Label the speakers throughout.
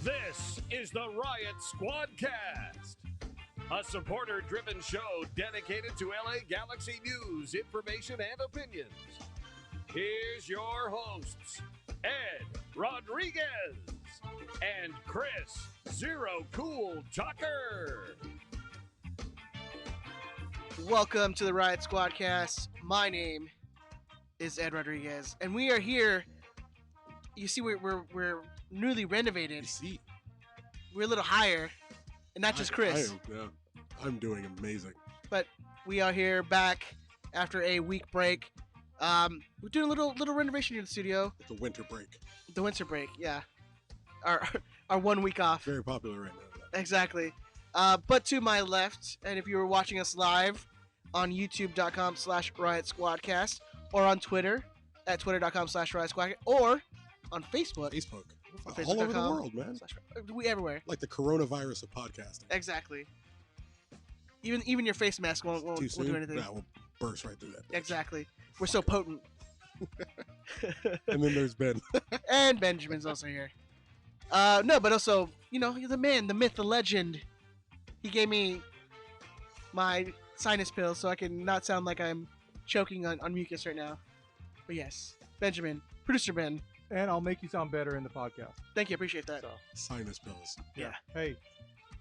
Speaker 1: This is the Riot Squadcast, a supporter-driven show dedicated to LA Galaxy news, information, and opinions. Here's your hosts, Ed Rodriguez and Chris Zero Cool Tucker.
Speaker 2: Welcome to the Riot Squadcast. My name is Ed Rodriguez, and we are here. You see, we're newly renovated.
Speaker 3: You see,
Speaker 2: We're a little higher, and not just Chris.
Speaker 3: I'm doing amazing.
Speaker 2: But we are here back after a week break. We're doing a little renovation in the studio.
Speaker 3: It's a winter break.
Speaker 2: The winter break, yeah. Our 1 week off.
Speaker 3: Very popular right now.
Speaker 2: Exactly. But to my left, and if you were watching us live on youtube.com/Riot Squadcast, or on Twitter at twitter.com/Riot Squadcast, or on Facebook.
Speaker 3: All over the world, man.
Speaker 2: We everywhere.
Speaker 3: Like the coronavirus of podcasting.
Speaker 2: Exactly. Even your face mask won't do anything.
Speaker 3: That will burst right through that.
Speaker 2: Exactly. We're so potent.
Speaker 3: And then there's Ben.
Speaker 2: And Benjamin's also here. No, but also, the man, the myth, the legend. He gave me my sinus pills so I can not sound like I'm choking on mucus right now. But yes, Benjamin, producer Ben.
Speaker 4: And I'll make you sound better in the podcast.
Speaker 2: Thank you, appreciate that.
Speaker 4: So,
Speaker 3: Sinus pills.
Speaker 2: Yeah.
Speaker 4: hey,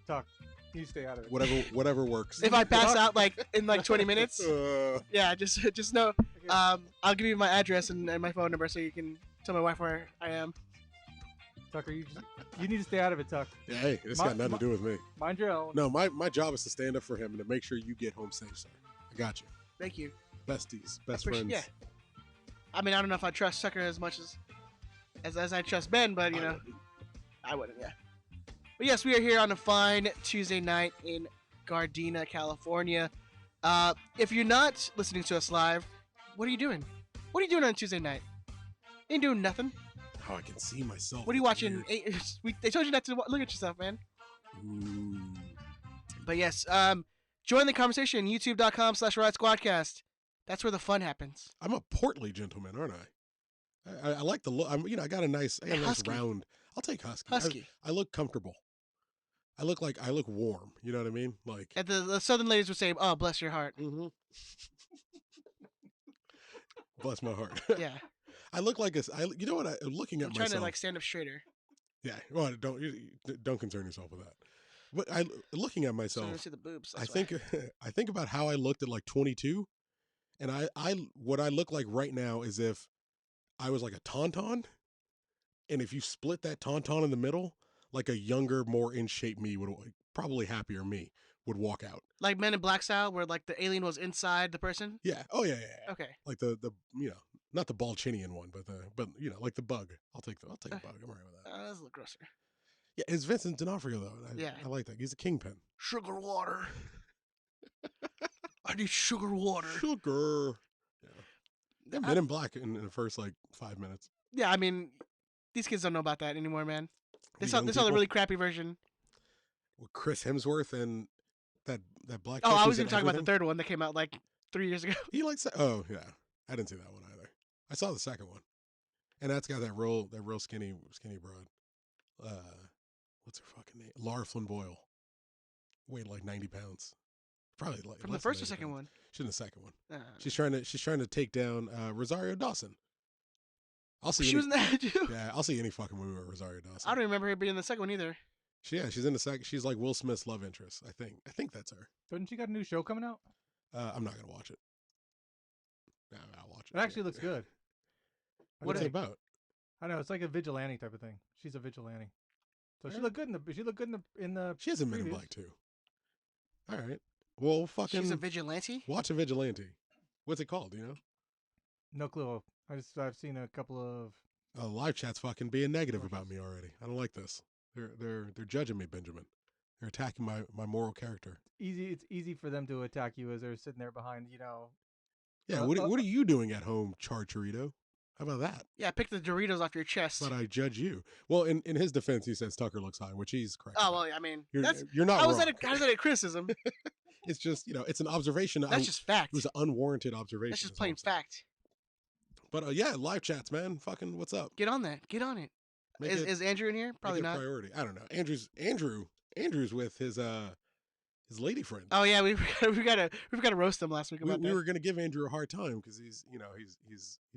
Speaker 4: Tuck, you stay out of it.
Speaker 3: Whatever works.
Speaker 2: If I pass out in 20 minutes, yeah, just know. I'll give you my address and my phone number so you can tell my wife where I am.
Speaker 4: Tucker, you need to stay out of it, Tuck.
Speaker 3: Yeah, hey, it's got nothing to do with me.
Speaker 4: Mind your own.
Speaker 3: No, my job is to stand up for him and to make sure you get home safe, sir. I got you.
Speaker 2: Thank you.
Speaker 3: Besties, best friends.
Speaker 2: Yeah. I mean, I don't know if I trust Tucker as much as I trust Ben, but I wouldn't. Yeah. But yes, we are here on a fine Tuesday night in Gardena, California. If you're not listening to us live, what are you doing? What are you doing on Tuesday night? Ain't doing nothing.
Speaker 3: Oh, I can see myself.
Speaker 2: What are you watching? They told you not to look at yourself, man. But yes, join the conversation. YouTube.com/Riot Squadcast. That's where the fun happens.
Speaker 3: I'm a portly gentleman, aren't I? I like the look. I got a nice round. I'll take husky.
Speaker 2: Husky.
Speaker 3: I look comfortable. I look warm. You know what I mean? Like.
Speaker 2: And the Southern ladies would say, "Oh, bless your heart."
Speaker 3: Mm-hmm. Bless my heart.
Speaker 2: Yeah.
Speaker 3: I look like you know what? I'm looking at myself.
Speaker 2: Trying to stand up straighter.
Speaker 3: Yeah. Well, don't concern yourself with that. But looking at myself.
Speaker 2: So see the boobs.
Speaker 3: I think about how I looked at like 22, and what I look like right now is if I was like a tauntaun, and if you split that tauntaun in the middle, like a younger, more in shape me probably happier me would walk out. Like
Speaker 2: Men in Black style, where like the alien was inside the person.
Speaker 3: Yeah. Oh yeah.
Speaker 2: Okay.
Speaker 3: Like the not the Balchinian one, but like the bug. I'll take the bug. I'm alright with that.
Speaker 2: That's a little grosser.
Speaker 3: Yeah, it's Vincent D'Onofrio though. I like that. He's a kingpin.
Speaker 2: Sugar water. I need sugar water.
Speaker 3: Sugar. Yeah. Men in Black in the first like 5 minutes.
Speaker 2: Yeah, I mean, these kids don't know about that anymore, man. They saw the really crappy version.
Speaker 3: With Chris Hemsworth and that black.
Speaker 2: Oh, I was going to talk about the third one that came out like 3 years ago.
Speaker 3: He likes that. Oh yeah, I didn't see that one either. I saw the second one, and that's got that real skinny broad. What's her fucking name? Lara Flynn Boyle. Weighed like 90 pounds. Probably like
Speaker 2: from the first or second one.
Speaker 3: She's in the second one. She's trying to take down Rosario Dawson.
Speaker 2: She was in that too.
Speaker 3: Yeah, I'll see any fucking movie with Rosario Dawson.
Speaker 2: I don't remember her being in the second one either.
Speaker 3: She's in the second. She's like Will Smith's love interest. I think that's her.
Speaker 4: Doesn't she got a new show coming out?
Speaker 3: I'm not gonna watch it. No, I'll watch it.
Speaker 4: It actually looks good.
Speaker 3: What's it about?
Speaker 4: I know it's like a vigilante type of thing. She's a vigilante, so she looked good in the.
Speaker 3: She has a Men in Black too. All right. Well, fucking.
Speaker 2: She's a vigilante.
Speaker 3: Watch a vigilante. What's it called? Do you know?
Speaker 4: No clue. I've seen a couple of.
Speaker 3: Live chat's fucking being negative about me already. I don't like this. They're judging me, Benjamin. They're attacking my moral character.
Speaker 4: It's easy for them to attack you as they're sitting there behind,
Speaker 3: Yeah, what are you doing at home, Charturito? How about that?
Speaker 2: Yeah, pick the Doritos off your chest.
Speaker 3: But I judge you. Well, in his defense, he says Tucker looks high, which he's correct.
Speaker 2: Oh, well, I mean,
Speaker 3: you're not wrong.
Speaker 2: How is that a criticism?
Speaker 3: It's just, it's an observation.
Speaker 2: That's just fact.
Speaker 3: It was an unwarranted observation.
Speaker 2: That's just plain fact.
Speaker 3: But yeah, live chats, man. Fucking, what's up?
Speaker 2: Get on that. Get on it. Is Andrew in here? Probably
Speaker 3: make it a
Speaker 2: not.
Speaker 3: priority. I don't know. Andrew's with his lady friend.
Speaker 2: Oh yeah, we got to roast him last week about
Speaker 3: We
Speaker 2: that.
Speaker 3: were gonna give Andrew a hard time because he's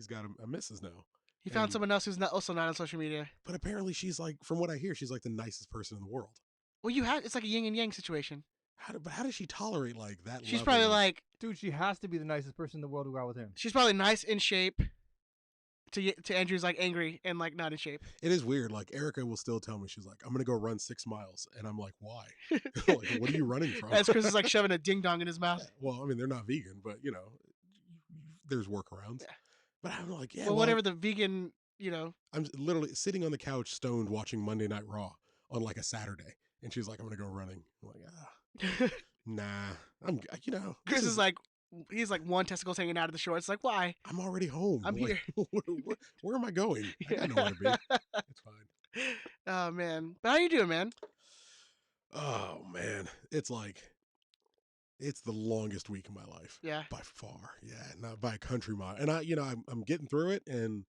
Speaker 3: got a missus now.
Speaker 2: He found
Speaker 3: And-
Speaker 2: someone else who's also not on social media.
Speaker 3: But apparently she's like, from what I hear, she's like the nicest person in the world.
Speaker 2: Well, it's like a yin and yang situation.
Speaker 3: How does she tolerate like that?
Speaker 2: She's
Speaker 3: level
Speaker 2: probably
Speaker 3: of-
Speaker 2: like,
Speaker 4: Dude, she has to be the nicest person in the world to go out with him.
Speaker 2: she's probably nice in shape. To Andrew's like angry and like not in shape.
Speaker 3: It is weird. Like Erica will still tell me, she's like, I'm gonna go run 6 miles, and I'm like, why? Like, what are you running from?
Speaker 2: As Chris is like shoving a ding dong in his mouth.
Speaker 3: Well, I mean, they're not vegan, but there's workarounds.
Speaker 2: Yeah.
Speaker 3: But I'm like, yeah,
Speaker 2: Well, whatever the vegan,
Speaker 3: I'm literally sitting on the couch, stoned, watching Monday Night Raw on like a Saturday, and she's like, I'm gonna go running. I'm like, nah,
Speaker 2: Chris is like, he's like one testicle's hanging out of the shorts. Like, why?
Speaker 3: I'm already home.
Speaker 2: I'm
Speaker 3: Like, where am I going? I got nowhere to be. It's fine.
Speaker 2: Oh man, but how you doing, man?
Speaker 3: Oh man, it's the longest week of my life.
Speaker 2: Yeah.
Speaker 3: By far. Yeah, not by a country mile. And I'm getting through it, and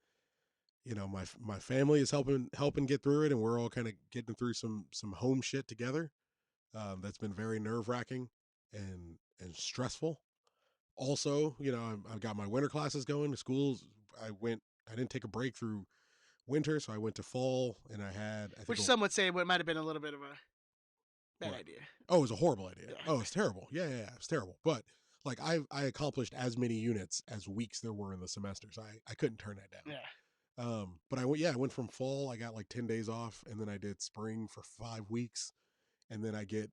Speaker 3: my family is helping get through it, and we're all kind of getting through some home shit together. That's been very nerve-wracking and stressful. Also, I've got my winter classes going to schools. I didn't take a break through winter, so I went to fall, and I think
Speaker 2: Which some would say what might have been a little bit of a bad idea.
Speaker 3: Oh, it was a horrible idea.
Speaker 2: Yeah.
Speaker 3: Oh, it's terrible. Yeah, it was terrible. But like I accomplished as many units as weeks there were in the semester, so I couldn't turn that down.
Speaker 2: Yeah.
Speaker 3: But I went from fall. I got like 10 days off, and then I did spring for 5 weeks, and then I get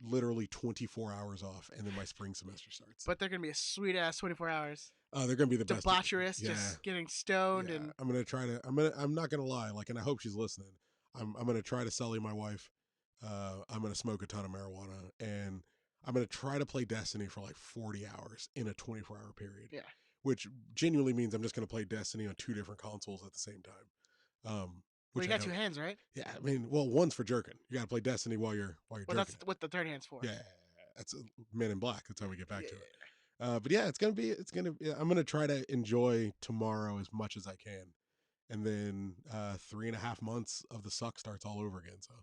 Speaker 3: literally 24 hours off, and then my spring semester starts.
Speaker 2: But they're gonna be a sweet ass 24 hours.
Speaker 3: They're gonna be the best.
Speaker 2: Debaucherous, just getting stoned,
Speaker 3: Yeah.
Speaker 2: and
Speaker 3: I'm not gonna lie. Like, and I hope she's listening. I'm gonna try to Sully my wife. I'm gonna smoke a ton of marijuana, and I'm gonna try to play Destiny for like 40 hours in a 24-hour period.
Speaker 2: Yeah.
Speaker 3: Which genuinely means I'm just gonna play Destiny on 2 different consoles at the same time.
Speaker 2: well,
Speaker 3: Which
Speaker 2: you got 2 hands, right?
Speaker 3: Yeah, I mean, well, one's for jerking. You gotta play Destiny while you're
Speaker 2: Well,
Speaker 3: jerking.
Speaker 2: that's what the third hand's for.
Speaker 3: Yeah, that's Men in Black. That's how we get back to it. But yeah, I'm gonna try to enjoy tomorrow as much as I can, and then 3.5 months of the suck starts all over again. So,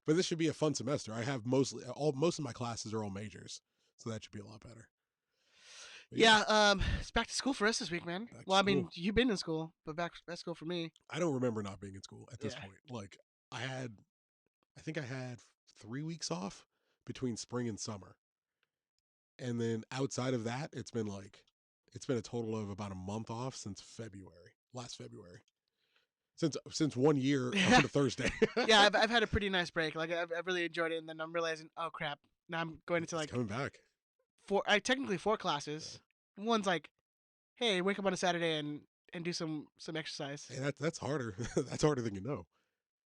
Speaker 3: but this should be a fun semester. I have most of my classes are all majors, so that should be a lot better. But
Speaker 2: Yeah, it's back to school for us this week, man.
Speaker 3: Back to
Speaker 2: Well, I mean,
Speaker 3: school.
Speaker 2: you've been in school, but back to school for me.
Speaker 3: I don't remember not being in school at this
Speaker 2: Yeah.
Speaker 3: point. Like I think I had 3 weeks off between spring and summer. And then outside of that, it's been a total of about a month off since last February. Since 1 year on a Thursday.
Speaker 2: Yeah, I've had a pretty nice break. Like I've really enjoyed it, and then I'm realizing, oh crap, now I'm going into
Speaker 3: It's
Speaker 2: like
Speaker 3: coming back.
Speaker 2: technically 4 classes. One's like, hey, wake up on a Saturday and do some exercise.
Speaker 3: Hey, that's harder. That's harder than you know.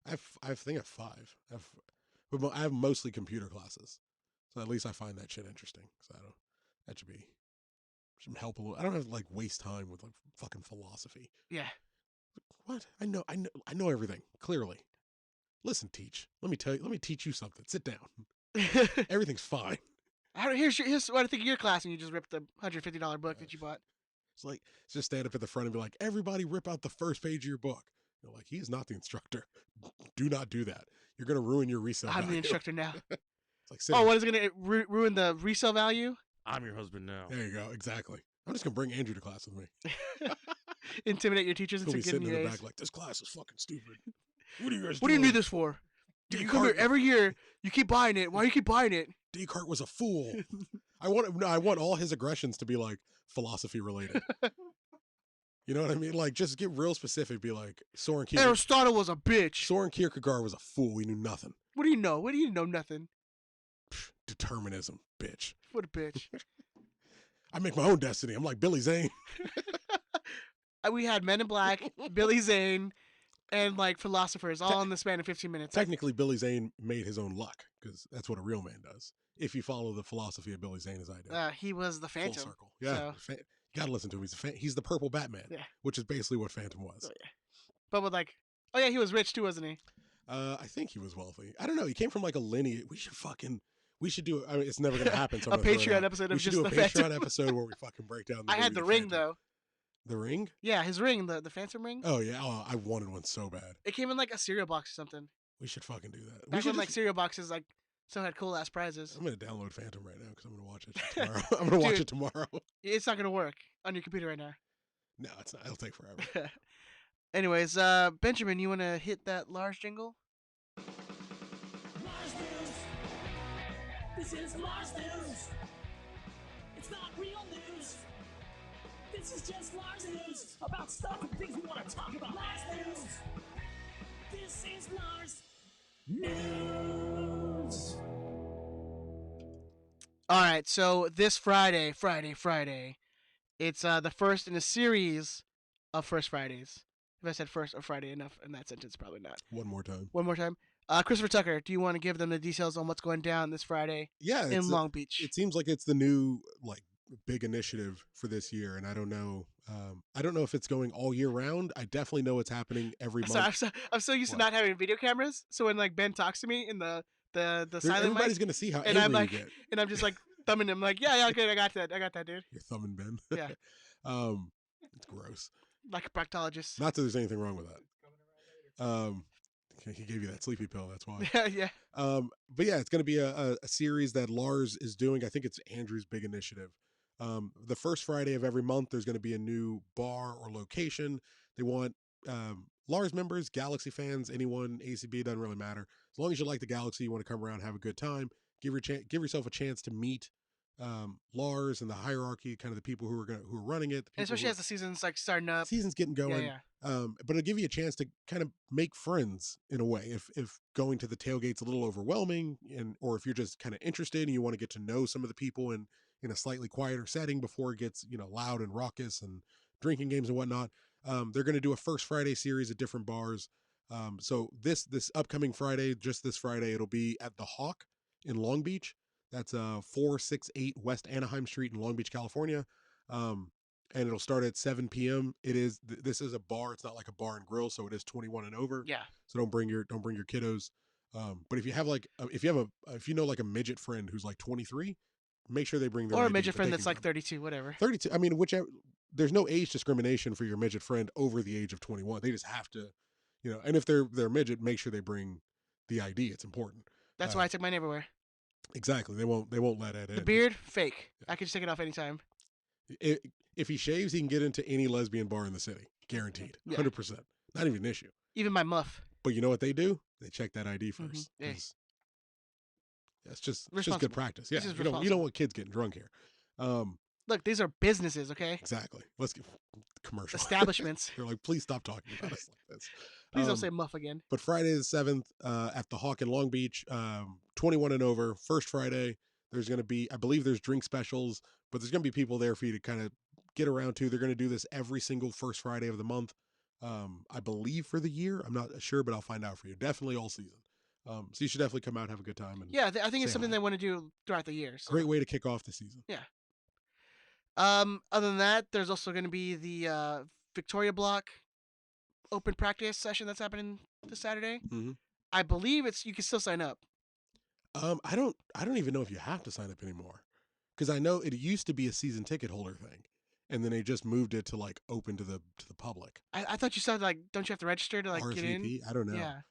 Speaker 3: I think I have 5. I have mostly computer classes, so at least I find that shit interesting. So that should help a little. I don't have to like waste time with like fucking philosophy.
Speaker 2: Yeah.
Speaker 3: What? I know everything clearly. Listen, teach. Let me teach you something. Sit down. Everything's fine.
Speaker 2: Here's what I think of your class, and you just ripped the $150 book that you bought.
Speaker 3: It's just stand up at the front and be like, everybody rip out the first page of your book. You're like, he is not the instructor. Do not do that. You're going to ruin your resale
Speaker 2: I'm the
Speaker 3: value.
Speaker 2: instructor now.
Speaker 3: It's like,
Speaker 2: Oh, what is it going to ruin the resale value?
Speaker 1: I'm your husband now.
Speaker 3: there you go. Exactly. I'm just going to bring Andrew to class with me.
Speaker 2: Intimidate your teachers
Speaker 3: He'll
Speaker 2: into
Speaker 3: be sitting
Speaker 2: giving
Speaker 3: in
Speaker 2: you
Speaker 3: the
Speaker 2: A's.
Speaker 3: back like, this class is fucking stupid. What do you guys
Speaker 2: What do you need this for? You come here every year. You keep buying it. Why do you keep buying it?
Speaker 3: Descartes was a fool. I want all his aggressions to be like philosophy related. You know what I mean? Like, just get real specific. Be like, Soren
Speaker 2: Aristotle was a bitch.
Speaker 3: Kierkegaard was a fool. He knew nothing.
Speaker 2: What do you know? What do you know? Nothing.
Speaker 3: Determinism, bitch.
Speaker 2: What a bitch.
Speaker 3: I make my own destiny. I'm like Billy Zane.
Speaker 2: We had Men in Black, Billy Zane, and like philosophers all in the span of 15 minutes.
Speaker 3: Technically, Billy Zane made his own luck because that's what a real man does. If you follow the philosophy of Billy Zane as I do.
Speaker 2: He was the Phantom.
Speaker 3: Full circle. Yeah.
Speaker 2: so-
Speaker 3: You got to listen to him. He's the purple Batman,
Speaker 2: Yeah.
Speaker 3: which is basically what Phantom was.
Speaker 2: Oh, yeah. But with like, oh yeah, he was rich too, wasn't he?
Speaker 3: I think he was wealthy. I don't know. He came from like a lineage. We should do. I mean, it's never going to happen. So
Speaker 2: A
Speaker 3: I'm gonna throw it
Speaker 2: Patreon
Speaker 3: out.
Speaker 2: episode
Speaker 3: We
Speaker 2: of
Speaker 3: should
Speaker 2: just
Speaker 3: do a
Speaker 2: the
Speaker 3: Patreon
Speaker 2: Phantom.
Speaker 3: episode where we fucking break down.
Speaker 2: I had
Speaker 3: movie
Speaker 2: the ring
Speaker 3: Phantom.
Speaker 2: though.
Speaker 3: The ring?
Speaker 2: Yeah, his ring, the Phantom ring.
Speaker 3: Oh yeah. Oh, I wanted one so bad.
Speaker 2: It came in like a cereal box or something.
Speaker 3: We should fucking do that.
Speaker 2: Back when like cereal boxes like still had cool ass prizes.
Speaker 3: I'm gonna download Phantom right now because I'm gonna watch it tomorrow. I'm gonna watch it tomorrow.
Speaker 2: It's not gonna work on your computer right now.
Speaker 3: No, it's not. It'll take forever.
Speaker 2: Anyways, Benjamin, you wanna hit that Lars jingle?
Speaker 5: Mars News. This is Mars News. It's not real news. This is just Mars News about stuff and things we want to talk about. Mars News. This is Mars News.
Speaker 2: All right, so this Friday, it's the first in a series of First Fridays. If I said first or Friday enough in that sentence, probably not.
Speaker 3: One more time.
Speaker 2: One more time. Christopher Tucker, do you want to give them the details on what's going down this Friday in Long Beach?
Speaker 3: It seems like it's the new like big initiative for this year, and I don't know. I don't know if it's going all year round. I definitely know it's happening every month.
Speaker 2: I'm so used to not having video cameras, so when like Ben talks to me in the silent mic,
Speaker 3: everybody's gonna see how
Speaker 2: and
Speaker 3: angry
Speaker 2: I'm like,
Speaker 3: you get.
Speaker 2: and I'm just like thumbing him, like, yeah, good, I got that, dude.
Speaker 3: You're thumbing Ben.
Speaker 2: Yeah.
Speaker 3: It's gross.
Speaker 2: Like a proctologist.
Speaker 3: Not that there's anything wrong with that. He gave you that sleepy pill. That's why.
Speaker 2: Yeah.
Speaker 3: But yeah, it's going to be a series that Lars is doing. I think it's Andrew's big initiative. The first Friday of every month, there's going to be a new bar or location. They want Lars members, Galaxy fans, anyone, ACB, doesn't really matter. As long as you like the Galaxy, you want to come around, have a good time, give yourself a chance to meet Lars and the hierarchy, kind of the people who are running it.
Speaker 2: And especially as the season's like starting up.
Speaker 3: Season's getting going.
Speaker 2: Yeah.
Speaker 3: But it'll give you a chance to kind of make friends in a way. If going to the tailgate's a little overwhelming, or if you're just kind of interested and you want to get to know some of the people in a slightly quieter setting before it gets loud and raucous and drinking games and whatnot, they're going to do a first Friday series at different bars. So this upcoming Friday, just this Friday, it'll be at the Hawk in Long Beach. That's 468 West Anaheim Street in Long Beach, California. And it'll start at 7 p.m. This is a bar. It's not like a bar and grill, so it is 21 and over.
Speaker 2: Yeah.
Speaker 3: So don't bring your kiddos. But if you have if you know like a midget friend who's like 23, make sure they bring their
Speaker 2: or a
Speaker 3: ID,
Speaker 2: midget friend that's like 32, whatever.
Speaker 3: 32. I mean, whichever. There's no age discrimination for your midget friend over the age of 21. They just have to, And if they're a midget, make sure they bring the ID. It's important.
Speaker 2: That's why I took mine everywhere.
Speaker 3: Exactly. They won't let Ed in.
Speaker 2: The beard, fake. I can just take it off anytime.
Speaker 3: If he shaves, he can get into any lesbian bar in the city. Guaranteed. 100%. Not even an issue.
Speaker 2: Even my muff.
Speaker 3: But you know what they do? They check that ID first.
Speaker 2: Yeah.
Speaker 3: It's just good practice. Yeah. You don't want kids getting drunk here.
Speaker 2: Look, these are businesses, okay?
Speaker 3: Exactly. Let's get commercial.
Speaker 2: Establishments.
Speaker 3: They're like, please stop talking about us like this.
Speaker 2: Please don't say muff again.
Speaker 3: But Friday the 7th at the Hawk in Long Beach, 21 and over, first Friday, there's going to be, I believe there's drink specials, but there's going to be people there for you to kind of get around to. They're going to do this every single first Friday of the month, I believe for the year. I'm not sure, but I'll find out for you. Definitely all season. So you should definitely come out and have a good time. And
Speaker 2: I think it's something they want to do throughout the year. So.
Speaker 3: Great way to kick off the season.
Speaker 2: Yeah. Other than that, there's also going to be the Victoria Block open practice session that's happening this Saturday.
Speaker 3: Mm-hmm.
Speaker 2: I believe you can still sign up.
Speaker 3: I don't even know if you have to sign up anymore, because I know it used to be a season ticket holder thing, and then they just moved it to like open to the public.
Speaker 2: I thought you said like, don't you have to register to like
Speaker 3: RSVP?
Speaker 2: get in?
Speaker 3: I don't know.
Speaker 2: Yeah.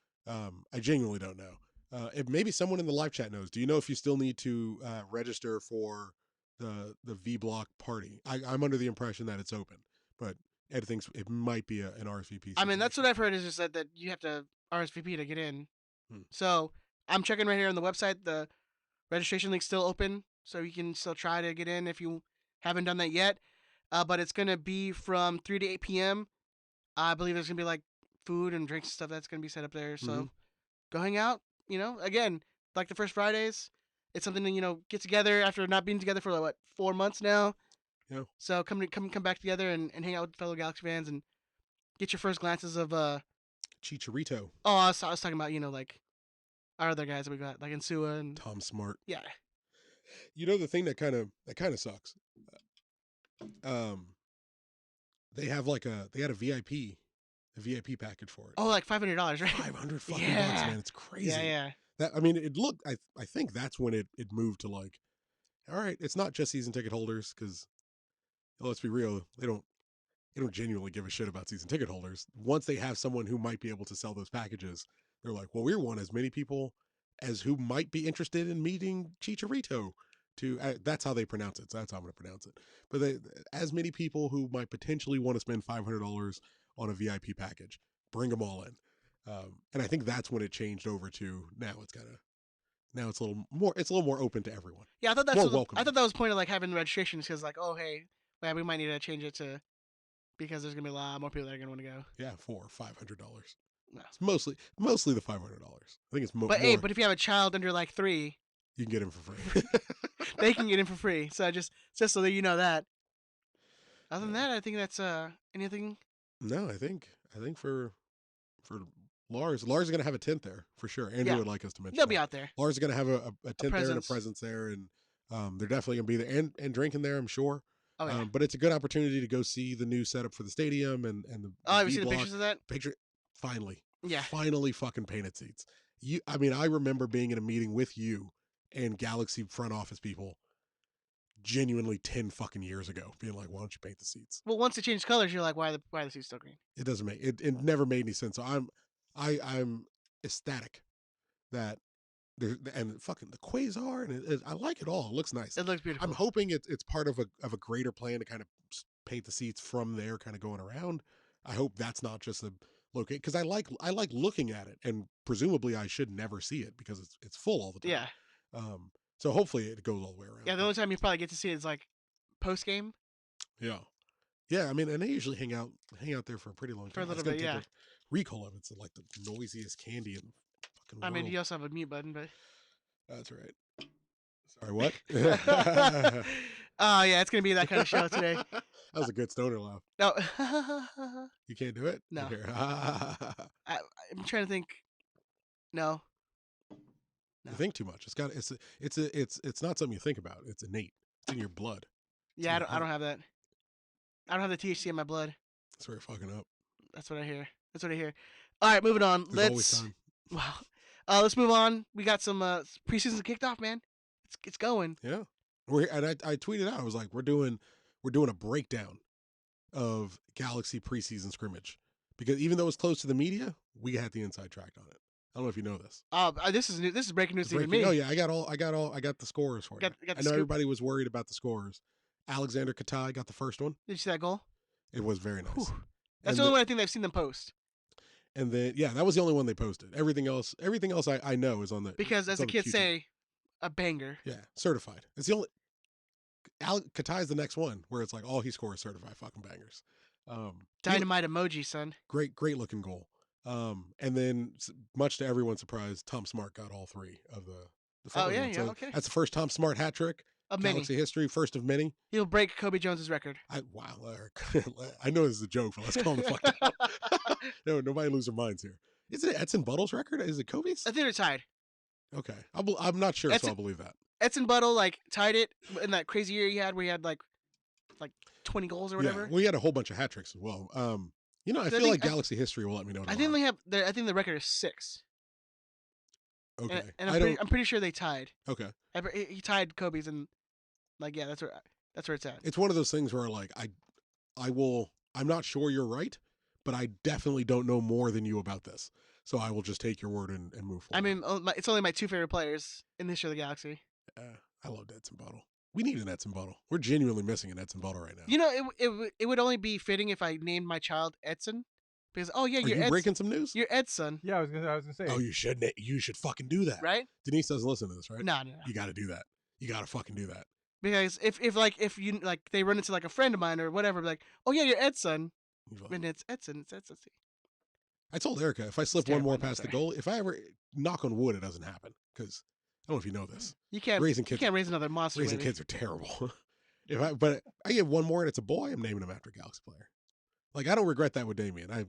Speaker 3: I genuinely don't know. If maybe someone in the live chat knows. Do you know if you still need to register for the V Block party? I'm under the impression that it's open, but Ed thinks it might be an RSVP.
Speaker 2: I mean, that's what I've heard is just that you have to RSVP to get in.
Speaker 3: Hmm.
Speaker 2: So I'm checking right here on the website. The registration link's still open, so you can still try to get in if you haven't done that yet. But it's going to be from 3 to 8 p.m. I believe there's going to be like food and drinks and stuff that's going to be set up there. So go hang out, again, like the first Fridays. It's something to, get together after not being together for, like, 4 months now.
Speaker 3: Yeah.
Speaker 2: So come back together and hang out with fellow Galaxy fans and get your first glances of
Speaker 3: Chicharito.
Speaker 2: Oh, I was talking about, like our other guys that we got, like Insua and
Speaker 3: Tom Smart.
Speaker 2: Yeah.
Speaker 3: The thing that kind of sucks. They had a VIP package for it.
Speaker 2: Oh, like $500, right?
Speaker 3: $500 fucking bucks, man. It's crazy.
Speaker 2: Yeah.
Speaker 3: That, I mean, it looked. I think that's when it moved to like, all right, it's not just season ticket holders, because let's be real, they don't. they don't genuinely give a shit about season ticket holders. Once they have someone who might be able to sell those packages, they're like, well, we want as many people as who might be interested in meeting Chicharito. That's how they pronounce it. So that's how I'm going to pronounce it. But as many people who might potentially want to spend $500 on a VIP package, bring them all in. And I think that's when it changed over to now it's a little more open to everyone.
Speaker 2: Yeah, I thought
Speaker 3: welcome.
Speaker 2: I thought that was the point of like having the registrations because like, oh hey, well, we might need to change it to because there's gonna be a lot more people that are gonna want to go.
Speaker 3: Yeah, $400 or $500.
Speaker 2: No.
Speaker 3: It's mostly the $500. I think it's more.
Speaker 2: But hey, but if you have a child under like 3,
Speaker 3: you can get him for free.
Speaker 2: they can get in for free. So just so that you know that. Other than that, I think that's anything.
Speaker 3: No, I think for Lars is gonna have a tent there for sure. Andrew would like us to mention.
Speaker 2: They'll be out there.
Speaker 3: Lars is gonna have a tent there and a presence there, and they're definitely gonna be there and drinking there, I'm sure.
Speaker 2: Oh yeah.
Speaker 3: But it's a good opportunity to go see the new setup for the stadium and the.
Speaker 2: Have you seen the pictures of that?
Speaker 3: Finally.
Speaker 2: Yeah.
Speaker 3: Finally, fucking painted seats. I remember being in a meeting with you and Galaxy front office people genuinely 10 fucking years ago being like, why don't you paint the seats?
Speaker 2: Well, once they change colors, you're like, why are the seats still green?
Speaker 3: It doesn't make it never made any sense. So I'm ecstatic that there and fucking the Quasar and I like it all. It looks nice.
Speaker 2: It looks beautiful.
Speaker 3: I'm hoping it's part of a greater plan to kind of paint the seats from there, kind of going around. I hope that's not just a location because I like looking at it, and presumably I should never see it because it's full all the time.
Speaker 2: Yeah.
Speaker 3: So hopefully it goes all the way around.
Speaker 2: Yeah, the only time you probably get to see it is like post game.
Speaker 3: Yeah. Yeah, I mean, and they usually hang out there for a pretty long time.
Speaker 2: For a little bit, yeah.
Speaker 3: Recall of it's like the noisiest candy in the fucking world.
Speaker 2: I mean, you also have a mute button, but.
Speaker 3: That's right. Sorry, what?
Speaker 2: Oh yeah, it's gonna be that kind of show today.
Speaker 3: That was a good stoner laugh.
Speaker 2: No.
Speaker 3: You can't do it?
Speaker 2: No.
Speaker 3: Here.
Speaker 2: I'm trying to think. No.
Speaker 3: You think too much. It's not something you think about. It's innate. It's in your blood.
Speaker 2: Yeah, I don't have that. I don't have the THC in my blood.
Speaker 3: That's where you're fucking up.
Speaker 2: That's what I hear. All right, moving on.
Speaker 3: There's always time.
Speaker 2: Wow. Let's move on. We got some preseason kicked off, man. It's going.
Speaker 3: Yeah. I tweeted out. I was like, we're doing a breakdown of Galaxy preseason scrimmage because even though it's close to the media, we had the inside track on it. I don't know if you know this.
Speaker 2: This is breaking news to me.
Speaker 3: Oh yeah, I got the scores for you. I know everybody was worried about the scores. Alexander Katai got the first one.
Speaker 2: Did you see that goal?
Speaker 3: It was very nice.
Speaker 2: Whew. That's the only one I think they've seen them post.
Speaker 3: And then that was the only one they posted. Everything else I know is on the
Speaker 2: because as the kids say, a banger.
Speaker 3: Yeah, certified. It's the only. Katai's the next one where it's like all he scores certified fucking bangers.
Speaker 2: Dynamite emoji, son.
Speaker 3: Great looking goal. And then much to everyone's surprise, Tom Smart got all 3 of the.
Speaker 2: Oh yeah, so okay.
Speaker 3: That's the first Tom Smart hat trick
Speaker 2: of
Speaker 3: Galaxy history, first of many.
Speaker 2: He'll break Kobe Jones's record.
Speaker 3: Wow, Eric. I know this is a joke, but let's calm the fuck down. No, nobody lose their minds here. Is it Edson Buttle's record? Is it Kobe's?
Speaker 2: I think they're tied.
Speaker 3: Okay, I'm not sure, so I'll believe that.
Speaker 2: Edson Buttle tied it in that crazy year he had where he had like 20 goals or whatever.
Speaker 3: Yeah, well, he had a whole bunch of hat tricks as well. I feel like Galaxy history will let me know.
Speaker 2: I think I think the record is 6.
Speaker 3: Okay,
Speaker 2: and I'm pretty sure they tied.
Speaker 3: Okay,
Speaker 2: he tied Kobe's and that's where it's at.
Speaker 3: It's one of those things where I'm not sure you're right, but I definitely don't know more than you about this. So I will just take your word and move forward.
Speaker 2: I mean, it's only my 2 favorite players in the history of the Galaxy.
Speaker 3: I love Edson Buttle. We need an Edson Buttle. We're genuinely missing an Edson Buttle right now.
Speaker 2: You know, it would only be fitting if I named my child Edson. Because
Speaker 3: Are you breaking some news?
Speaker 2: You're Edson.
Speaker 4: Yeah, I was gonna say.
Speaker 3: Oh, you should fucking do that.
Speaker 2: Right?
Speaker 3: Denise doesn't listen to this, right?
Speaker 2: No.
Speaker 3: You got to do that. You got to fucking do that.
Speaker 2: Because if you they run into a friend of mine or whatever, oh yeah, you're Edson, and it's Edson. It's Edson.
Speaker 3: I told Erica if I slip one more past the goal, if I ever knock on wood, it doesn't happen because I don't know if you know this.
Speaker 2: You can't raise another monster.
Speaker 3: Raising kids are terrible. But I get one more and it's a boy, I'm naming him after a Galaxy player. I don't regret that with Damien.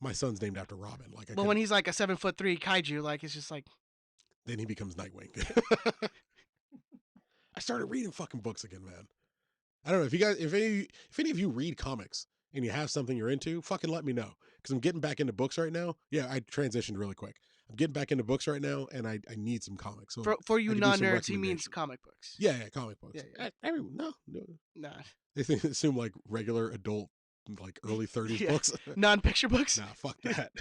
Speaker 3: My son's named after Robin.
Speaker 2: But when he's a 7'3" kaiju, it's just
Speaker 3: then he becomes Nightwing. I started reading fucking books again, man. I don't know if any of you read comics and you have something you're into, fucking let me know. Because I'm getting back into books right now. Yeah, I transitioned really quick. I'm getting back into books right now, and I need some comics. So
Speaker 2: for you non-nerds, he means comic books.
Speaker 3: Yeah, comic books.
Speaker 2: Yeah.
Speaker 3: No.
Speaker 2: Nah.
Speaker 3: They assume regular adult like early 30s
Speaker 2: Yeah.
Speaker 3: books.
Speaker 2: Non-picture books.
Speaker 3: Nah, fuck that.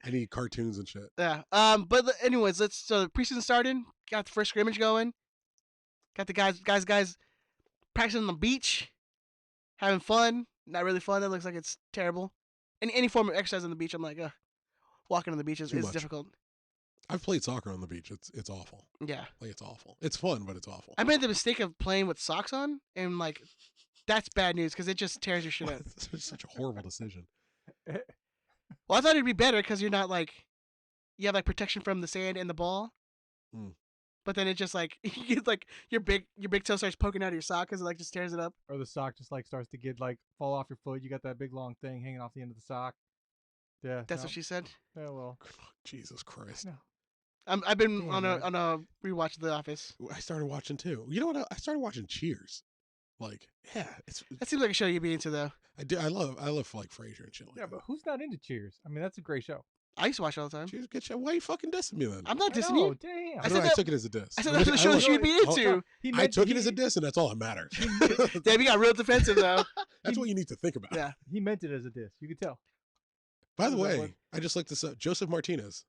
Speaker 3: I need cartoons and shit.
Speaker 2: Yeah. But anyways, so the preseason started. Got the first scrimmage going. Got the guys practicing on the beach, having fun. Not really fun. That looks like it's terrible. Any form of exercise on the beach, I'm like, walking on the beach is
Speaker 3: Too much.
Speaker 2: difficult.
Speaker 3: I've played soccer on the beach. It's awful.
Speaker 2: Yeah.
Speaker 3: Like it's awful. It's fun, but it's awful.
Speaker 2: I made the mistake of playing with socks on, and like, that's bad news because it just tears your shit up.
Speaker 3: It's such a horrible decision.
Speaker 2: Well, I thought it'd be better because you're not like, you have like protection from the sand and the ball.
Speaker 3: Mm.
Speaker 2: But then it just like you get like your big toe starts poking out of your sock because it like just tears it up.
Speaker 4: Or the sock just like starts to get like fall off your foot. You got that big long thing hanging off the end of the sock. Yeah.
Speaker 2: That's
Speaker 4: no.
Speaker 2: what she said.
Speaker 4: Yeah, well.
Speaker 3: Jesus Christ.
Speaker 4: No.
Speaker 2: I've been
Speaker 4: Damn,
Speaker 2: on
Speaker 4: man.
Speaker 2: a rewatch of The Office.
Speaker 3: I started watching too. You know what? I started watching Cheers. Like, yeah,
Speaker 2: That seems like a show you'd be into though.
Speaker 3: I do. I love like Frasier and shit like
Speaker 4: Yeah,
Speaker 3: that.
Speaker 4: but who's not into Cheers? I mean, that's a great show.
Speaker 2: I used to watch it all the time.
Speaker 3: Cheers, good shit. Why are you fucking dissing me then?
Speaker 2: I'm not dissing
Speaker 4: Oh,
Speaker 2: you.
Speaker 4: damn.
Speaker 2: I
Speaker 3: I,
Speaker 2: said
Speaker 3: know, I
Speaker 2: that-
Speaker 3: took it as a diss.
Speaker 2: I said that's the show that you'd be into.
Speaker 4: He
Speaker 3: I
Speaker 4: meant-
Speaker 3: took it
Speaker 4: he-
Speaker 3: as a diss, and that's all that matters.
Speaker 2: Damn, you got real defensive though.
Speaker 3: That's what you need to think about.
Speaker 2: Yeah.
Speaker 4: He meant it as a diss. You could tell.
Speaker 3: By the
Speaker 4: Was that
Speaker 3: way,
Speaker 4: one?
Speaker 3: I just looked this up. Joseph Martinez,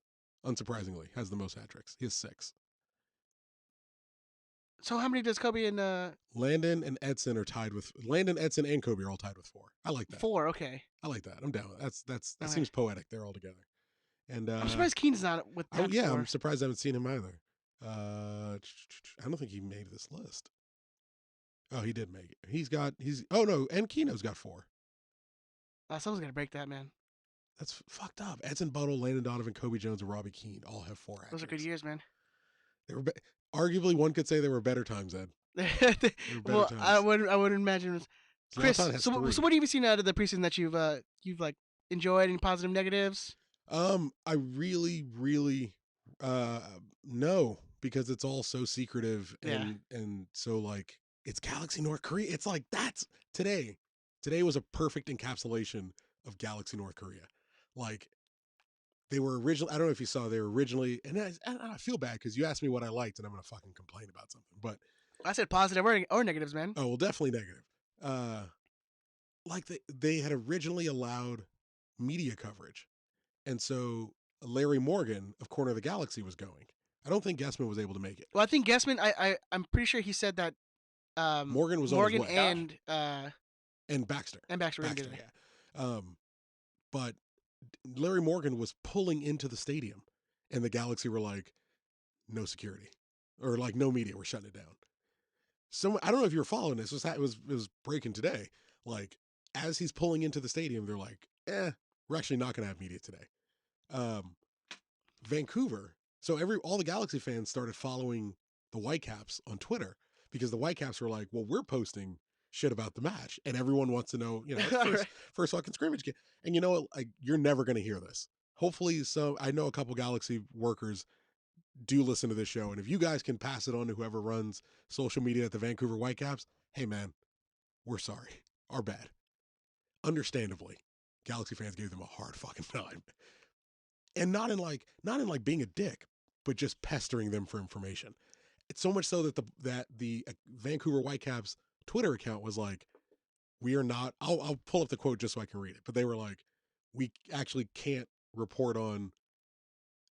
Speaker 3: unsurprisingly, has the most hat tricks. He has 6.
Speaker 2: So how many does Kobe and
Speaker 3: Landon and Edson are tied with Landon, Edson, and Kobe are all tied with 4. I like that.
Speaker 2: 4? Okay.
Speaker 3: I like that. I'm down. That
Speaker 2: Okay.
Speaker 3: seems poetic. They're all together. And
Speaker 2: I'm surprised Keen's not with
Speaker 3: oh
Speaker 2: that.
Speaker 3: yeah,
Speaker 2: 4.
Speaker 3: I'm surprised I haven't seen him either. I don't think he made this list. Oh, he did make it. Oh no, and Keno's got 4.
Speaker 2: Someone's gonna break that, man.
Speaker 3: That's fucked up. Edson Buttle, Landon Donovan, Kobe Jones, and Robbie Keane all have 4
Speaker 2: Those are good
Speaker 3: hat-tricks.
Speaker 2: years, man.
Speaker 3: They were arguably one could say they were better times, Ed. They were better
Speaker 2: Well,
Speaker 3: times.
Speaker 2: I wouldn't imagine. Chris,
Speaker 3: Zlatan has
Speaker 2: so
Speaker 3: 3.
Speaker 2: what have you seen out of the preseason that you've like enjoyed? Any positive, negatives?
Speaker 3: I really, really, no, because it's all so secretive and so like it's Galaxy North Korea. It's like that's today. Today was a perfect encapsulation of Galaxy North Korea. Like they were originally. I don't know if you saw. They were originally, and I feel bad because you asked me what I liked, and I'm gonna fucking complain about something. But
Speaker 2: I said positive or negatives, man.
Speaker 3: oh well, definitely negative. Like they had originally allowed media coverage, and so Larry Morgan of Corner of the Galaxy was going. I don't think Guessman was able to make it.
Speaker 2: Well, I think Guessman. I'm pretty sure he said that.
Speaker 3: Morgan was
Speaker 2: Morgan
Speaker 3: on his way.
Speaker 2: and
Speaker 3: Baxter.
Speaker 2: Baxter were gonna
Speaker 3: Baxter,
Speaker 2: do it.
Speaker 3: yeah. But Larry Morgan was pulling into the stadium, and the Galaxy were like, no security, or like no media. We're shutting it down. So I don't know if you were following this. It was breaking today. Like as he's pulling into the stadium, they're like, we're actually not going to have media today. Vancouver. So all the Galaxy fans started following the Whitecaps on Twitter because the Whitecaps were like, well, we're posting shit about the match, and everyone wants to know, first fucking scrimmage game. And you know what? Like, you're never going to hear this. Hopefully, I know a couple Galaxy workers do listen to this show, and if you guys can pass it on to whoever runs social media at the Vancouver Whitecaps, hey man, we're sorry. Our bad. Understandably, Galaxy fans gave them a hard fucking time. And not in like being a dick, but just pestering them for information. It's so much so that the Vancouver Whitecaps Twitter account was like, we are not, I'll pull up the quote just so I can read it, but they were like, we actually can't report on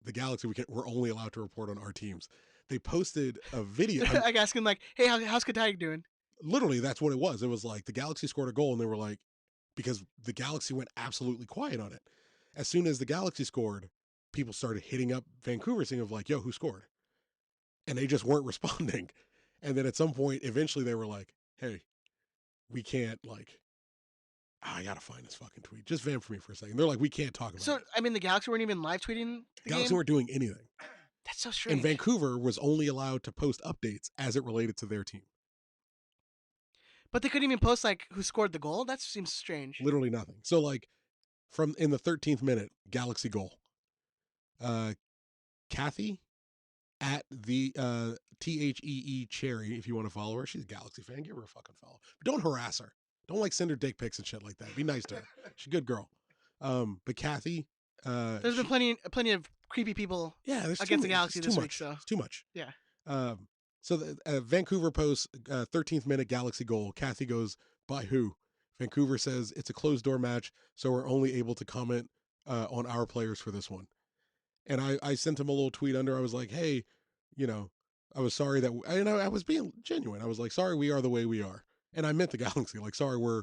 Speaker 3: the Galaxy. We're only allowed to report on our teams. They posted a video.
Speaker 2: Like asking like, hey, how's Katai doing?
Speaker 3: Literally, that's what it was. It was like the Galaxy scored a goal and they were like, because the Galaxy went absolutely quiet on it. As soon as the Galaxy scored, people started hitting up Vancouver saying of like, yo, who scored? And they just weren't responding. And then at some point, eventually they were like, hey, we can't I gotta find this fucking tweet. Just vamp for me for a second. They're like, we can't talk about
Speaker 2: So
Speaker 3: it.
Speaker 2: I mean, the Galaxy weren't even live tweeting the
Speaker 3: Galaxy
Speaker 2: game?
Speaker 3: weren't doing anything.
Speaker 2: That's so strange.
Speaker 3: And Vancouver was only allowed to post updates as it related to their team.
Speaker 2: But they couldn't even post like who scored the goal. That seems strange.
Speaker 3: Literally nothing. So like from in the 13th minute, Galaxy goal. Kathy at the THEE Cherry, if you want to follow her. She's a Galaxy fan. Give her a fucking follow. But don't harass her. Don't like send her dick pics and shit like that. Be nice to her. She's a good girl. But Kathy,
Speaker 2: There's been plenty of creepy people
Speaker 3: there's
Speaker 2: against the Galaxy this week. So
Speaker 3: It's too much.
Speaker 2: Yeah.
Speaker 3: So the Vancouver posts 13th minute Galaxy goal. Kathy goes, by who? Vancouver says it's a closed door match, so we're only able to comment on our players for this one. And I sent him a little tweet under. I was like, hey, you know, I was sorry that, I was being genuine. I was like, sorry, we are the way we are. And I meant the Galaxy. Like, sorry, we're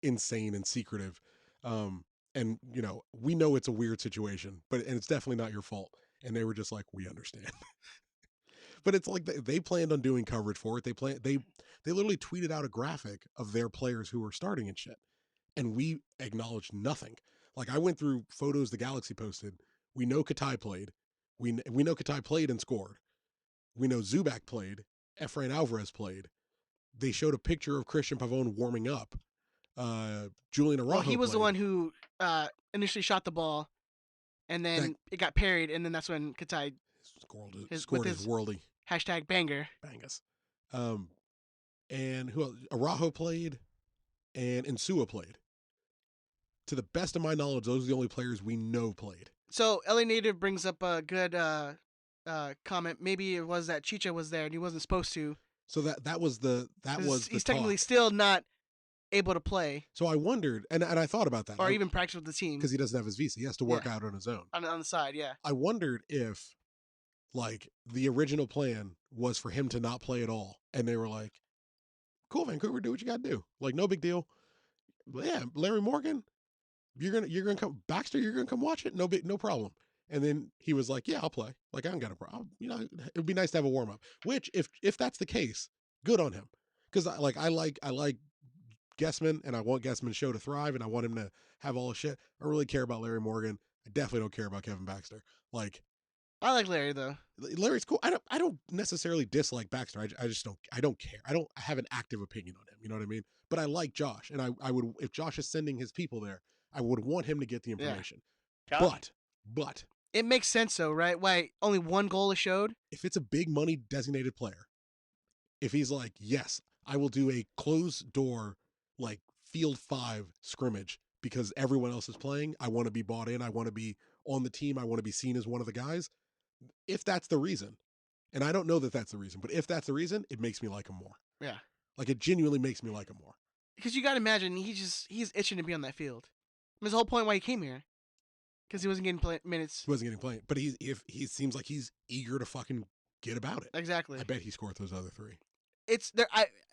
Speaker 3: insane and secretive. And, you know, we know it's a weird situation, and it's definitely not your fault. And they were just like, we understand. But it's like they planned on doing coverage for it. They literally tweeted out a graphic of their players who were starting and shit. And we acknowledged nothing. Like, I went through photos the Galaxy posted. We know Katai played. We know Katai played and scored. We know Zubac played. Efrain Alvarez played. They showed a picture of Christian Pavone warming up. Julian Araujo
Speaker 2: he was
Speaker 3: played.
Speaker 2: the one who initially shot the ball, and then it got parried, and then that's when Katai
Speaker 3: scored his worldy
Speaker 2: #banger.
Speaker 3: Bangus. And who else? Araujo played, and Insua played. To the best of my knowledge, those are the only players we know played.
Speaker 2: So LA Native brings up a good comment. Maybe it was that Chicha was there and he wasn't supposed to.
Speaker 3: So that was
Speaker 2: he's technically still not able to play.
Speaker 3: So I wondered, and I thought about that,
Speaker 2: or even practice with the team
Speaker 3: because he doesn't have his visa. He has to work out on his own
Speaker 2: on the side. Yeah.
Speaker 3: I wondered if, like, the original plan was for him to not play at all, and they were like, "Cool, Vancouver, do what you got to do. Like, no big deal. But yeah, Larry Morgan, you're gonna come. Baxter, you're gonna come watch it. No problem." And then he was like, "Yeah, I'll play. Like, I don't got a problem. You know, it'd be nice to have a warm up." Which, if that's the case, good on him. Because I like Guessman, and I want Guessman's show to thrive, and I want him to have all the shit. I really care about Larry Morgan. I definitely don't care about Kevin Baxter. Like,
Speaker 2: I like Larry though.
Speaker 3: Larry's cool. I don't necessarily dislike Baxter. I just don't care. I have an active opinion on him. You know what I mean? But I like Josh, and I would, if Josh is sending his people there, I would want him to get the information.
Speaker 2: Yeah.
Speaker 3: But
Speaker 2: it makes sense though, right? Why only one goal is showed?
Speaker 3: If it's a big money designated player, if he's like, yes, I will do a closed door, like, field 5 scrimmage because everyone else is playing. I want to be bought in. I want to be on the team. I want to be seen as one of the guys. If that's the reason, and I don't know that that's the reason, but if that's the reason, it makes me like him more.
Speaker 2: Yeah.
Speaker 3: Like, it genuinely makes me like him more.
Speaker 2: Because you got to imagine, he's itching to be on that field. That's the whole point why he came here. Because he wasn't getting minutes.
Speaker 3: He wasn't getting played. But he seems like he's eager to fucking get about it.
Speaker 2: Exactly.
Speaker 3: I bet he scored those other 3.
Speaker 2: It's there.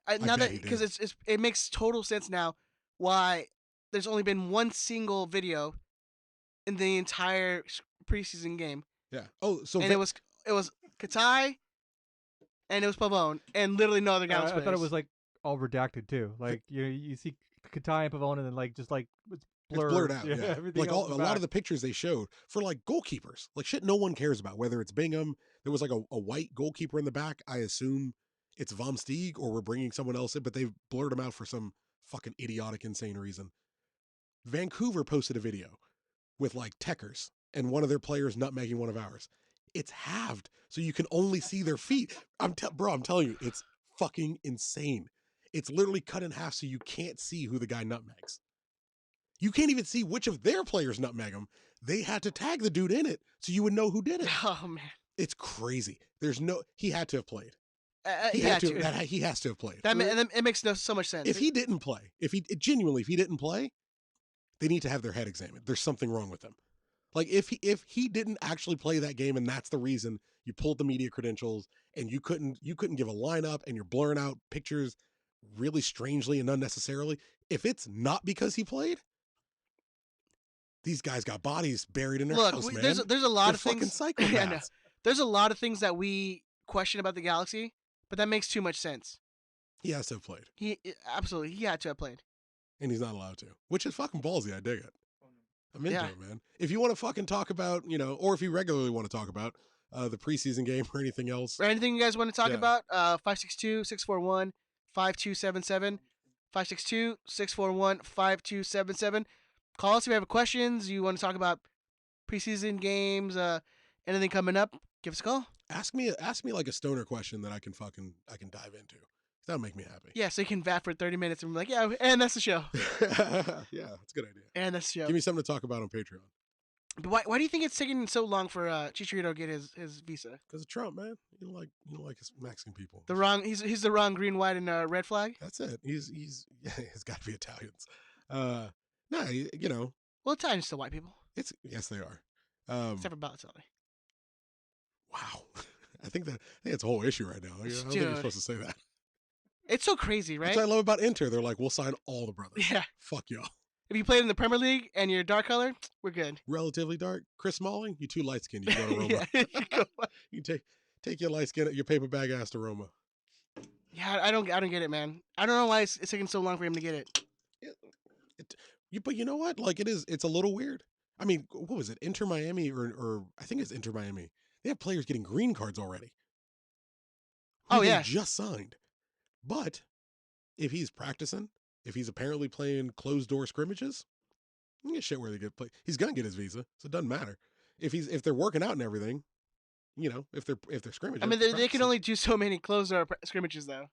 Speaker 2: Because it makes total sense now why there's only been one single video in the entire preseason game.
Speaker 3: Yeah. Oh, so
Speaker 2: and it was Katai, and it was Pavone, and literally no other Galaxy
Speaker 4: I thought it was like all redacted too. Like you see Katai and Pavone, and then like just like it's
Speaker 3: blurred out. Yeah.
Speaker 4: Everything
Speaker 3: like a lot of the pictures they showed for like goalkeepers, like shit no one cares about. Whether it's Bingham, there was like a white goalkeeper in the back. I assume it's Vom Stieg, or we're bringing someone else in, but they've blurred him out for some fucking idiotic, insane reason. Vancouver posted a video with like Techers and one of their players nutmegging one of ours. It's halved, so you can only see their feet. I'm telling you, it's fucking insane. It's literally cut in half so you can't see who the guy nutmegs. You can't even see which of their players nutmeg him. They had to tag the dude in it so you would know who did it.
Speaker 2: Oh man,
Speaker 3: it's crazy. He had to have played. He has to have played.
Speaker 2: It makes so much sense.
Speaker 3: If he didn't play, if he didn't play, they need to have their head examined. There's something wrong with them. Like, if he didn't actually play that game, and that's the reason you pulled the media credentials, and you couldn't give a lineup, and you're blurring out pictures really strangely and unnecessarily. If it's not because he played, these guys got bodies buried in their house, man.
Speaker 2: There's a lot
Speaker 3: They're
Speaker 2: of things.
Speaker 3: Psychopaths.
Speaker 2: Yeah, no. There's a lot of things that we question about the Galaxy, but that makes too much sense.
Speaker 3: He has to have played.
Speaker 2: He had to have played.
Speaker 3: And he's not allowed to, which is fucking ballsy. I dig it. I'm into it, man. If you want to fucking talk about, or if you regularly want to talk about the preseason game or anything else.
Speaker 2: Or anything you guys want to talk about, 562-641-5277. 562-641-5277. Call us if you have questions. You want to talk about preseason games, anything coming up, give us a call.
Speaker 3: Ask me like a stoner question that I can dive into. That'll make me happy.
Speaker 2: Yeah, so you can vap for 30 minutes and be like, yeah, and that's the show.
Speaker 3: Yeah, that's a good idea.
Speaker 2: And that's the show.
Speaker 3: Give me something to talk about on Patreon.
Speaker 2: But why do you think it's taking so long for Chicharito to get his visa?
Speaker 3: Because of Trump, man. You don't like his Mexican people.
Speaker 2: He's the wrong green, white, and red flag.
Speaker 3: That's it. He's it's got to be Italians. No, you know.
Speaker 2: Well, Italians still white people.
Speaker 3: Yes, they are.
Speaker 2: Except for Balotelli.
Speaker 3: Wow. I think it's a whole issue right now. I don't think you're supposed to say that.
Speaker 2: It's so crazy, right?
Speaker 3: That's what I love about Inter. They're like, we'll sign all the brothers.
Speaker 2: Yeah.
Speaker 3: Fuck y'all.
Speaker 2: If you played in the Premier League and you're dark color, we're good.
Speaker 3: Relatively dark. Chris Smalling, you too light skinned. You go to Roma.
Speaker 2: Yeah,
Speaker 3: you take your light skin, your paper bag ass to Roma.
Speaker 2: Yeah, I don't get it, man. I don't know why it's taking so long for him to get it.
Speaker 3: But you know what? Like it's a little weird. I mean, what was it? Inter Miami or I think it's Inter Miami. They have players getting green cards already.
Speaker 2: Oh,
Speaker 3: they
Speaker 2: yeah.
Speaker 3: just signed. But if he's practicing, if he's apparently playing closed door scrimmages, you get shit where they get play. He's gonna get his visa, so it doesn't matter. If they're working out and everything, you know, if they're scrimmaging.
Speaker 2: I mean, they can only do so many closed door scrimmages, though.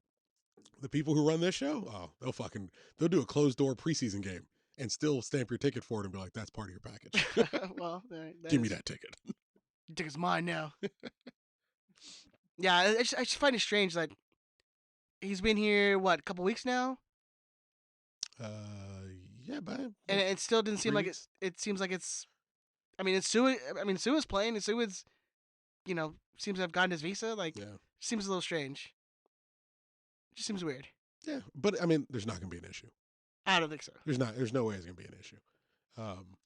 Speaker 3: The people who run this show, they'll do a closed door preseason game and still stamp your ticket for it and be like, that's part of your package.
Speaker 2: Well,
Speaker 3: give me that ticket.
Speaker 2: Your ticket's mine now. Yeah, I just find it strange that he's been here a couple weeks now.
Speaker 3: Yeah, but
Speaker 2: and it still didn't seem like it. It seems like it's. I mean, it's Sue. I mean, Sua's playing, and Sua's, seems to have gotten his visa. Like, seems a little strange. Just seems weird.
Speaker 3: Yeah, but I mean, there's not going to be an issue.
Speaker 2: I don't think so.
Speaker 3: There's no way it's going to be an issue.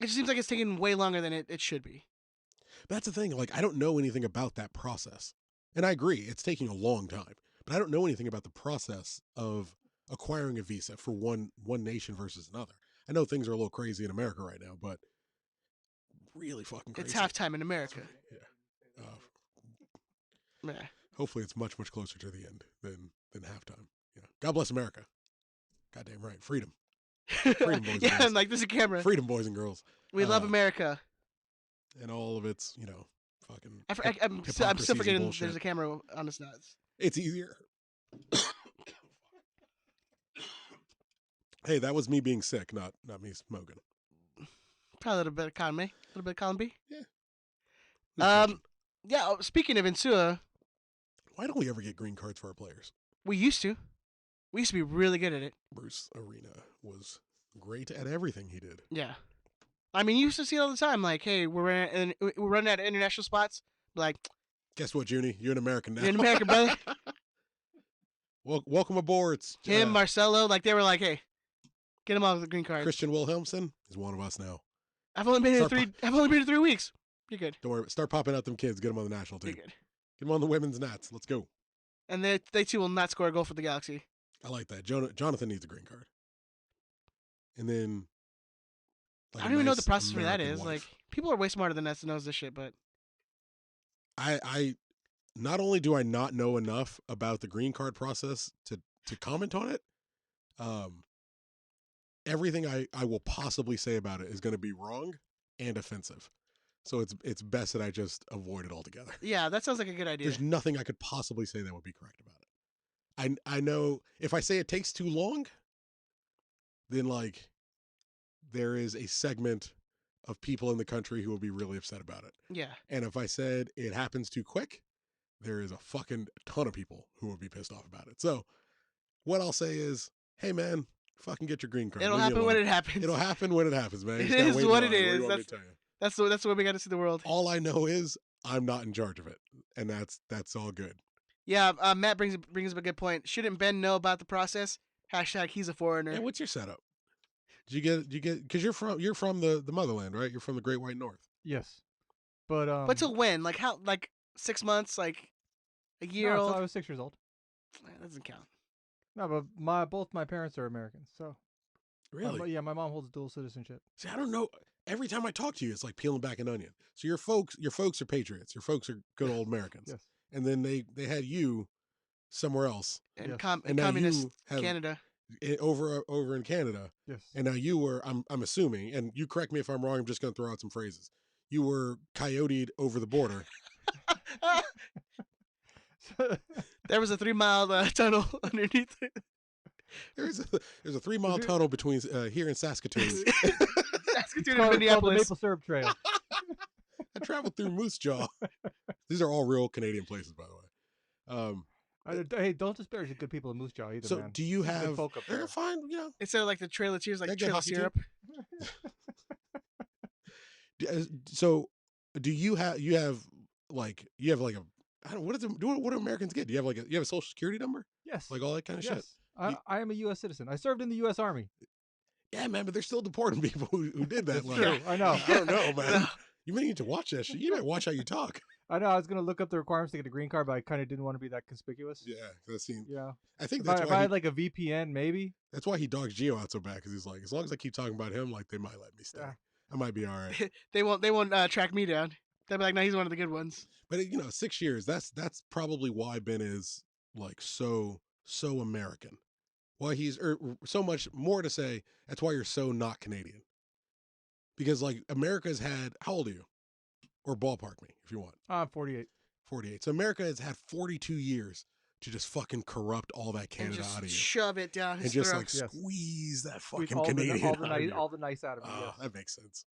Speaker 2: It just seems like it's taking way longer than it should be.
Speaker 3: That's the thing. Like, I don't know anything about that process, and I agree, it's taking a long time. But I don't know anything about the process of acquiring a visa for one nation versus another. I know things are a little crazy in America right now, but really fucking crazy.
Speaker 2: It's halftime in America.
Speaker 3: Yeah. Hopefully it's much, much closer to the end than halftime. Yeah. God bless America. Goddamn right. Freedom. Freedom, boys and girls.
Speaker 2: And like, there's a camera.
Speaker 3: Freedom, boys and girls.
Speaker 2: We love America.
Speaker 3: And all of its, fucking
Speaker 2: I'm still forgetting bullshit. There's a camera on us nuts.
Speaker 3: It's easier. Hey, that was me being sick, not me smoking.
Speaker 2: Probably a little bit of column A, a little bit of column B.
Speaker 3: Yeah.
Speaker 2: Yeah. Speaking of Insua,
Speaker 3: why don't we ever get green cards for our players?
Speaker 2: We used to. We used to be really good at it.
Speaker 3: Bruce Arena was great at everything he did.
Speaker 2: Yeah. I mean, you used to see it all the time. Like, hey, we're running out of international spots. Like,
Speaker 3: guess what, Junie? You're an American now.
Speaker 2: You're an American, brother.
Speaker 3: Well, welcome aboard. It's,
Speaker 2: him, Marcelo, like they were like, hey, get him off the green card.
Speaker 3: Christian Wilhelmsen is one of us now.
Speaker 2: I've only been here 3 weeks. You're good.
Speaker 3: Don't worry. Start popping out them kids. Get them on the national team.
Speaker 2: You're good.
Speaker 3: Get them on the women's nats. Let's go.
Speaker 2: And they too will not score a goal for the Galaxy.
Speaker 3: I like that. Jonathan needs a green card. And then
Speaker 2: I don't even know what the process for that is. Wife. Like, people are way smarter than us that knows this shit, but
Speaker 3: I not only do I not know enough about the green card process to comment on it, everything I will possibly say about it is going to be wrong and offensive. So it's best that I just avoid it altogether.
Speaker 2: Yeah, that sounds like a good idea.
Speaker 3: There's nothing I could possibly say that would be correct about it. I know if I say it takes too long, then like there is a segment of people in the country who will be really upset about it.
Speaker 2: Yeah.
Speaker 3: And if I said it happens too quick, there is a fucking ton of people who will be pissed off about it. So what I'll say is, hey man, fucking get your green card.
Speaker 2: It'll happen when it happens.
Speaker 3: It'll happen when it happens, man.
Speaker 2: It is what it is. That's the way we got to see the world.
Speaker 3: All I know is I'm not in charge of it, and that's all good.
Speaker 2: Yeah, Matt brings up a good point. Shouldn't Ben know about the process? # he's a foreigner.
Speaker 3: Yeah, what's your setup? Did you get because you're from the motherland, right? You're from the Great White North.
Speaker 4: Yes, but
Speaker 2: till when? Like how? Like 6 months? Like a year old?
Speaker 4: I was 6 years old.
Speaker 2: That doesn't count.
Speaker 4: No, but both my parents are Americans, so
Speaker 3: really,
Speaker 4: yeah, my mom holds dual citizenship.
Speaker 3: See, I don't know. Every time I talk to you, it's like peeling back an onion. So your folks are patriots. Your folks are good old Americans.
Speaker 4: Yes.
Speaker 3: And then they had you somewhere else.
Speaker 2: And,
Speaker 3: yes.
Speaker 2: And communist Canada.
Speaker 3: Over in Canada.
Speaker 4: Yes.
Speaker 3: And now you were, I'm assuming, and you correct me if I'm wrong, I'm just going to throw out some phrases. You were coyoted over the border.
Speaker 2: There was a 3-mile tunnel underneath it.
Speaker 3: There's a 3-mile tunnel between here and Saskatoon.
Speaker 2: Saskatoon and Minneapolis.
Speaker 4: The Maple Syrup Trail.
Speaker 3: I traveled through Moose Jaw. These are all real Canadian places, by the way.
Speaker 4: Hey, don't disparage the good people in Moose Jaw either,
Speaker 3: So
Speaker 4: man.
Speaker 3: do you
Speaker 4: Some good
Speaker 3: have?
Speaker 4: folk up
Speaker 3: They're
Speaker 4: there.
Speaker 3: fine,
Speaker 2: Instead of like the Trail of Tears, like
Speaker 3: That good
Speaker 2: Trail of
Speaker 3: hockey
Speaker 2: Syrup.
Speaker 3: So, do you have? You have like a. I don't. What do Americans get? Do you have you have a social security number?
Speaker 4: Yes.
Speaker 3: Like all that kind of shit.
Speaker 4: Yes. I am a U.S. citizen. I served in the U.S. Army.
Speaker 3: Yeah, man, but they're still deporting people who did that.
Speaker 4: That's true. I know.
Speaker 3: I don't know, man. You may need to watch that shit. You better watch how you talk.
Speaker 4: I know. I was gonna look up the requirements to get a green card, but I kind of didn't want to be that conspicuous.
Speaker 3: Yeah, that seems.
Speaker 4: Yeah.
Speaker 3: I think
Speaker 4: If I
Speaker 3: that's why
Speaker 4: had like a VPN, maybe.
Speaker 3: that's why he dogs Gio out so bad, because he's like, as long as I keep talking about him, like they might let me stay.
Speaker 4: Yeah.
Speaker 3: I might be all right.
Speaker 2: They won't track me down. They'll be like, no, he's one of the good ones.
Speaker 3: But 6 years. That's probably why Ben is like so American. Why he's so much more to say. That's why you're so not Canadian. Because like America's had, how old are you? Or ballpark me if you want.
Speaker 4: 48.
Speaker 3: 48. So America has had 42 years to just fucking corrupt all that Canada
Speaker 2: And just
Speaker 3: out of you.
Speaker 2: shove it down his
Speaker 3: And just
Speaker 2: throat.
Speaker 3: like
Speaker 4: Yes.
Speaker 3: squeeze that
Speaker 4: Squeeze
Speaker 3: fucking
Speaker 4: all
Speaker 3: Canadian
Speaker 4: the,
Speaker 3: out of you.
Speaker 4: all the nice out of me.
Speaker 3: Oh,
Speaker 4: Yes.
Speaker 3: that makes sense.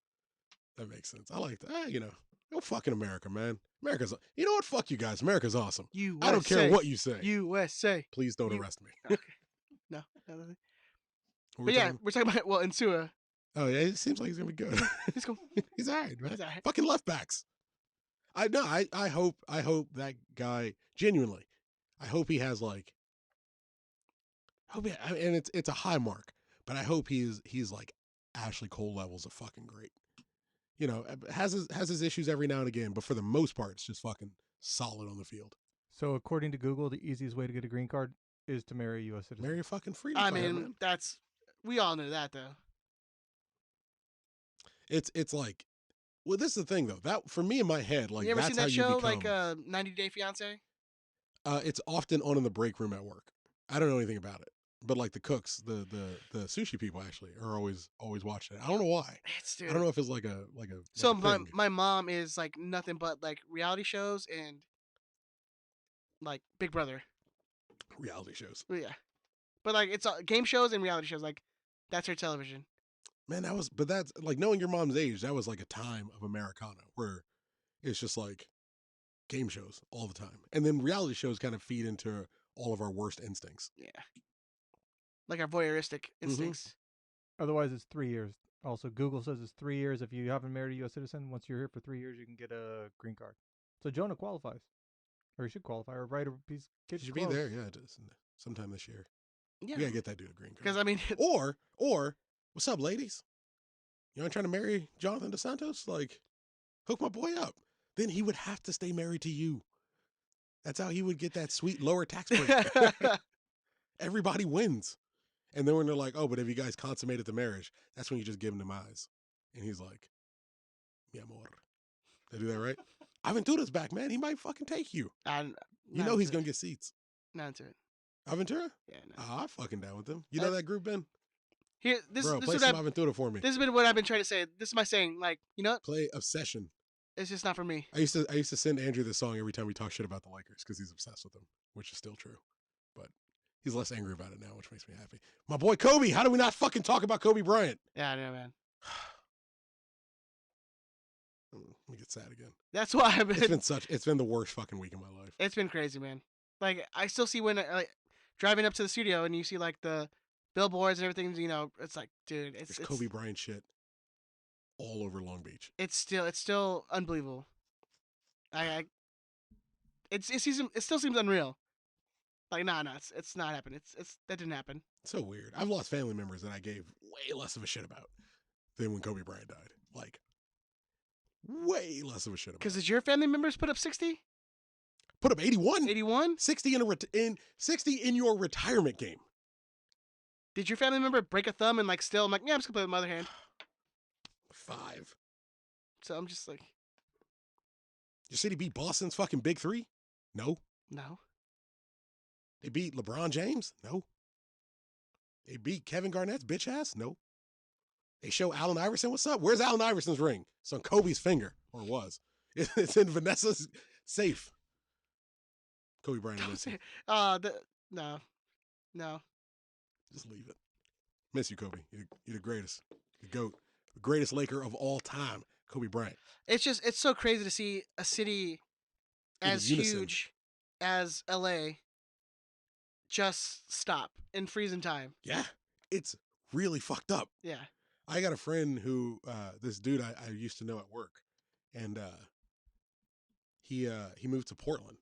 Speaker 3: That makes sense. I like that. Go fucking America, man. America's, you know what? Fuck you guys. America's awesome.
Speaker 2: USA.
Speaker 3: I don't care what you say.
Speaker 2: USA.
Speaker 3: Please don't arrest me.
Speaker 2: Okay. No. Nothing.
Speaker 3: What
Speaker 2: But
Speaker 3: we
Speaker 2: yeah,
Speaker 3: talking-
Speaker 2: we're talking about, Insua.
Speaker 3: Oh, yeah, it seems like he's going to be good.
Speaker 2: He's cool.
Speaker 3: He's all right, man.
Speaker 2: He's all right.
Speaker 3: Fucking left backs. I hope that guy, genuinely, I hope he has like, and it's a high mark, but I hope he's like Ashley Cole levels of fucking great. Has his issues every now and again, but for the most part, it's just fucking solid on the field.
Speaker 4: So according to Google, the easiest way to get a green card is to marry a U.S. citizen.
Speaker 3: Marry a fucking freedom
Speaker 2: I
Speaker 3: fighter,
Speaker 2: mean,
Speaker 3: man.
Speaker 2: we all know that though.
Speaker 3: It's like, well, this is the thing though. That for me in my head, like
Speaker 2: you ever
Speaker 3: that's
Speaker 2: seen that
Speaker 3: how
Speaker 2: show,
Speaker 3: you become.
Speaker 2: 90 Day Fiance?
Speaker 3: It's often on in the break room at work. I don't know anything about it, but like the cooks, the sushi people actually are always watching it. I don't know why.
Speaker 2: Dude.
Speaker 3: I don't know if it's like a
Speaker 2: So
Speaker 3: like a thing.
Speaker 2: my mom is like nothing but like reality shows and like Big Brother.
Speaker 3: Reality shows.
Speaker 2: Yeah, but like it's game shows and reality shows. Like that's her television.
Speaker 3: Man, but that's like knowing your mom's age. That was like a time of Americana where it's just like game shows all the time, and then reality shows kind of feed into all of our worst instincts.
Speaker 2: Yeah, like our voyeuristic
Speaker 3: Mm-hmm.
Speaker 2: instincts.
Speaker 4: Otherwise, it's 3 years. Also, Google says it's 3 years. If you haven't married a U.S. citizen, once you're here for 3 years, you can get a green card. So Jonah qualifies. Or he should qualify, or write a piece of
Speaker 3: You
Speaker 4: kid
Speaker 3: should be there, yeah, sometime this year.
Speaker 2: Yeah,
Speaker 3: We gotta get that dude a green card.
Speaker 2: because I mean,
Speaker 3: Or, what's up, ladies? You know, I'm trying to marry Jonathan DeSantos. Like, hook my boy up. Then he would have to stay married to you. That's how he would get that sweet lower tax break. Everybody wins. And then when they're like, oh, but if you guys consummated the marriage, that's when you just give him them eyes. And he's like, mi amor. Did I do that right? Aventura's back, man. He might fucking take you. You know he's going to get seats.
Speaker 2: Not into it.
Speaker 3: Aventura?
Speaker 2: Yeah, no.
Speaker 3: Oh, I'm fucking down with him. You know that group, Ben?
Speaker 2: Here, this
Speaker 3: Bro,
Speaker 2: this
Speaker 3: play
Speaker 2: is
Speaker 3: some Aventura for me.
Speaker 2: this has been what I've been trying to say. This is my saying. Like, you know what?
Speaker 3: Play Obsession.
Speaker 2: It's just not for me.
Speaker 3: I used to send Andrew this song every time we talk shit about the Lakers because he's obsessed with them, which is still true. But he's less angry about it now, which makes me happy. My boy Kobe. How do we not fucking talk about Kobe Bryant?
Speaker 2: Yeah, I know, man.
Speaker 3: Let me get sad again.
Speaker 2: That's why I've been.
Speaker 3: It's been the worst fucking week of my life.
Speaker 2: It's been crazy, man. Like, I still see when like driving up to the studio and you see like the billboards and everything. You know, it's like, dude,
Speaker 3: There's Kobe Bryant shit all over Long Beach.
Speaker 2: It's still unbelievable. It still seems unreal. Like, nah, it's not happening. That didn't happen.
Speaker 3: So weird. I've lost family members that I gave way less of a shit about than when Kobe Bryant died. Like, way less of a shit about.
Speaker 2: Because did your family members put up 60?
Speaker 3: Put up 81?
Speaker 2: 81?
Speaker 3: 60 in 60 in your retirement game.
Speaker 2: Did your family member break a thumb and like still? I'm like, yeah, I'm just gonna play with my other hand.
Speaker 3: 5.
Speaker 2: So I'm just like,
Speaker 3: Your city beat Boston's fucking big 3? No.
Speaker 2: no.
Speaker 3: They beat LeBron James? No. They beat Kevin Garnett's bitch ass? No. They show Allen Iverson what's up? Where's Allen Iverson's ring? It's on Kobe's finger, or was. It's in Vanessa's safe. Kobe Bryant.
Speaker 2: No.
Speaker 3: Just leave it. Miss you, Kobe. You're the greatest. The GOAT. The greatest Laker of all time. Kobe Bryant.
Speaker 2: It's so crazy to see a city
Speaker 3: In
Speaker 2: as
Speaker 3: unison.
Speaker 2: huge as LA just stop in freezing time.
Speaker 3: Yeah, it's really fucked up.
Speaker 2: Yeah.
Speaker 3: I got a friend who, this dude I used to know at work, and he moved to Portland.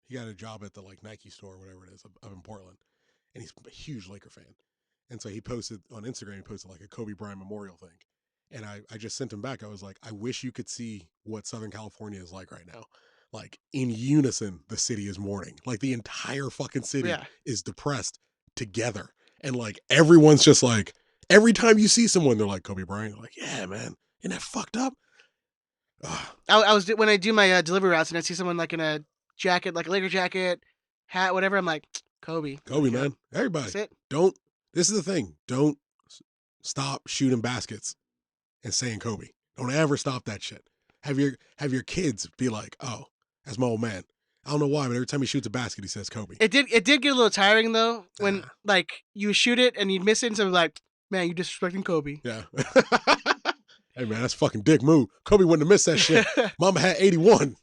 Speaker 3: He got a job at the like Nike store or whatever it is up in Portland, and he's a huge Laker fan. And so he posted on Instagram, he posted like a Kobe Bryant memorial thing. And I just sent him back. I was like, I wish you could see what Southern California is like right now. Like in unison, the city is mourning. Like the entire fucking city is depressed together. And like everyone's just like, every time you see someone, they're like, Kobe Bryant. They're like, yeah, man. Isn't that fucked up?
Speaker 2: I was when I do my delivery routes and I see someone like in a jacket, like a Laker jacket, hat, whatever. I'm like, Kobe.
Speaker 3: Kobe, man. Everybody.
Speaker 2: That's it.
Speaker 3: This is the thing. Don't stop shooting baskets and saying Kobe. Don't ever stop that shit. Have your kids be like, oh, that's my old man. I don't know why, but every time he shoots a basket, he says Kobe.
Speaker 2: It did get a little tiring though when like you shoot it and you miss it, and so like, man, you disrespecting Kobe.
Speaker 3: Yeah. Hey man, that's fucking dick move. Kobe wouldn't have missed that shit. Mama had 81.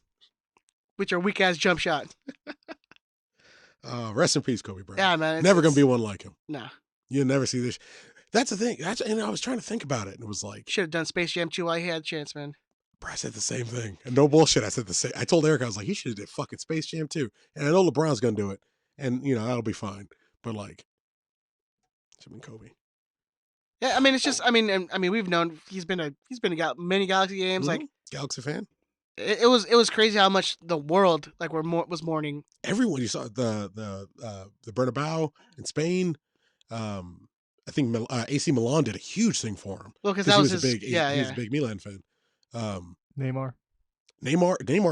Speaker 2: With your weak ass jump shot.
Speaker 3: Rest in peace, Kobe Bryant.
Speaker 2: Yeah, man.
Speaker 3: Never gonna be one like him.
Speaker 2: Nah.
Speaker 3: You'll never see this. That's the thing. And I was trying to think about it, and it was like,
Speaker 2: Should have done Space Jam 2 while he had a chance, man.
Speaker 3: Bro, I said the same thing. And no bullshit. I said the same. I told Eric, I was like, he should have did fucking Space Jam 2. And I know LeBron's gonna do it. And that'll be fine. But like, should have been Kobe.
Speaker 2: Yeah, I mean, it's just, I mean, we've known he's been to many Galaxy games. Like
Speaker 3: Galaxy fan.
Speaker 2: It was crazy how much the world like was mourning.
Speaker 3: Everyone, you saw the Bernabeu in Spain. I think AC Milan did a huge thing for him.
Speaker 2: Well, because that was
Speaker 3: he was a big Milan fan. Neymar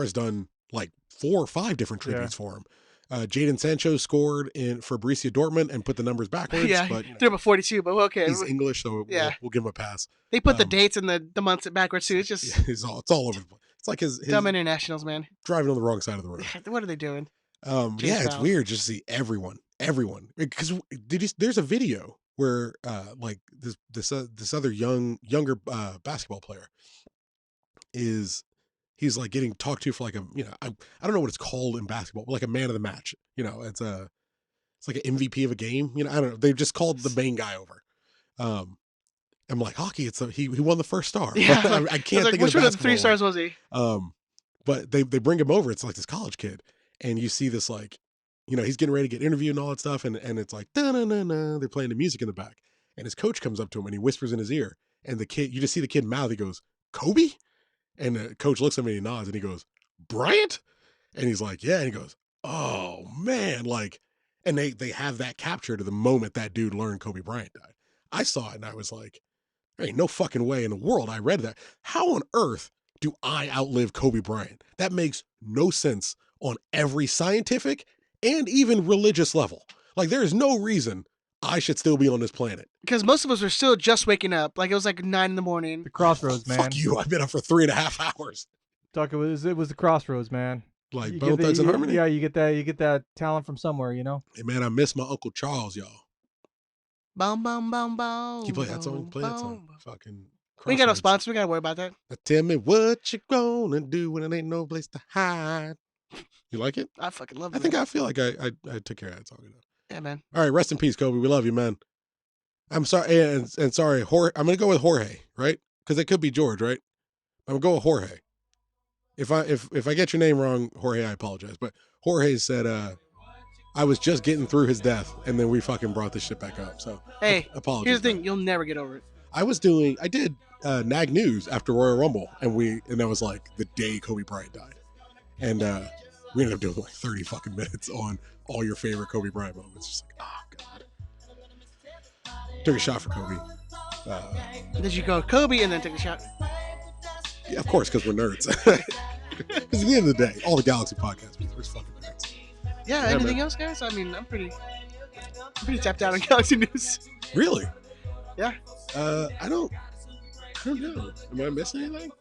Speaker 3: has done like 4 or 5 different tributes for him. Jadon Sancho scored for Borussia Dortmont and put the numbers backwards.
Speaker 2: Yeah,
Speaker 3: but,
Speaker 2: threw up a 42, but okay.
Speaker 3: He's English, so we'll give him a pass.
Speaker 2: They put the dates and the months backwards too. It's just
Speaker 3: it's all over the place. It's like his
Speaker 2: dumb internationals, man.
Speaker 3: Driving on the wrong side of the road.
Speaker 2: What are they doing?
Speaker 3: It's weird just to see everyone. Because there's a video where like this other younger basketball player he's like getting talked to for like I don't know what it's called in basketball, but like a man of the match. It's like an MVP of a game. I don't know. They've just called the main guy over. I'm like, hockey. He won the first star.
Speaker 2: Yeah,
Speaker 3: I can't think
Speaker 2: which
Speaker 3: of
Speaker 2: one of the 3 stars was he?
Speaker 3: But they bring him over. It's like this college kid, and you see this like, he's getting ready to get interviewed and all that stuff, and it's like da-na-na-na. They're playing the music in the back, and his coach comes up to him and he whispers in his ear, and the kid, you just see the kid mouth. He goes, Kobe, and the coach looks at me and he nods, and he goes, Bryant, and he's like, yeah, and he goes, oh man, like, and they have that captured to the moment that dude learned Kobe Bryant died. I saw it and I was like, there ain't no fucking way in the world I read that. How on earth do I outlive Kobe Bryant? That makes no sense on every scientific and even religious level. Like, there is no reason I should still be on this planet.
Speaker 2: Because most of us were still just waking up. Like, it was like 9 a.m.
Speaker 4: The crossroads, man.
Speaker 3: Fuck you. I've been up for 3.5 hours.
Speaker 4: It was the crossroads, man.
Speaker 3: Like Bone Thugs and Harmony?
Speaker 4: Yeah, you get that talent from somewhere,
Speaker 3: Hey, man, I miss my Uncle Charles, y'all.
Speaker 2: Boom, boom, boom, boom.
Speaker 3: You play that song? Play that song. Fucking
Speaker 2: we ain't got no sponsors. We gotta worry about that.
Speaker 3: Now tell me what you gonna do when it ain't no place to hide. You like it?
Speaker 2: I fucking love it.
Speaker 3: I feel like I took care of that song enough.
Speaker 2: Yeah, man.
Speaker 3: All right, rest in peace, Kobe. We love you, man. I'm sorry, and sorry, Jorge. I'm gonna go with Jorge, right? Because it could be George, right? I'm gonna go with Jorge. If I get your name wrong, Jorge, I apologize. But Jorge said, I was just getting through his death, and then we fucking brought this shit back up. So,
Speaker 2: hey,
Speaker 3: apologies.
Speaker 2: Here's the thing: you'll never get over it.
Speaker 3: I did Nag News after Royal Rumble, and that was like the day Kobe Bryant died, and we ended up doing like 30 fucking minutes on all your favorite Kobe Bryant moments. Just like, oh god. Took a shot for Kobe.
Speaker 2: Did you go Kobe and then take a shot?
Speaker 3: Yeah, of course, because we're nerds. Because at the end of the day, all the Galaxy podcasts, we're fucking nerds.
Speaker 2: Yeah, anything else, guys? I mean, I'm pretty tapped out on Galaxy news.
Speaker 3: Really?
Speaker 2: Yeah.
Speaker 3: I don't know. Am I missing anything?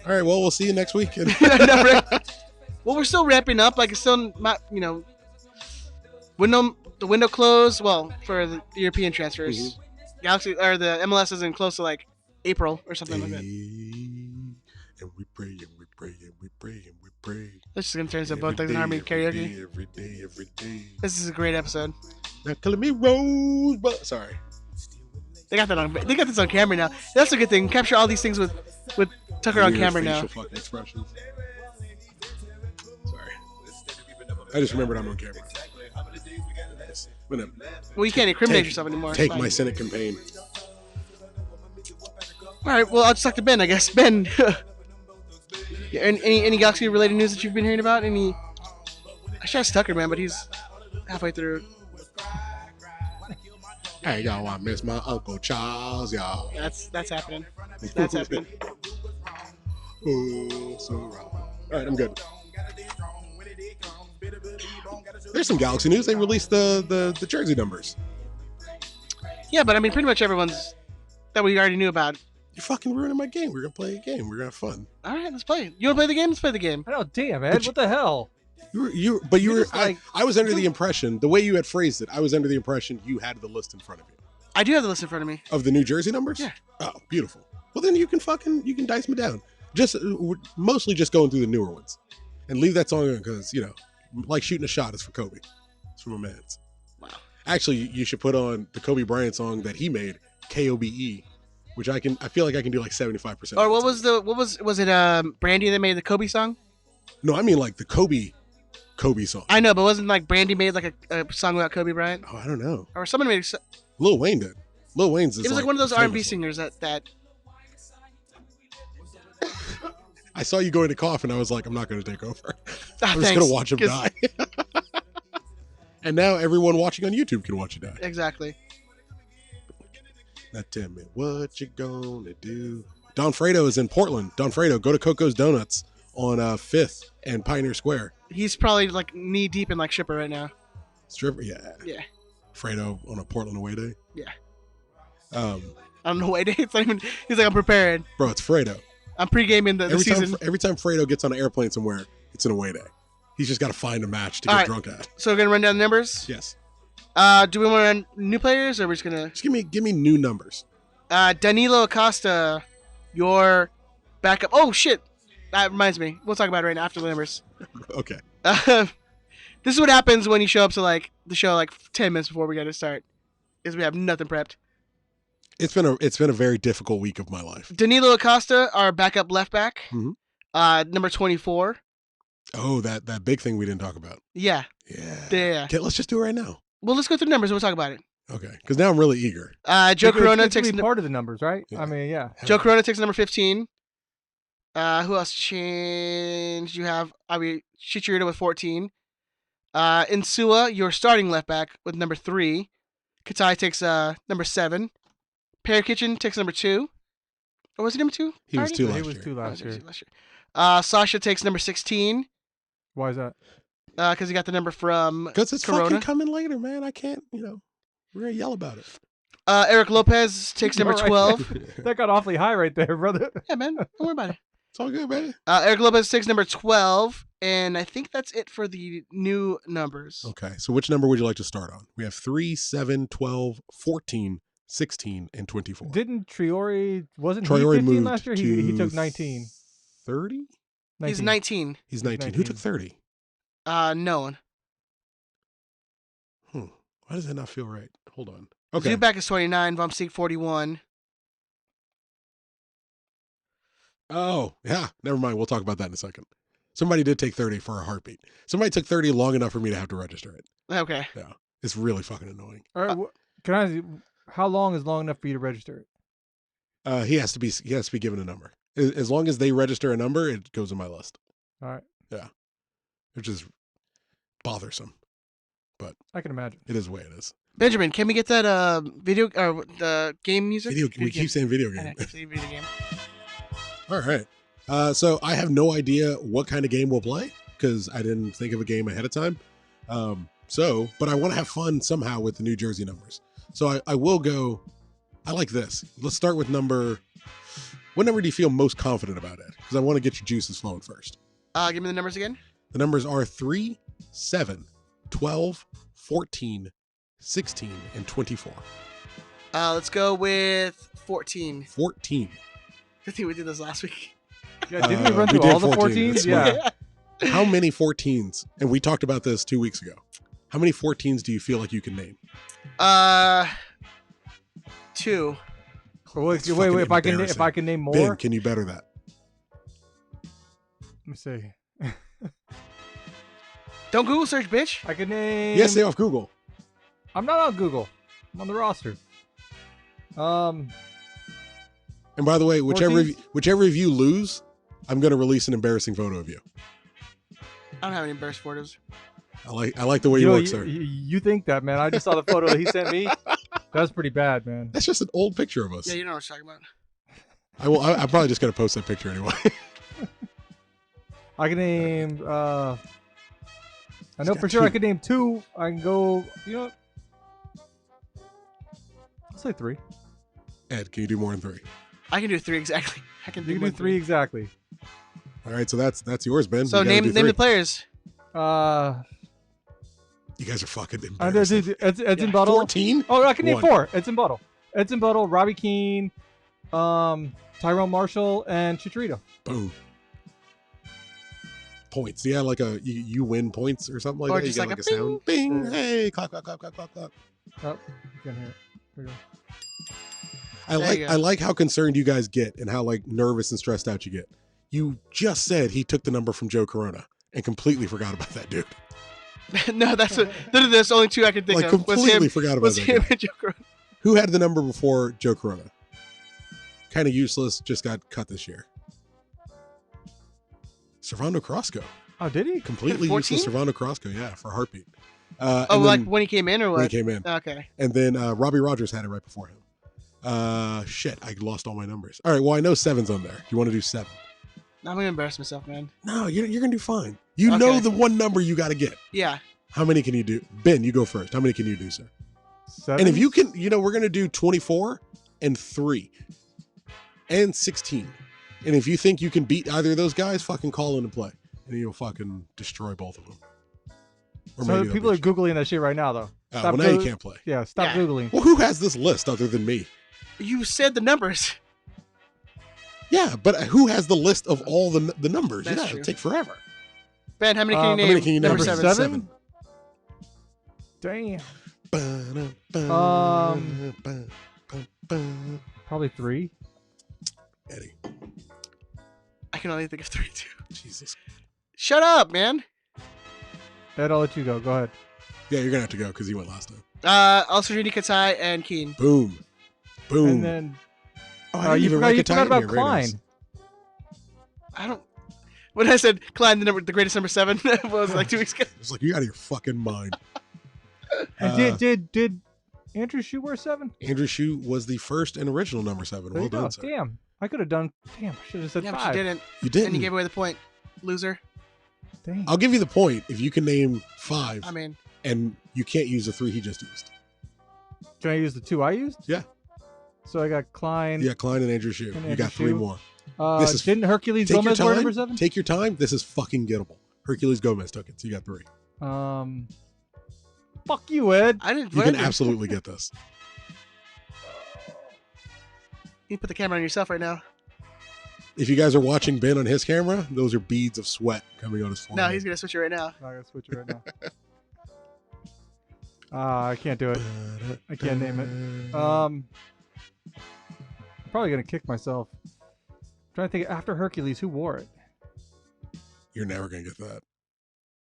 Speaker 2: All
Speaker 3: right. Well, we'll see you next week.
Speaker 2: Well, we're still wrapping up. Like, it's still not, the window closed. Well, for the European transfers, Galaxy or the MLS isn't close to like April or something like that.
Speaker 3: and we pray and we pray and we pray and we pray.
Speaker 2: This is gonna turn into
Speaker 3: Every
Speaker 2: Bone Thugs and
Speaker 3: day,
Speaker 2: Harmony
Speaker 3: every
Speaker 2: karaoke.
Speaker 3: day, every day, every day.
Speaker 2: This is a great episode.
Speaker 3: Now calling me Rosebud. Sorry.
Speaker 2: They got this on camera now. That's a good thing. Capture all these things with Tucker on
Speaker 3: Weird
Speaker 2: camera now.
Speaker 3: facial fucking expressions. Sorry. I just remembered I'm on camera.
Speaker 2: Well, you can't incriminate yourself anymore. It's
Speaker 3: Take
Speaker 2: fine.
Speaker 3: my Senate campaign.
Speaker 2: All right. Well, I'll just talk to Ben, I guess. Ben, yeah, any Galaxy related news that you've been hearing about? I should ask Tucker, man, but he's halfway through.
Speaker 3: Hey y'all, I miss my Uncle Charles, y'all.
Speaker 2: That's happening. That's happening.
Speaker 3: Oh, so wrong. All right, I'm good. There's some Galaxy news. They released the jersey numbers.
Speaker 2: Yeah, but I mean, pretty much everyone's that we already knew about.
Speaker 3: You're fucking ruining my game. We're gonna play a game. We're gonna have fun.
Speaker 2: All right, let's play. You want to play the game? Let's play the game.
Speaker 4: I know, damn, Ed, what the hell?
Speaker 3: You were.
Speaker 4: just like-
Speaker 3: I was under the impression, the way you had phrased it, I was under the impression you had the list in front of you
Speaker 2: I do have the list in front of me.
Speaker 3: of the New Jersey numbers.
Speaker 2: Yeah.
Speaker 3: Oh, beautiful. Well, then you can dice me down. Just mostly just going through the newer ones, and leave that song in because like shooting a shot is for Kobe. It's from a man's.
Speaker 2: Wow.
Speaker 3: Actually, you should put on the Kobe Bryant song that he made, KOBE, which I feel like I can do like 75%.
Speaker 2: Or what was it Brandy that made the Kobe song?
Speaker 3: No, I mean like the Kobe song.
Speaker 2: I know, but wasn't like Brandy made like a song about Kobe Bryant?
Speaker 3: Oh, I don't know.
Speaker 2: Or someone made
Speaker 3: Lil Wayne did. Lil Wayne's.
Speaker 2: it was like one of those R&B singers that
Speaker 3: I saw you going to cough, and I was like, I'm not going to take over. I'm just
Speaker 2: thanks,
Speaker 3: going to watch him
Speaker 2: 'cause-
Speaker 3: die. And now everyone watching on YouTube can watch you die.
Speaker 2: Exactly.
Speaker 3: Now tell me what you gonna do. Don Fredo is in Portland. Don Fredo, go to Coco's Donuts on 5th and Pioneer Square.
Speaker 2: He's probably like knee deep in like Shipper right now.
Speaker 3: Stripper, yeah.
Speaker 2: Yeah.
Speaker 3: Fredo on a Portland away day.
Speaker 2: Yeah.
Speaker 3: Um,
Speaker 2: I don't know why it's not even. He's like, I'm prepared.
Speaker 3: bro, it's Fredo.
Speaker 2: I'm pre-gaming the season.
Speaker 3: Every time Fredo gets on an airplane somewhere, it's an away day. He's just got to find a match to get
Speaker 2: All right.
Speaker 3: drunk at.
Speaker 2: So we're gonna run down the numbers.
Speaker 3: Yes.
Speaker 2: Do we want to run new players, or are we just gonna?
Speaker 3: Just give me new numbers.
Speaker 2: Danilo Acosta, your backup. Oh shit! That reminds me. We'll talk about it right now after the numbers.
Speaker 3: Okay.
Speaker 2: This is what happens when you show up to like the show like 10 minutes before we got to start. Is we have nothing prepped.
Speaker 3: It's been a very difficult week of my life.
Speaker 2: Danilo Acosta, our backup left back.
Speaker 3: Mhm.
Speaker 2: Number 24.
Speaker 3: Oh, that big thing we didn't talk about.
Speaker 2: Yeah.
Speaker 3: Yeah.
Speaker 2: Yeah.
Speaker 3: Okay, let's just do it right now.
Speaker 2: Well, let's go through the numbers and we'll talk about it.
Speaker 3: Okay. Because now I'm really eager.
Speaker 2: Joe Corona
Speaker 4: It's
Speaker 2: takes
Speaker 4: be part of the numbers, right?
Speaker 3: Yeah.
Speaker 4: I mean, yeah.
Speaker 2: Joe Corona takes number 15. Who else changed? You have Chicharito with 14. Insua, your starting left back, with number 3. Katai takes number 7. Pear Kitchen takes number 2. Or was he number 2?
Speaker 3: He was
Speaker 2: already?
Speaker 3: 2
Speaker 4: He
Speaker 3: last
Speaker 4: was
Speaker 3: year.
Speaker 4: 2
Speaker 2: Oh,
Speaker 4: last
Speaker 2: he was
Speaker 4: year.
Speaker 2: 2 last year. Sasha takes number 16
Speaker 4: Why is that?
Speaker 2: because he got the number from
Speaker 3: Because it's
Speaker 2: Corona.
Speaker 3: fucking coming later, man. I can't, we're going to yell about it.
Speaker 2: Eric Lopez takes number
Speaker 4: All right.
Speaker 2: 12.
Speaker 4: That got awfully high right there, brother.
Speaker 2: Yeah, man. Don't worry about it.
Speaker 3: It's all good, man.
Speaker 2: Eric Lopez takes number 12. And I think that's it for the new numbers.
Speaker 3: Okay. So which number would you like to start on? We have 3, 7, 12, 14, 16, and 24.
Speaker 4: Didn't wasn't
Speaker 3: Traore
Speaker 4: he 15
Speaker 3: moved
Speaker 4: last year?
Speaker 3: to
Speaker 4: He took 19.
Speaker 3: 30?
Speaker 2: He's 19.
Speaker 3: He's 19. Who
Speaker 4: 19.
Speaker 3: took 30?
Speaker 2: No one.
Speaker 3: Why does that not feel right? Hold on. Okay.
Speaker 2: Zuback is 29. Vomsik 41.
Speaker 3: Oh, yeah. Never mind. We'll talk about that in a second. Somebody did take 30 for a heartbeat. Somebody took 30 long enough for me to have to register it.
Speaker 2: Okay.
Speaker 3: Yeah. It's really fucking annoying.
Speaker 4: All right, can I ask you, how long is long enough for you to register it?
Speaker 3: He has to be given a number. As long as they register a number, it goes on my list.
Speaker 4: All right.
Speaker 3: Which is bothersome.
Speaker 4: I can imagine.
Speaker 3: It is the way it is.
Speaker 2: Benjamin, can we get that video or the game music?
Speaker 3: We keep saying video
Speaker 2: I know,
Speaker 3: game.
Speaker 2: I keep saying video game.
Speaker 3: All right. So I have no idea what kind of game we'll play because I didn't think of a game ahead of time. But I want to have fun somehow with the New Jersey numbers. So I will go. I like this. Let's start with number. What number do you feel most confident about it? Because I want to get your juices flowing first.
Speaker 2: Give me the numbers again.
Speaker 3: The numbers are 3, 7, 12, 14, 16, and 24.
Speaker 2: Let's go with 14.
Speaker 3: 14.
Speaker 2: I think we did this last week.
Speaker 4: Yeah, didn't we run
Speaker 3: we
Speaker 4: through
Speaker 3: did
Speaker 4: all the
Speaker 3: 14,
Speaker 4: 14s?
Speaker 3: that's
Speaker 4: Yeah.
Speaker 3: How many 14s? And we talked about this 2 weeks ago. How many 14s do you feel like you can name?
Speaker 2: 2.
Speaker 4: Wait,
Speaker 3: That's
Speaker 4: wait,
Speaker 3: fucking
Speaker 4: if I can
Speaker 3: embarrassing.
Speaker 4: name more.
Speaker 3: Ben, can you better that?
Speaker 4: Let me see.
Speaker 2: Don't Google search, bitch.
Speaker 4: I can name.
Speaker 3: Yeah, stay off Google.
Speaker 4: I'm not on Google. I'm on the roster.
Speaker 3: And by the way, whichever
Speaker 4: 14s?
Speaker 3: of you lose, I'm going to release an embarrassing photo of you.
Speaker 2: I don't have any embarrassed photos.
Speaker 3: I like the way you look, sir.
Speaker 4: You think that, man? I just saw the photo that he sent me. That's pretty bad, man.
Speaker 3: That's just an old picture of us.
Speaker 2: Yeah, you know what I'm talking about.
Speaker 3: I'm probably just going to post that picture anyway.
Speaker 4: I can name. I know for sure I could name 2. I can go. You know what? I'll say 3.
Speaker 3: Ed, can you do more than 3?
Speaker 2: I can do 3 exactly. I can
Speaker 4: You can
Speaker 2: more
Speaker 4: do
Speaker 2: than
Speaker 4: 3 exactly.
Speaker 3: All right, so that's yours, Ben.
Speaker 2: So
Speaker 3: You gotta
Speaker 2: name
Speaker 3: do
Speaker 2: the
Speaker 3: 3.
Speaker 2: players.
Speaker 3: You guys are fucking
Speaker 4: I
Speaker 3: embarrassing.
Speaker 4: know, it's in Buttle.
Speaker 3: 14?
Speaker 4: Oh, I can name
Speaker 3: 1.
Speaker 4: 4. It's in Buttle. It's in Buttle. Robbie Keane, Tyrone Marshall, and Chicharito.
Speaker 3: Boom. Points. Yeah, like you win points or something like
Speaker 2: Or
Speaker 3: that. You
Speaker 2: just
Speaker 3: get
Speaker 2: like
Speaker 3: like
Speaker 2: a
Speaker 3: a sound. Bing.
Speaker 4: Yeah.
Speaker 3: Hey, clap, clap, clap, clap, clap, clap.
Speaker 4: Oh, you can hear it. Here we go.
Speaker 2: you go.
Speaker 3: I like how concerned you guys get and how like nervous and stressed out you get. You just said he took the number from Joe Corona and completely forgot about that dude.
Speaker 2: No, there's only 2 I can think
Speaker 3: Like
Speaker 2: of.
Speaker 3: completely forgot about
Speaker 2: Was
Speaker 3: that
Speaker 2: him
Speaker 3: guy.
Speaker 2: and Joe Corona.
Speaker 3: Who had the number before Joe Corona? Kind of useless, just got cut this year. Servando Carrasco.
Speaker 4: Oh, did he?
Speaker 3: Completely
Speaker 2: 14?
Speaker 3: useless Servando Carrasco, yeah, for Heartbeat.
Speaker 2: Oh,
Speaker 3: And
Speaker 2: like
Speaker 3: then
Speaker 2: when he came in or what?
Speaker 3: when he came in.
Speaker 2: Okay.
Speaker 3: And then Robbie Rogers had it right before him. Shit, I lost all my numbers. All right, well, I know 7's on there. You want to do 7?
Speaker 2: I'm gonna embarrass myself, man.
Speaker 3: No, you're going to do fine. You know
Speaker 2: Okay.
Speaker 3: the one number you got to get.
Speaker 2: Yeah.
Speaker 3: How many can you do? Ben, you go first. How many can you do, sir?
Speaker 4: 7.
Speaker 3: And if you can, we're going to do 24 and 3 and 16. And if you think you can beat either of those guys, fucking call in and play. And you'll fucking destroy both of them. Or
Speaker 4: So
Speaker 3: maybe they'll
Speaker 4: people are
Speaker 3: beat you.
Speaker 4: googling that shit right now, though.
Speaker 3: Oh,
Speaker 4: Stop
Speaker 3: well, now you
Speaker 4: Goog-
Speaker 3: can't play.
Speaker 4: Yeah, stop
Speaker 2: Yeah.
Speaker 4: googling.
Speaker 3: Well, who has this list other than me?
Speaker 2: You said the numbers.
Speaker 3: Yeah, but who has the list of all the numbers?
Speaker 2: That's
Speaker 3: Yeah,
Speaker 2: true.
Speaker 3: it'll take forever.
Speaker 2: Ben, how many can you
Speaker 3: how
Speaker 2: name?
Speaker 3: many can you name?
Speaker 2: Number
Speaker 3: Number
Speaker 2: 7.
Speaker 4: Damn.
Speaker 3: Eddie.
Speaker 4: Probably 3.
Speaker 2: I can only think of 3 too.
Speaker 3: Jesus.
Speaker 2: Shut up, man.
Speaker 4: Ed, I'll let you go. Go ahead.
Speaker 3: Yeah, you're going to have to go because you went last time.
Speaker 2: Also Rini Katai and Keen.
Speaker 3: Boom. Boom.
Speaker 4: And then
Speaker 3: oh, I didn't
Speaker 4: you
Speaker 3: even
Speaker 4: forgot,
Speaker 3: write
Speaker 4: you
Speaker 3: the
Speaker 4: forgot
Speaker 3: time
Speaker 4: about
Speaker 3: here. Very
Speaker 4: Klein.
Speaker 3: nice.
Speaker 2: I don't. When I said Klein, the greatest number 7, was like 2 weeks ago.
Speaker 3: It's like, you out of your fucking mind.
Speaker 4: And did Andrew Shue wear 7?
Speaker 3: Andrew Shue was the first and original number 7.
Speaker 4: There
Speaker 3: Well
Speaker 4: you go.
Speaker 3: done, sir.
Speaker 4: Damn. I could have done. Damn, I should have said
Speaker 2: Yeah, but
Speaker 4: 5.
Speaker 2: you didn't.
Speaker 3: You
Speaker 2: And
Speaker 3: didn't.
Speaker 2: you gave away the point, loser.
Speaker 4: Dang.
Speaker 3: I'll give you the point if you can name 5
Speaker 2: I mean,
Speaker 3: and you can't use the 3 he just used.
Speaker 4: Can I use the 2 I used?
Speaker 3: Yeah.
Speaker 4: So I got Klein.
Speaker 3: Yeah, Klein and Andrew Shue.
Speaker 4: And
Speaker 3: You
Speaker 4: Andrew
Speaker 3: got 3
Speaker 4: Shue.
Speaker 3: more.
Speaker 4: This is, didn't Hercules
Speaker 3: Take your
Speaker 4: Gomez wear
Speaker 3: time.
Speaker 4: number 7?
Speaker 3: Take your time. This is fucking gettable. Hercules Gomez took it, so you got 3.
Speaker 4: Fuck you, Ed.
Speaker 2: I didn't.
Speaker 3: You
Speaker 2: what
Speaker 3: can
Speaker 2: did-
Speaker 3: absolutely get this.
Speaker 2: You put the camera on yourself right now.
Speaker 3: If you guys are watching Ben on his camera, those are beads of sweat coming on his forehead.
Speaker 2: No, he's gonna switch it right now.
Speaker 4: I gotta switch it right now. I can't do it. I can't name it. I'm probably gonna kick myself. I'm trying to think. After Hercules, who wore it?
Speaker 3: You're never gonna get that.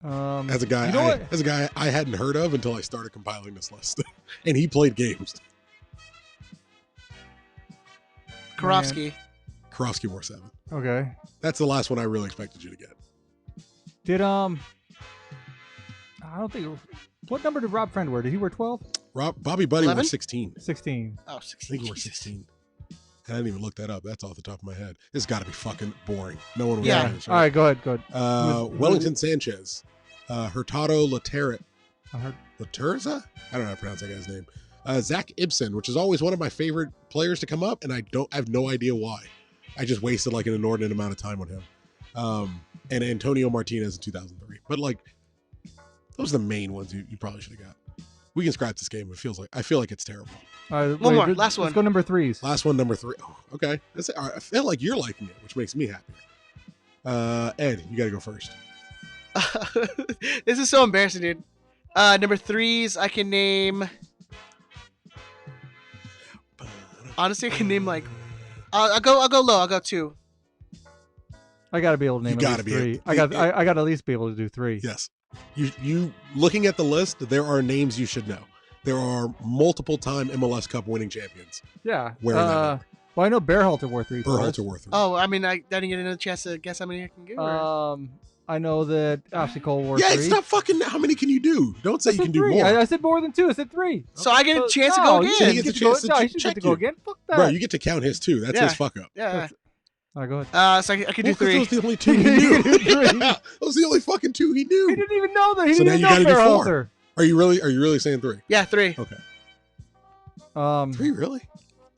Speaker 4: As
Speaker 3: As a guy,
Speaker 4: you know what?
Speaker 3: as a guy I hadn't heard of until I started compiling this list, and he played games.
Speaker 2: Karofsky.
Speaker 3: Karofsky wore 7.
Speaker 4: Okay.
Speaker 3: That's the last one I really expected you to get.
Speaker 4: Did I don't think. What number did Rob Friend wear? Did he wear 12?
Speaker 3: Bobby Buddy wore
Speaker 2: 11?
Speaker 3: 16.
Speaker 4: 16.
Speaker 2: Oh,
Speaker 3: I
Speaker 2: 16.
Speaker 3: think he wore
Speaker 2: Jesus.
Speaker 3: 16. I didn't even look that up. That's off the top of my head. This has got to be fucking boring. No one will
Speaker 2: Yeah.
Speaker 3: know this,
Speaker 4: All right, go ahead. Go ahead.
Speaker 3: Wellington Sanchez, Hurtado Laterra,
Speaker 4: I heard.
Speaker 3: Laterza? I don't know how to pronounce that guy's name. Zach Ibsen, which is always one of my favorite players to come up, and I have no idea why. I just wasted like an inordinate amount of time on him. And Antonio Martinez in 2003. But like, those are the main ones you probably should have got. We can scrap this game. I feel like it's terrible.
Speaker 4: All right,
Speaker 2: One more,
Speaker 4: let's-
Speaker 2: last one.
Speaker 4: Let's go number 3s.
Speaker 3: Last one, number 3. Oh, okay. I feel like you're liking it, which makes me happy. Ed, you gotta go first.
Speaker 2: This is so embarrassing, dude. Number 3s, I can name. Honestly, I can name like. I'll go low. I'll go 2.
Speaker 4: I gotta be able to name at least 3. I got to at least be able to do 3.
Speaker 3: Yes. You looking at the list, there are names you should know. There are multiple-time MLS Cup winning champions.
Speaker 4: Yeah.
Speaker 3: Wearing that number.
Speaker 4: Well, I know Berhalter wore 3.
Speaker 3: Berhalter wore 3.
Speaker 2: Oh, I mean, I didn't get another chance to guess how many I can give.
Speaker 4: I know that Ashley Cole wore 3.
Speaker 3: Yeah, it's not fucking. How many can you do? Don't say you can
Speaker 4: 3.
Speaker 3: do more.
Speaker 4: I said more than 2. I said 3.
Speaker 2: So I get a chance to go again.
Speaker 3: So he gets a chance to
Speaker 4: he should
Speaker 3: check
Speaker 4: get to go
Speaker 3: you.
Speaker 4: again. Fuck that.
Speaker 3: Bro, you get to count his too. That's his fuck up.
Speaker 2: Yeah.
Speaker 4: All right, go ahead.
Speaker 2: So I could do
Speaker 3: Well, 'cause
Speaker 2: 3.
Speaker 3: those are the only 2 he knew. Those are the only fucking 2 he knew.
Speaker 4: He didn't even know that. He
Speaker 3: So
Speaker 4: didn't
Speaker 3: now
Speaker 4: even
Speaker 3: you
Speaker 4: know
Speaker 3: gotta do 4.
Speaker 4: Berhalter.
Speaker 3: Are you really saying 3?
Speaker 2: Yeah, 3.
Speaker 3: Okay. 3 really?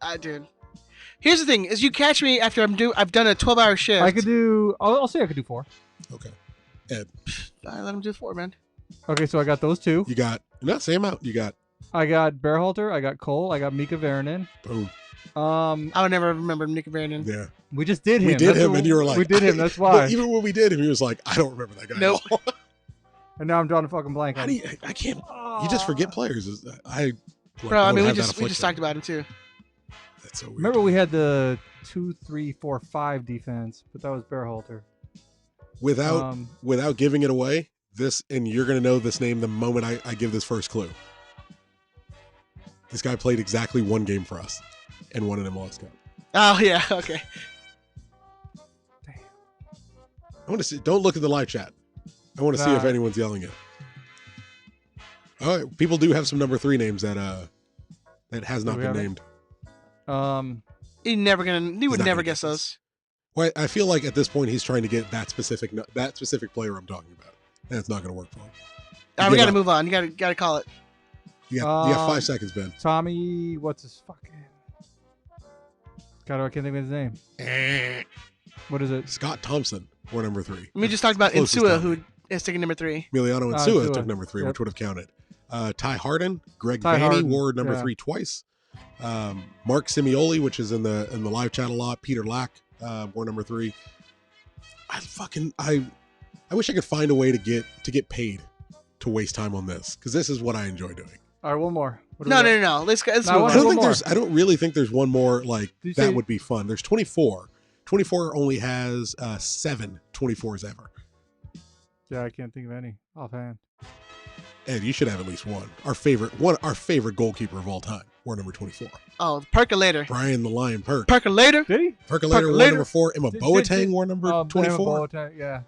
Speaker 2: I did. Here's the thing: is you catch me after I've done a 12-hour shift.
Speaker 4: I could do. I'll say I could do 4.
Speaker 3: Okay. Ed,
Speaker 2: I let him do 4, man.
Speaker 4: Okay, so I got those 2.
Speaker 3: you got not same amount. You got
Speaker 4: I got Berhalter. I got Cole. I got Mika Varanen.
Speaker 3: boom.
Speaker 2: I would never remember Nick Varanen.
Speaker 3: Yeah.
Speaker 4: We just did him.
Speaker 3: We did
Speaker 4: That's
Speaker 3: him,
Speaker 4: what-
Speaker 3: and you were like,
Speaker 4: we did him. That's
Speaker 3: Well,
Speaker 4: why.
Speaker 3: even when we did him, he was like, I don't remember that guy.
Speaker 2: Nope.
Speaker 3: At all.
Speaker 4: And now I'm drawing a fucking blank.
Speaker 3: How
Speaker 4: on
Speaker 3: do you, I can't. You just forget players.
Speaker 2: Bro, I mean, we
Speaker 3: have that
Speaker 2: just
Speaker 3: affliction.
Speaker 2: talked about him too.
Speaker 3: That's so weird.
Speaker 4: Remember we had the 2, 3, 4, 5 defense, but that was Berhalter.
Speaker 3: Without giving it away, and you're gonna know this name the moment I give this first clue. This guy played exactly 1 game for us and won an MLS Cup.
Speaker 2: Oh yeah, okay.
Speaker 3: I want to see. Don't look at the live chat. I want to see if anyone's yelling it. All right, people do have some number 3 names that has not been named.
Speaker 2: He would never
Speaker 3: gonna
Speaker 2: guess
Speaker 3: guess
Speaker 2: those.
Speaker 3: Well, I feel like at this point he's trying to get that specific player I'm talking about, and it's not going to work for him.
Speaker 2: All right, we got to move on. You got to call it.
Speaker 3: You got 5 seconds, Ben.
Speaker 4: Tommy, what's his fucking? God, I can't think of his name. What is it?
Speaker 3: Scott Thompson wore number 3.
Speaker 2: We just talked about
Speaker 3: Closest
Speaker 2: Insua,
Speaker 3: time.
Speaker 2: who is taking number 3.
Speaker 3: Emiliano Insua
Speaker 4: Insua.
Speaker 3: took number 3,
Speaker 4: Yep.
Speaker 3: which would have counted. Ty Harden, Greg
Speaker 4: Ty
Speaker 3: Vanny
Speaker 4: Harden,
Speaker 3: wore number
Speaker 4: yeah.
Speaker 3: 3 twice. Mark Simioli, which is in the live chat a lot. Peter Lack wore number 3. I wish I could find a way to get paid to waste time on this, because this is what I enjoy doing.
Speaker 4: All right, one more. What do
Speaker 2: No.
Speaker 4: we got?
Speaker 2: Let's
Speaker 4: No,
Speaker 2: move
Speaker 4: I
Speaker 2: on.
Speaker 4: wanna-
Speaker 3: I don't really think there's one more like
Speaker 4: Did you
Speaker 3: that
Speaker 4: say-
Speaker 3: would be fun. There's 24. 24 only has 7 24s ever.
Speaker 4: Yeah, I can't think of any offhand.
Speaker 3: Ed, you should have at least one. Our favorite goalkeeper of all time wore number 24.
Speaker 2: Oh, Percolator.
Speaker 3: Brian the Lion Perk.
Speaker 2: Percolator.
Speaker 4: Did he?
Speaker 3: Percolator wore
Speaker 2: Percolator.
Speaker 3: number 4. Emma Boateng wore number 24.
Speaker 4: Yeah.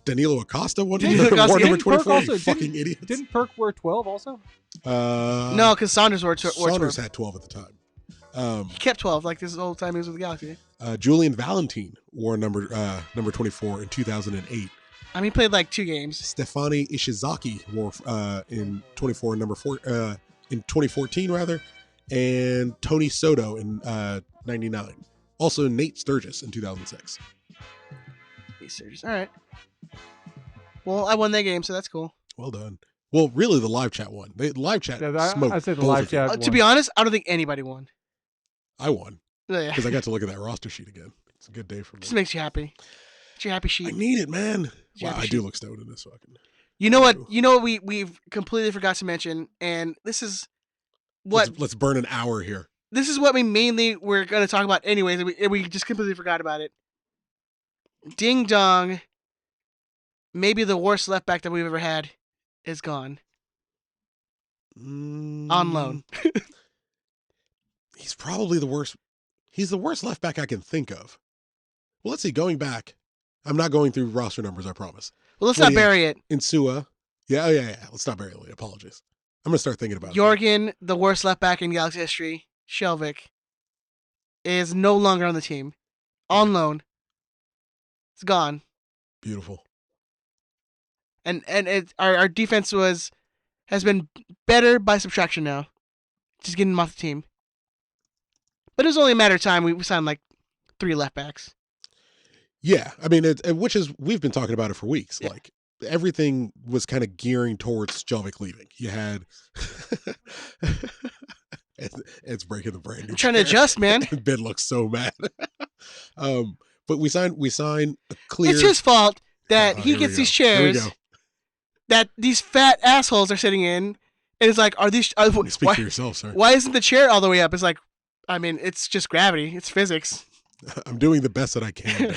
Speaker 3: Danilo Acosta wore
Speaker 2: Danilo Acosta,
Speaker 3: number
Speaker 2: didn't
Speaker 3: 24.
Speaker 4: Perk
Speaker 3: You
Speaker 4: also-
Speaker 3: fucking idiots.
Speaker 4: Didn't Perk wear 12 also?
Speaker 2: No, because Saunders wore 12.
Speaker 3: Saunders had 12 at the time.
Speaker 2: He kept 12 like this whole time he was with the Galaxy.
Speaker 3: Julian Valentine wore number 24 in 2008.
Speaker 2: I mean, he played like 2 games.
Speaker 3: Stefani Ishizaki wore in 24 and number 4 in 2014 rather, and Tony Soto in 99. Also Nate Sturgis in 2006.
Speaker 2: All right. Well, I won that game, so that's cool.
Speaker 3: Well done. Well, really, the live chat won. The live chat smoked.
Speaker 4: I said the
Speaker 3: both
Speaker 4: live
Speaker 3: of you.
Speaker 4: chat.
Speaker 2: To be honest, I don't think anybody won.
Speaker 3: I won
Speaker 2: Yeah.
Speaker 3: because I got to look at that roster sheet again. It's a good day for me.
Speaker 2: Just makes you happy. It's your happy
Speaker 3: I
Speaker 2: sheet.
Speaker 3: need it, man.
Speaker 2: Yeah,
Speaker 3: Wow, I
Speaker 2: but
Speaker 3: do look stoned in this fucking.
Speaker 2: You know what? We've completely forgot to mention, and this is what
Speaker 3: Let's burn an hour here.
Speaker 2: this is what we mainly were going to talk about anyways, and we just completely forgot about it. Ding dong. Maybe the worst left back that we've ever had is gone on loan.
Speaker 3: He's probably the worst. He's the worst left back I can think of. Well, let's see. Going back, I'm not going through roster numbers. I promise.
Speaker 2: Well, let's
Speaker 3: What
Speaker 2: not
Speaker 3: do you-
Speaker 2: bury it.
Speaker 3: Insua. Yeah. Let's not bury it. Apologies. I'm gonna start thinking about it.
Speaker 2: Jorgen, the worst left back in Galaxy history, Shelvik, is no longer on the team. On loan. It's gone.
Speaker 3: Beautiful.
Speaker 2: And our defense has been better by subtraction now. Just getting him off the team. But it was only a matter of time. We signed like 3 left backs.
Speaker 3: Yeah, I mean, which is we've been talking about it for weeks.
Speaker 2: Yeah.
Speaker 3: Like everything was kind of gearing towards Jovic leaving. You had it's breaking the brain.
Speaker 2: I'm trying to adjust, man.
Speaker 3: Ben looks so mad. But we sign a clear.
Speaker 2: It's his fault that he
Speaker 3: here we
Speaker 2: gets these
Speaker 3: go. Here we
Speaker 2: chairs
Speaker 3: go.
Speaker 2: that these fat assholes are sitting in, and it's like, are these?
Speaker 3: You speak for yourself, sir.
Speaker 2: Why isn't the chair all the way up? It's like, I mean, it's just gravity. It's physics.
Speaker 3: I'm doing the best that I can.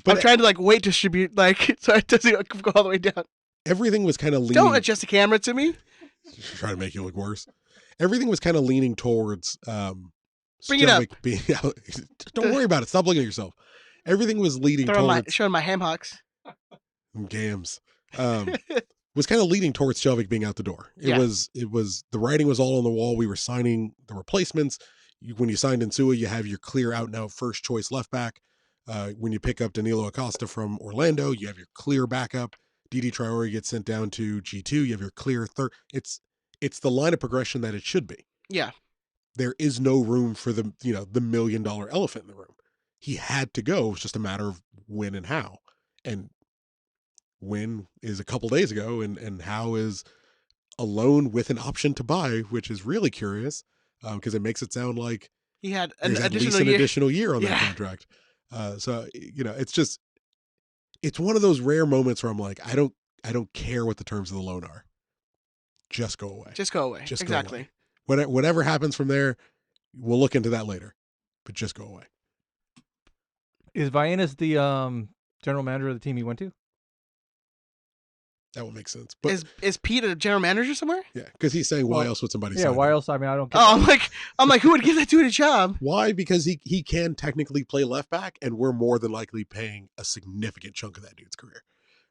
Speaker 2: But I'm trying to like weight distribute, like so it doesn't go all the way down.
Speaker 3: Everything was kind of leaning.
Speaker 2: Don't adjust the camera to me.
Speaker 3: Trying to make you look worse. Everything was kind of leaning towards.
Speaker 2: Bring it up.
Speaker 3: Being out. Don't worry about it. Stop looking at yourself. Everything was leading towards
Speaker 2: showing my ham hocks.
Speaker 3: Gams. Was kind of leading towards Shelvick being out the door. It was the writing was all on the wall. We were signing the replacements. When you signed Insua, you have your clear out and out first choice left back. When you pick up Danilo Acosta from Orlando, you have your clear backup. Didi Traore gets sent down to G2. You have your clear third. It's the line of progression that it should be.
Speaker 2: Yeah.
Speaker 3: There is no room for the $1 million elephant in the room. He had to go. It's just a matter of when and how. And when is a couple days ago, and how is a loan with an option to buy, which is really curious because it makes it sound like
Speaker 2: he had
Speaker 3: an additional year on that contract. So it's one of those rare moments where I'm like, I don't care what the terms of the loan are. Just go away.
Speaker 2: Just go away.
Speaker 3: Just
Speaker 2: exactly.
Speaker 3: Go away. Whatever happens from there, we'll look into that later. But just go away.
Speaker 4: Is Vianis the general manager of the team he went to?
Speaker 3: That would make sense. But
Speaker 2: is Pete a general manager somewhere?
Speaker 3: Yeah, because he's saying, why else would somebody?
Speaker 4: Yeah, why else? I mean, I don't.
Speaker 2: I'm like, who would give that dude a job?
Speaker 3: Why? Because he can technically play left back, and we're more than likely paying a significant chunk of that dude's career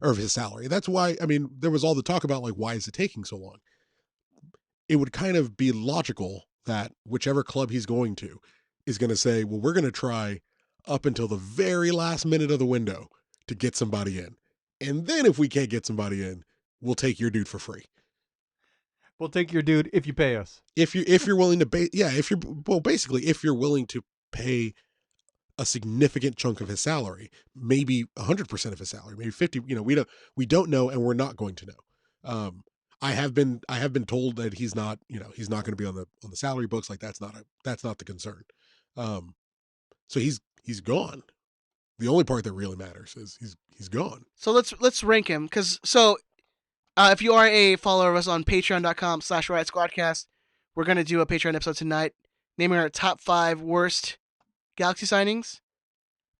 Speaker 3: or of his salary. That's why. I mean, there was all the talk about like, why is it taking so long? It would kind of be logical that whichever club he's going to is going to say, well, we're going to try up until the very last minute of the window to get somebody in. And then if we can't get somebody in, we'll take your dude for free.
Speaker 4: We'll take your dude if you pay us.
Speaker 3: If you're willing to pay, if you're willing to pay a significant chunk of his salary, maybe 100% of his salary, maybe 50. We don't know, and we're not going to know. I have been told that he's not going to be on the salary books. Like that's not the concern. So he's gone. The only part that really matters is he's gone.
Speaker 2: So let's rank him because if you are a follower of us on patreon.com/Riot Squadcast, we're gonna do a Patreon episode tonight, naming our top 5 worst Galaxy signings.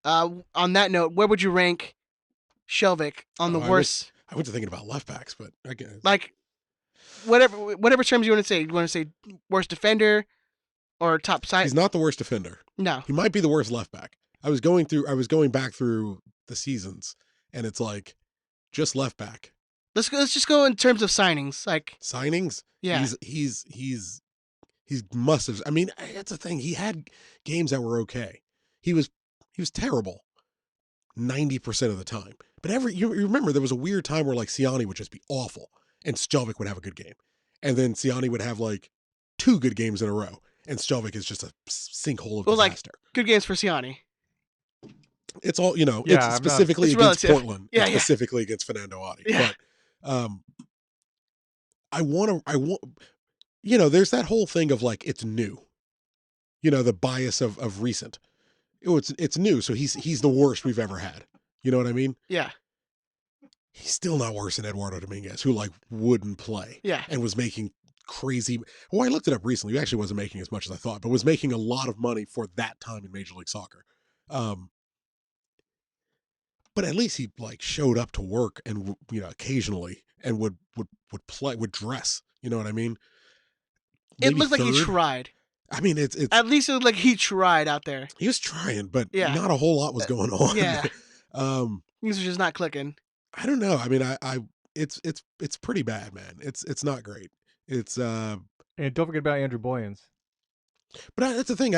Speaker 2: On that note, where would you rank Shelvick on the worst?
Speaker 3: I was thinking about left backs, but I guess
Speaker 2: like whatever terms you want to say. You want to say worst defender or top side?
Speaker 3: He's not the worst defender.
Speaker 2: No,
Speaker 3: he might be the worst left back. I was going back through the seasons, and it's like just left back.
Speaker 2: Let's just go in terms of signings. Like
Speaker 3: signings,
Speaker 2: yeah.
Speaker 3: He must have. I mean, that's the thing. He had games that were okay. He was terrible 90% of the time. But you remember there was a weird time where like Siani would just be awful, and Sjelvik would have a good game, and then Siani would have like 2 good games in a row, and Sjelvik is just a sinkhole of disaster.
Speaker 2: Like good games for Siani.
Speaker 3: It's all, it's specifically against Portland.
Speaker 2: Yeah,
Speaker 3: specifically against Fernando Adi.
Speaker 2: Yeah.
Speaker 3: But I want, there's that whole thing of like, it's new, the bias of recent. It's new. So he's the worst we've ever had. You know what I mean?
Speaker 2: Yeah.
Speaker 3: He's still not worse than Eduardo Dominguez, who like wouldn't play.
Speaker 2: Yeah.
Speaker 3: And was making crazy. Well, I looked it up recently. He actually wasn't making as much as I thought, but was making a lot of money for that time in Major League Soccer. But at least he like showed up to work and occasionally and would play, would dress. You know what I mean?
Speaker 2: Maybe it looked like he tried.
Speaker 3: I mean, it's
Speaker 2: at least it looked like he tried out there.
Speaker 3: He was trying, but not a whole lot was going on.
Speaker 2: Yeah. Things were just not clicking.
Speaker 3: I don't know. I mean, it's pretty bad, man. It's not great. It's
Speaker 4: and don't forget about Andrew Boyens.
Speaker 3: But that's the thing.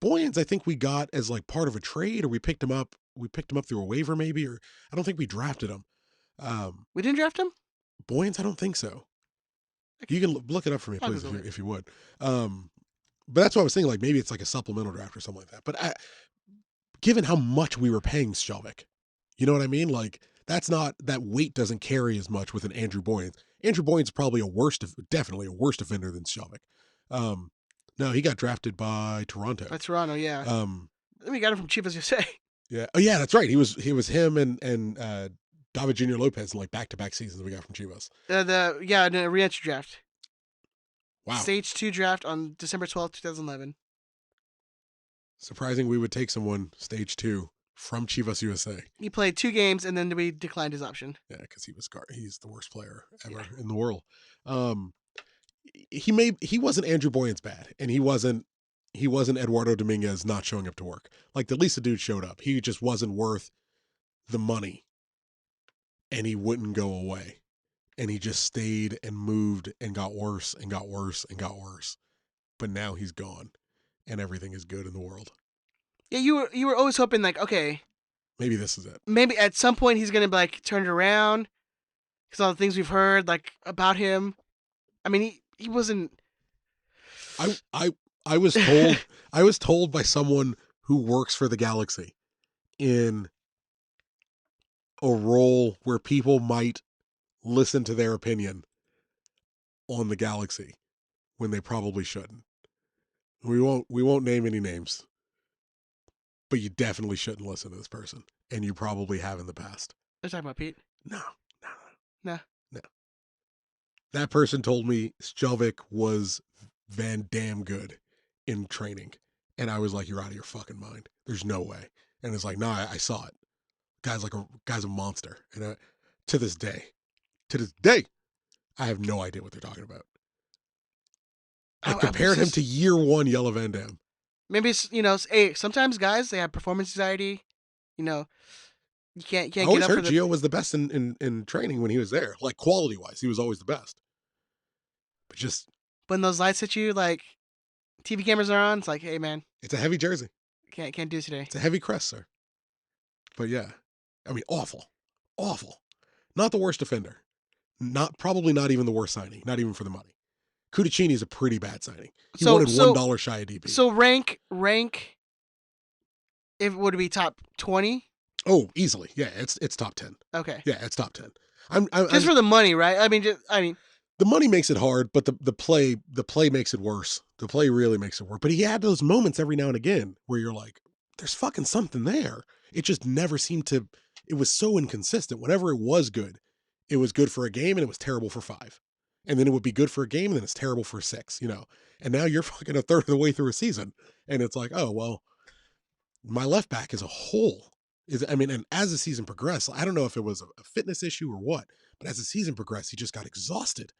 Speaker 3: Boyens, I think we got as like part of a trade, or we picked him up. We picked him up through a waiver, maybe, or I don't think we drafted him.
Speaker 2: We didn't draft him?
Speaker 3: Boyens, I don't think so. You can look it up for me, please, if you would. But that's what I was thinking. Like maybe it's like a supplemental draft or something like that. But given how much we were paying Sjelvik, you know what I mean? Like that weight doesn't carry as much with an Andrew Boyens. Andrew Boyens is probably definitely a worse defender than Sjelvik. No, he got drafted by Toronto.
Speaker 2: By Toronto, yeah. We got him from Chivas USA.
Speaker 3: Yeah. Oh, yeah, that's right. He was him and David Junior Lopez in like back-to-back seasons we got from Chivas.
Speaker 2: The re-entry draft.
Speaker 3: Wow.
Speaker 2: Stage 2 draft on December 12th, 2011.
Speaker 3: Surprising we would take someone stage 2 from Chivas USA.
Speaker 2: He played 2 games and then we declined his option.
Speaker 3: Yeah, because he's the worst player ever in the world. He wasn't Andrew Boyens bad, and he wasn't Eduardo Dominguez not showing up to work. Like, at least the dude showed up. He just wasn't worth the money, and he wouldn't go away. And he just stayed and moved and got worse and got worse and got worse. But now he's gone, and everything is good in the world.
Speaker 2: Yeah, you were always hoping, like, okay,
Speaker 3: maybe this is it.
Speaker 2: Maybe at some point he's gonna like turn it around, because all the things we've heard like about him. I mean, he wasn't.
Speaker 3: I was told by someone who works for the Galaxy in a role where people might listen to their opinion on the Galaxy when they probably shouldn't. We won't name any names, but you definitely shouldn't listen to this person, and you probably have in the past.
Speaker 2: You're talking about Pete?
Speaker 3: No.
Speaker 2: No.
Speaker 3: That person told me Sjelvik was Van Damn good in training, and I was like, "You're out of your fucking mind. There's no way." And it's like, "No, I saw it. Guy's a monster." And to this day, I have no idea what they're talking about. I compared him to year 1 Yellow Van Dam.
Speaker 2: Maybe it's, hey, sometimes guys, they have performance anxiety. You can't get up for the... I
Speaker 3: always heard Gio was the best in training when he was there. Like, quality-wise, he was always the best. But just...
Speaker 2: when those lights hit you, like, TV cameras are on, it's like, hey, man.
Speaker 3: It's a heavy jersey.
Speaker 2: Can't do today.
Speaker 3: It's a heavy crest, sir. But yeah. I mean, awful. Awful. Not the worst defender. Probably not even the worst signing. Not even for the money. Cudicini is a pretty bad signing. He wanted $1 shy of DP.
Speaker 2: So rank, if it would be top 20?
Speaker 3: Oh, easily. Yeah, it's top 10.
Speaker 2: Okay.
Speaker 3: Yeah, it's top 10.
Speaker 2: For the money, right? I mean,
Speaker 3: the money makes it hard, but the play makes it worse. The play really makes it worse. But he had those moments every now and again where you're like, there's fucking something there. It just never seemed to. It was so inconsistent. Whenever it was good for a game and it was terrible for 5. And then it would be good for a game and then it's terrible for 6, And now you're fucking a third of the way through a season. And it's like, oh, well, my left back as a whole and as the season progressed, I don't know if it was a fitness issue or what, but as the season progressed, he just got exhausted.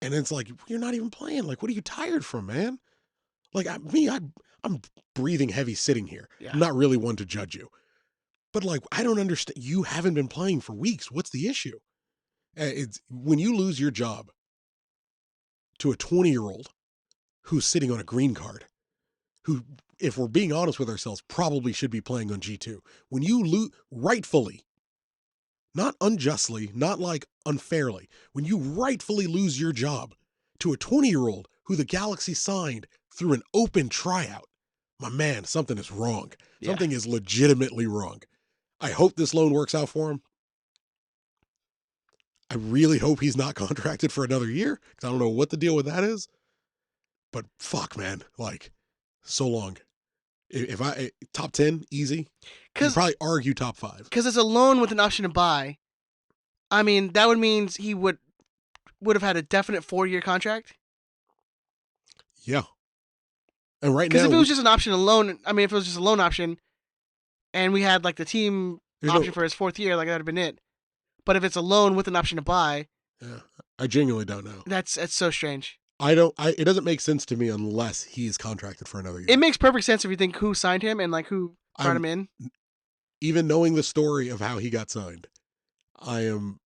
Speaker 3: And it's like, you're not even playing. Like, what are you tired from, man? Like, I'm breathing heavy sitting here. Yeah. I'm not really one to judge you. But, like, I don't understand. You haven't been playing for weeks. What's the issue? It's when you lose your job to a 20-year-old who's sitting on a green card, who, if we're being honest with ourselves, probably should be playing on G2. When you lose, rightfully, not unjustly, not like unfairly, when you rightfully lose your job to a 20-year-old who the Galaxy signed through an open tryout, my man, something is wrong. Yeah. Something is legitimately wrong. I hope this loan works out for him. I really hope he's not contracted for another year, because I don't know what the deal with that is. But fuck, man, like, so long. If I top 10 easy, you'd probably argue top 5.
Speaker 2: Because it's a loan with an option to buy. I mean, that would mean he would have had a definite 4-year contract.
Speaker 3: Yeah. And right now,
Speaker 2: because if it was just an option alone, I mean, if it was just a loan option, and we had like the team option for his 4th year, like that'd have been it. But if it's a loan with an option to buy,
Speaker 3: yeah, I genuinely don't know.
Speaker 2: That's so strange.
Speaker 3: It doesn't make sense to me unless he's contracted for another year.
Speaker 2: It makes perfect sense if you think who signed him and like who brought him in.
Speaker 3: Even knowing the story of how he got signed, I am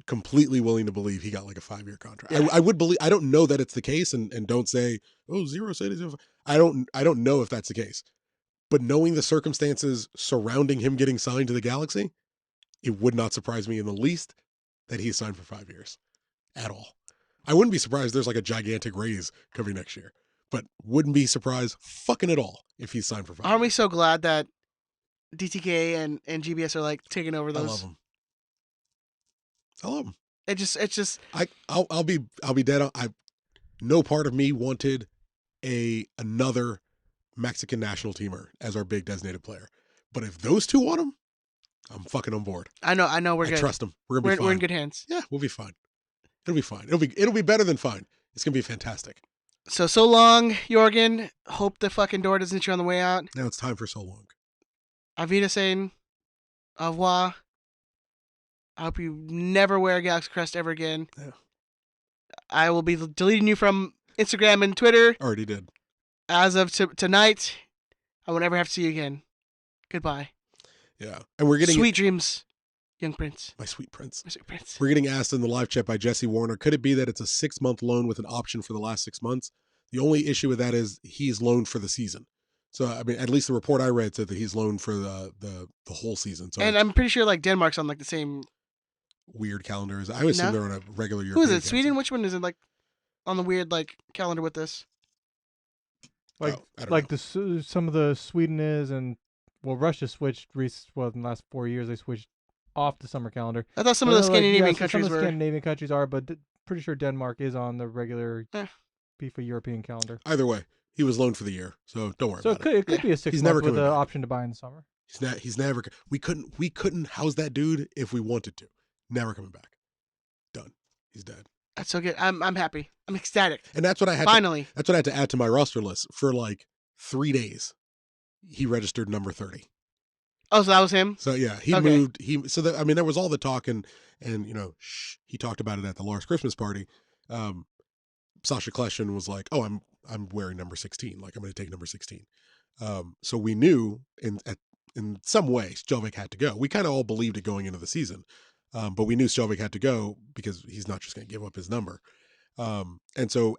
Speaker 3: completely willing to believe he got like a 5-year contract. Yeah. I would believe. I don't know that it's the case, and don't say, oh, Zero said it's. I don't know if that's the case. But knowing the circumstances surrounding him getting signed to the Galaxy, it would not surprise me in the least that he's signed for 5 years at all. I wouldn't be surprised there's like a gigantic raise coming next year, but wouldn't be surprised fucking at all if he's signed for 5 years.
Speaker 2: Aren't we so glad that DTK and GBS are like taking over those?
Speaker 3: I love them.
Speaker 2: It's just.
Speaker 3: I'll be dead on. No part of me wanted another Mexican national teamer as our big designated player. But if those two want him, I'm fucking on board.
Speaker 2: I know, we're
Speaker 3: I
Speaker 2: good.
Speaker 3: trust him. We're gonna be fine.
Speaker 2: We're in good hands.
Speaker 3: Yeah, we'll be fine. It'll be fine. It'll be better than fine. It's gonna be fantastic.
Speaker 2: So long, Jorgen. Hope the fucking door doesn't hit you on the way out.
Speaker 3: Now it's time for so long.
Speaker 2: Auf Wiedersehen. Au revoir. I hope you never wear a Galaxy Crest ever again.
Speaker 3: Yeah.
Speaker 2: I will be deleting you from Instagram and Twitter.
Speaker 3: Already did.
Speaker 2: As of tonight, I will never have to see you again. Goodbye.
Speaker 3: Yeah. And we're getting
Speaker 2: sweet dreams, young prince.
Speaker 3: My sweet prince.
Speaker 2: My sweet prince.
Speaker 3: We're getting asked in the live chat by Jesse Warner, could it be that it's a 6-month loan with an option for the last 6 months? The only issue with that is he's loaned for the season. So, I mean, at least the report I read said that he's loaned for the whole season. So,
Speaker 2: and I'm pretty sure like Denmark's on like the same
Speaker 3: weird calendars. I always assume they're on a regular European
Speaker 2: Who is it?
Speaker 3: calendar.
Speaker 2: Sweden? Which one is it like on the weird like calendar with this?
Speaker 4: Like some of the Sweden is, and well, Russia switched in the last 4 years they switched off the summer calendar.
Speaker 2: I thought some of the Scandinavian countries
Speaker 4: some of the
Speaker 2: were.
Speaker 4: Scandinavian countries are, but pretty sure Denmark is on the regular FIFA European calendar.
Speaker 3: Either way, he was loaned for the year, so don't worry about
Speaker 4: it. So it could be a 6 month with an option to buy in the summer.
Speaker 3: He's never. We couldn't house that dude if we wanted to. Never coming back. Done. He's dead.
Speaker 2: That's so good. I'm happy. I'm ecstatic.
Speaker 3: And that's what I had.
Speaker 2: Finally.
Speaker 3: That's what I had to add to my roster list for like 3 days. He registered number 30.
Speaker 2: Oh, so that was him?
Speaker 3: So yeah, he moved. I mean, there was all the talk and you know, he talked about it at the Lars Christmas party. Sasha Kleshin was like, "Oh, I'm wearing number 16. Like I'm going to take number 16." So we knew in some way Sjovic had to go. We kind of all believed it going into the season, but we knew Sjovic had to go because he's not just going to give up his number. And so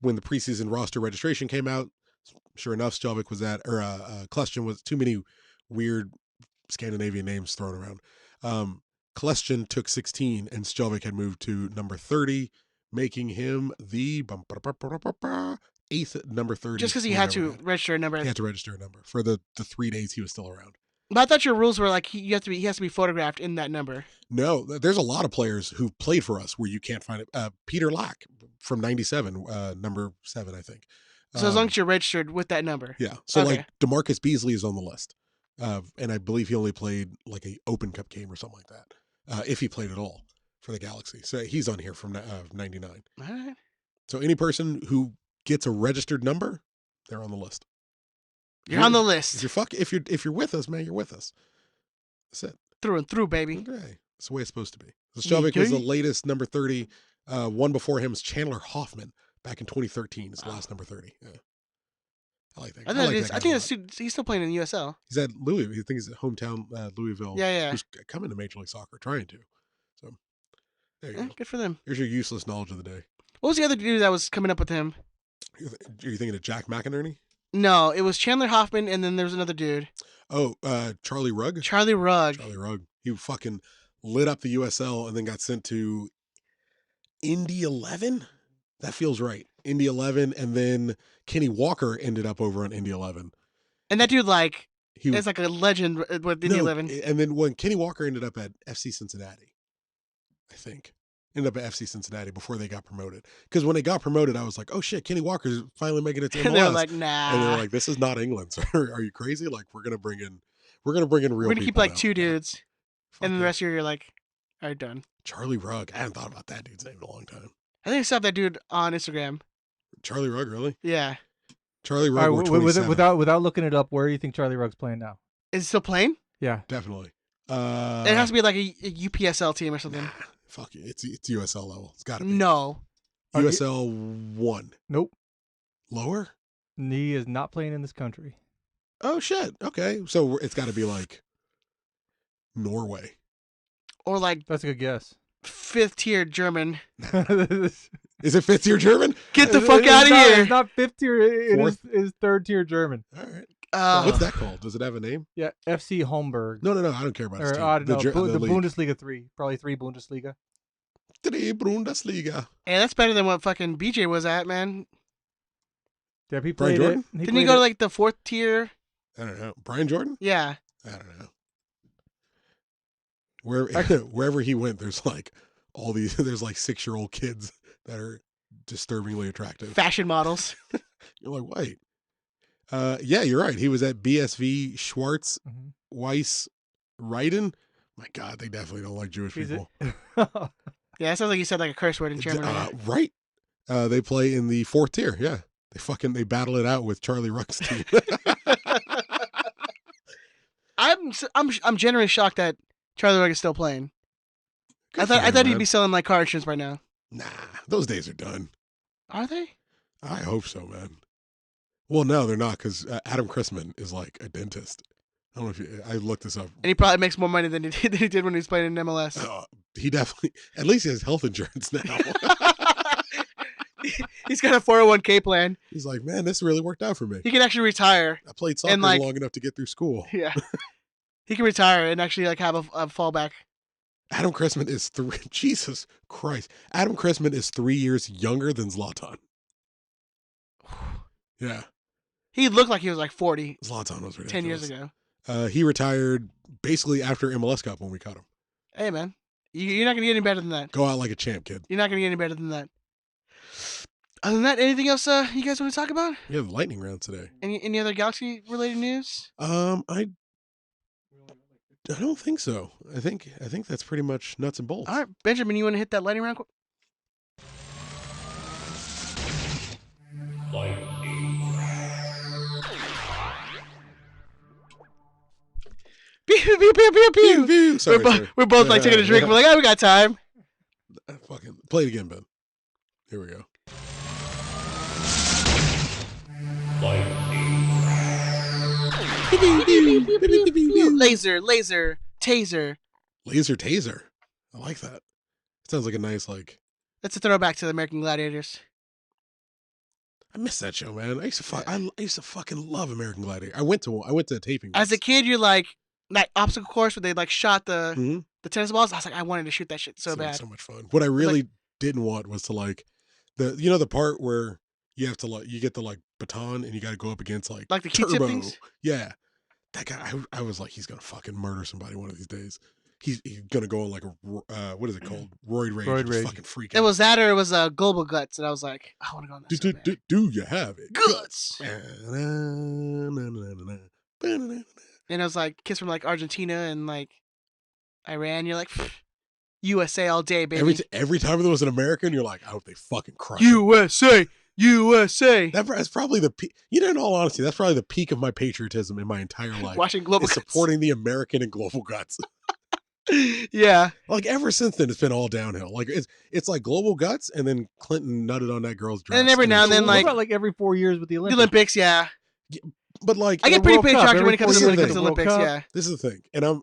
Speaker 3: when the preseason roster registration came out, sure enough, Sjovic was Kleshin was too many weird Scandinavian names thrown around. Kleshin took 16 and Sjovic had moved to number 30, making him the 8th number 30.
Speaker 2: Just because he had to register a number.
Speaker 3: He had to register a number for the 3 days he was still around.
Speaker 2: But I thought your rules were like he has to be photographed in that number.
Speaker 3: No, there's a lot of players who played for us where you can't find it. Peter Lack from 97, number 7, I think.
Speaker 2: So as long as you're registered with that number.
Speaker 3: Yeah. So like DeMarcus Beasley is on the list. And I believe he only played like a Open Cup game or something like that. If he played at all for the Galaxy. So he's on here from 99.
Speaker 2: All right.
Speaker 3: So any person who gets a registered number, they're on the list.
Speaker 2: You're on the list.
Speaker 3: If you're with us, man, you're with us. That's it.
Speaker 2: Through and through, baby.
Speaker 3: Okay. That's the way it's supposed to be. So Sjovic is the latest number 30. One before him is Chandler Hoffman back in 2013. His last number 30. Yeah. I like that.
Speaker 2: I think he's still playing in the USL.
Speaker 3: He's at Louisville. I think he's at hometown Louisville.
Speaker 2: Yeah.
Speaker 3: Who's coming to Major League Soccer, trying to. So there you go.
Speaker 2: Good for them.
Speaker 3: Here's your useless knowledge of the day.
Speaker 2: What was the other dude that was coming up with him?
Speaker 3: Are you thinking of Jack McInerney?
Speaker 2: No, it was Chandler Hoffman, and then there was another dude.
Speaker 3: Oh, Charlie Rugg?
Speaker 2: Charlie Rugg.
Speaker 3: He fucking lit up the USL and then got sent to Indy 11? That feels right. Indy 11, and then Kenny Walker ended up over on Indy 11.
Speaker 2: And that dude, is like a legend with Indy 11.
Speaker 3: And then when Kenny Walker ended up at FC Cincinnati, I think. Ended up at FC Cincinnati before they got promoted. Because when they got promoted, I was like, oh shit, Kenny Walker's finally making it to MLS.
Speaker 2: And they were like, nah.
Speaker 3: And they're like, this is not England. So are you crazy? Like, we're gonna bring in real people.
Speaker 2: We're gonna keep like 2 dudes.
Speaker 3: Fuck
Speaker 2: and then the rest of you, you're like, all right, done.
Speaker 3: Charlie Rugg. I haven't thought about that dude's name in a long time.
Speaker 2: I think I saw that dude on Instagram.
Speaker 3: Charlie Rugg, really?
Speaker 2: Yeah.
Speaker 3: Charlie Rugg.
Speaker 4: Without looking it up, where do you think Charlie Rugg's playing now?
Speaker 2: Is he still playing?
Speaker 4: Yeah,
Speaker 3: definitely.
Speaker 2: It has to be like a UPSL team or something.
Speaker 3: Nah, fuck it. It's USL level. It's got to be.
Speaker 2: No.
Speaker 3: USL 1.
Speaker 4: Nope.
Speaker 3: Lower?
Speaker 4: He is not playing in this country.
Speaker 3: Oh shit. Okay, so it's got to be like Norway.
Speaker 2: Or like
Speaker 4: that's a good guess.
Speaker 2: 5th tier German.
Speaker 3: Is it 5th tier German?
Speaker 2: Get the fuck out of here!
Speaker 4: It's not 5th tier. It is 3rd tier German.
Speaker 3: All right. What's that called? Does it have a name?
Speaker 4: Yeah, FC Homburg.
Speaker 3: No. I don't care about his team.
Speaker 4: I don't know. The Bundesliga 3. Probably 3 Bundesliga.
Speaker 3: 3 Bundesliga.
Speaker 2: Hey, that's better than what fucking BJ was at, man.
Speaker 4: Yeah, he played it.
Speaker 2: Didn't he go to like the 4th tier?
Speaker 3: I don't know. Brian Jordan?
Speaker 2: Yeah.
Speaker 3: I don't know. Wherever he went, there's like there's like 6-year-old kids that are disturbingly attractive.
Speaker 2: Fashion models.
Speaker 3: You're like, wait. Yeah, you're right. He was at BSV Schwarz
Speaker 4: Mhm.
Speaker 3: Weiss Reiten. My God, they definitely don't like Jewish
Speaker 4: He's a-
Speaker 3: people.
Speaker 2: Yeah, it sounds like you said like a curse word in German. Right now.
Speaker 3: Right. They play in the 4th tier. Yeah. They battle it out with Charlie Ruck's team.
Speaker 2: I'm generally shocked that Charlie Rugg is still playing.
Speaker 3: Good
Speaker 2: I
Speaker 3: for him,
Speaker 2: thought he'd
Speaker 3: man.
Speaker 2: be selling like car insurance right now.
Speaker 3: Nah, those days are done.
Speaker 2: Are they?
Speaker 3: I hope so, man. Well, no, they're not, because Adam Chrisman is like a dentist. I don't know if I looked this up.
Speaker 2: And he probably makes more money than he did when he was playing in MLS.
Speaker 3: He definitely, at least he has health insurance now.
Speaker 2: He's got a 401k plan.
Speaker 3: He's like, man, this really worked out for me.
Speaker 2: He can actually retire.
Speaker 3: I played soccer
Speaker 2: like-
Speaker 3: long enough to get through school.
Speaker 2: Yeah. He can retire and actually like have a fallback.
Speaker 3: Adam Chrisman is Jesus Christ. Adam Chrisman is 3 years younger than Zlatan. Yeah.
Speaker 2: He looked like he was like 40
Speaker 3: Zlatan was ridiculous.
Speaker 2: 10 years ago.
Speaker 3: He retired basically after MLS Cup when we cut him.
Speaker 2: Hey, man. You're not going to get any better than that.
Speaker 3: Go out like a champ, kid.
Speaker 2: You're not going to get any better than that. Other than that, anything else you guys want to talk about?
Speaker 3: We have lightning round today.
Speaker 2: Any other Galaxy-related news?
Speaker 3: I don't think so. I think that's pretty much nuts and bolts.
Speaker 2: All right, Benjamin, you want to hit that lightning round? Pew, pew, pew, pew, pew.
Speaker 3: Pew, pew. Sorry,
Speaker 2: We're both like taking a drink. We're like, oh, we got time.
Speaker 3: Fucking play it again, Ben. Here we go.
Speaker 2: Laser, taser.
Speaker 3: Laser taser. I like that. Sounds like a nice
Speaker 2: That's a throwback to the American Gladiators.
Speaker 3: I miss that show, man. I used to fucking love American Gladiator. I went to a taping.
Speaker 2: As a kid, you're like that obstacle course where they like shot the
Speaker 3: Mhm.
Speaker 2: tennis balls. I was like, I wanted to shoot that shit so bad.
Speaker 3: So much fun. What I really didn't want was to the part where you have to you get the baton and you got to go up against
Speaker 2: Like the Q-tip
Speaker 3: turbo.
Speaker 2: things?
Speaker 3: Yeah, that guy. I was like, he's gonna fucking murder somebody one of these days. He's gonna go on like a what is it called? Roid rage.
Speaker 4: Roid
Speaker 3: and
Speaker 4: rage.
Speaker 3: Fucking freak
Speaker 2: It
Speaker 3: out.
Speaker 2: was that or it was Global Guts, and I was like, I want to go on that. So bad.
Speaker 3: Do you have it?
Speaker 2: Guts.
Speaker 3: And
Speaker 2: And it was like kids from like Argentina and like Iran. You're like, "Pfft, USA all day, baby.
Speaker 3: Every time there was an American, you're like, I hope they fucking crush him.
Speaker 2: USA.
Speaker 3: That's probably the peak. In all honesty, that's probably the peak of my patriotism in my entire life.
Speaker 2: Watching Global
Speaker 3: is
Speaker 2: Guts.
Speaker 3: supporting the American and Global Guts.
Speaker 2: Yeah.
Speaker 3: Like ever since then, it's been all downhill. Like it's like Global Guts, and then Clinton nutted on that girl's dress.
Speaker 2: And every now and then,
Speaker 4: What
Speaker 2: like
Speaker 4: about like every 4 years with the
Speaker 2: the
Speaker 4: Olympics?
Speaker 2: Olympics, yeah.
Speaker 3: But like,
Speaker 2: I get
Speaker 4: the
Speaker 2: pretty
Speaker 4: World Cup,
Speaker 2: patriotic when
Speaker 4: every
Speaker 2: it comes
Speaker 3: 4
Speaker 2: to
Speaker 3: years
Speaker 2: the
Speaker 3: the
Speaker 4: World
Speaker 2: Olympics,
Speaker 4: Cup.
Speaker 2: yeah.
Speaker 3: this is the thing, and I'm.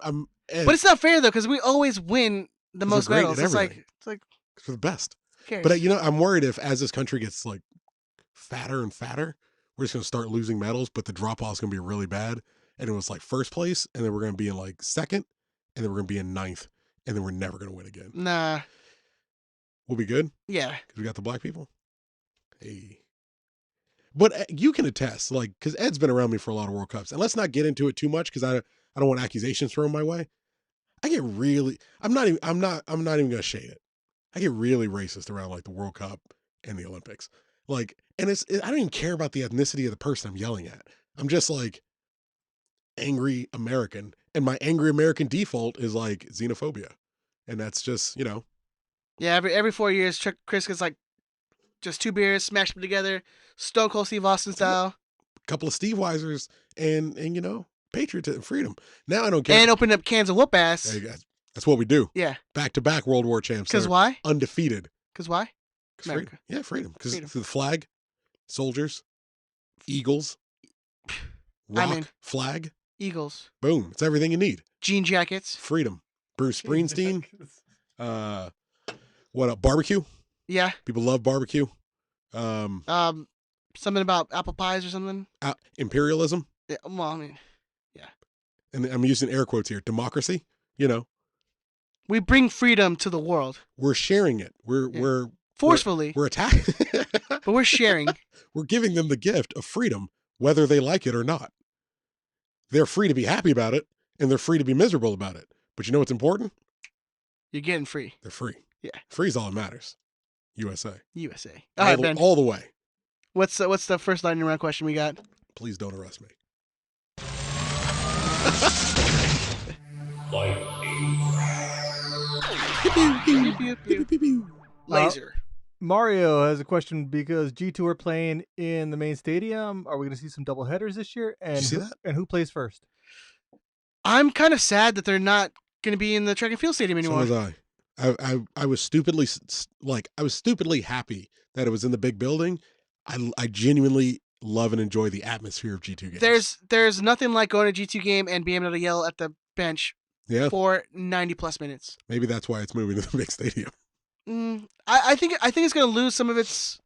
Speaker 2: But it's not fair though, because we always win the
Speaker 3: Because
Speaker 2: most
Speaker 3: we're great
Speaker 2: medals.
Speaker 3: at
Speaker 2: It's like
Speaker 3: everything. For the best.
Speaker 2: who cares?
Speaker 3: But I'm worried if as this country gets like fatter and fatter, we're just gonna start losing medals. But the drop off is gonna be really bad. And it was like first place, and then we're gonna be in like second, and then we're gonna be in ninth, and then we're never gonna win again.
Speaker 2: Nah.
Speaker 3: We'll be good
Speaker 2: Yeah.
Speaker 3: because we got the black people. Hey. But you can attest, like, because Ed's been around me for a lot of World Cups, and let's not get into it too much because I don't want accusations thrown my way. I get really, I'm not even gonna shade it. I get really racist around like the World Cup and the Olympics, like, and I don't even care about the ethnicity of the person I'm yelling at. I'm just like angry American, and my angry American default is like xenophobia, and that's just
Speaker 2: Yeah, every 4 years, Chris gets like just 2 beers, smash them together, Stone Cold Steve Austin style,
Speaker 3: a couple of Steve Weisers and patriotism, freedom. Now I don't care.
Speaker 2: and open up cans of whoop ass.
Speaker 3: There you go. That's what we do.
Speaker 2: Yeah.
Speaker 3: Back to back World War champs.
Speaker 2: Because
Speaker 3: They're
Speaker 2: why?
Speaker 3: Undefeated.
Speaker 2: Because why?
Speaker 3: 'Cause freedom.
Speaker 2: America.
Speaker 3: Yeah, freedom. Because
Speaker 2: Freedom.
Speaker 3: the flag, soldiers, eagles, rock,
Speaker 2: mean-
Speaker 3: flag,
Speaker 2: Eagles.
Speaker 3: boom. It's everything you need.
Speaker 2: Jean jackets.
Speaker 3: Freedom. Bruce Springsteen. What up? Barbecue.
Speaker 2: Yeah.
Speaker 3: People love barbecue.
Speaker 2: Something about apple pies or something.
Speaker 3: Imperialism.
Speaker 2: Yeah, well, I mean,
Speaker 3: And I'm using air quotes here. Democracy.
Speaker 2: we bring freedom to the world
Speaker 3: We're sharing it.
Speaker 2: Yeah.
Speaker 3: We're
Speaker 2: forcefully,
Speaker 3: we're attacking.
Speaker 2: but we're sharing.
Speaker 3: We're giving them the gift of freedom, whether they like it or not. They're free to be happy about it, and they're free to be miserable about it. But you know what's important?
Speaker 2: You're getting free.
Speaker 3: They're free.
Speaker 2: Yeah.
Speaker 3: Free is all that matters. USA.
Speaker 2: USA. All right, Ben.
Speaker 3: All the way.
Speaker 2: What's the first lightning round question we got?
Speaker 3: Please don't arrest me.
Speaker 2: Pew, pew, pew. Laser.
Speaker 4: Mario has a question because G2 are playing in the main stadium. Are we going to see some double headers this year? And
Speaker 3: Did you see that?
Speaker 4: And who plays first?
Speaker 2: I'm kind of sad that they're not going to be in the track and field stadium
Speaker 3: So
Speaker 2: anymore.
Speaker 3: was I. I was stupidly happy that it was in the big building. I genuinely love and enjoy the atmosphere of G2 games.
Speaker 2: There's nothing like going to a G2 game and being able to yell at the bench
Speaker 3: Yeah,
Speaker 2: for 90 plus minutes.
Speaker 3: maybe that's why it's moving to the big stadium.
Speaker 2: I think it's going to lose some of its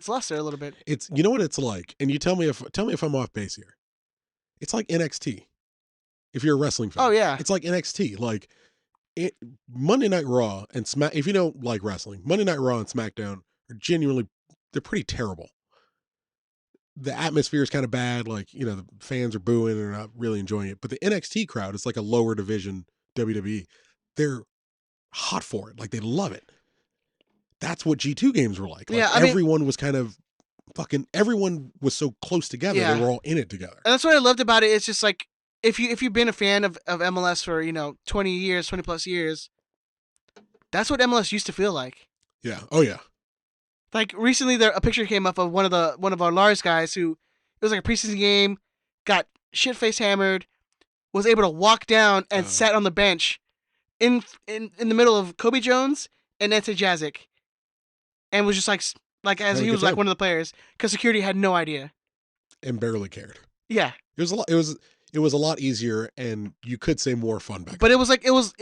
Speaker 2: luster a little bit.
Speaker 3: It's, you know what it's like, and you tell me if I'm off base here. It's like NXT. If you're a wrestling fan,
Speaker 2: Oh yeah,
Speaker 3: it's like NXT. Like Monday Night Raw and Smack. If you don't like wrestling, Monday Night Raw and SmackDown are they're pretty terrible. The atmosphere is kind of bad. Like, the fans are booing and they're not really enjoying it. But the NXT crowd, it's like a lower division WWE. They're hot for it. Like, they love it. That's what G2 games were like.
Speaker 2: Yeah,
Speaker 3: everyone was kind of everyone was so close together.
Speaker 2: Yeah.
Speaker 3: They were all in it together.
Speaker 2: and that's what I loved about it. It's just like if you've been a fan of MLS for 20 plus years, that's what MLS used to feel like.
Speaker 3: Yeah. Oh yeah.
Speaker 2: Like recently, a picture came up of one of our Lars guys who it was like a preseason game, got shit face hammered, was able to walk down and sat on the bench in the middle of Kobe Jones and Ante Jazic, and was just like as he was like one of the players because security had no idea
Speaker 3: And barely cared.
Speaker 2: Yeah,
Speaker 3: It was a lot. It was a lot easier, and you could say more fun back.
Speaker 2: but
Speaker 3: then.
Speaker 2: it was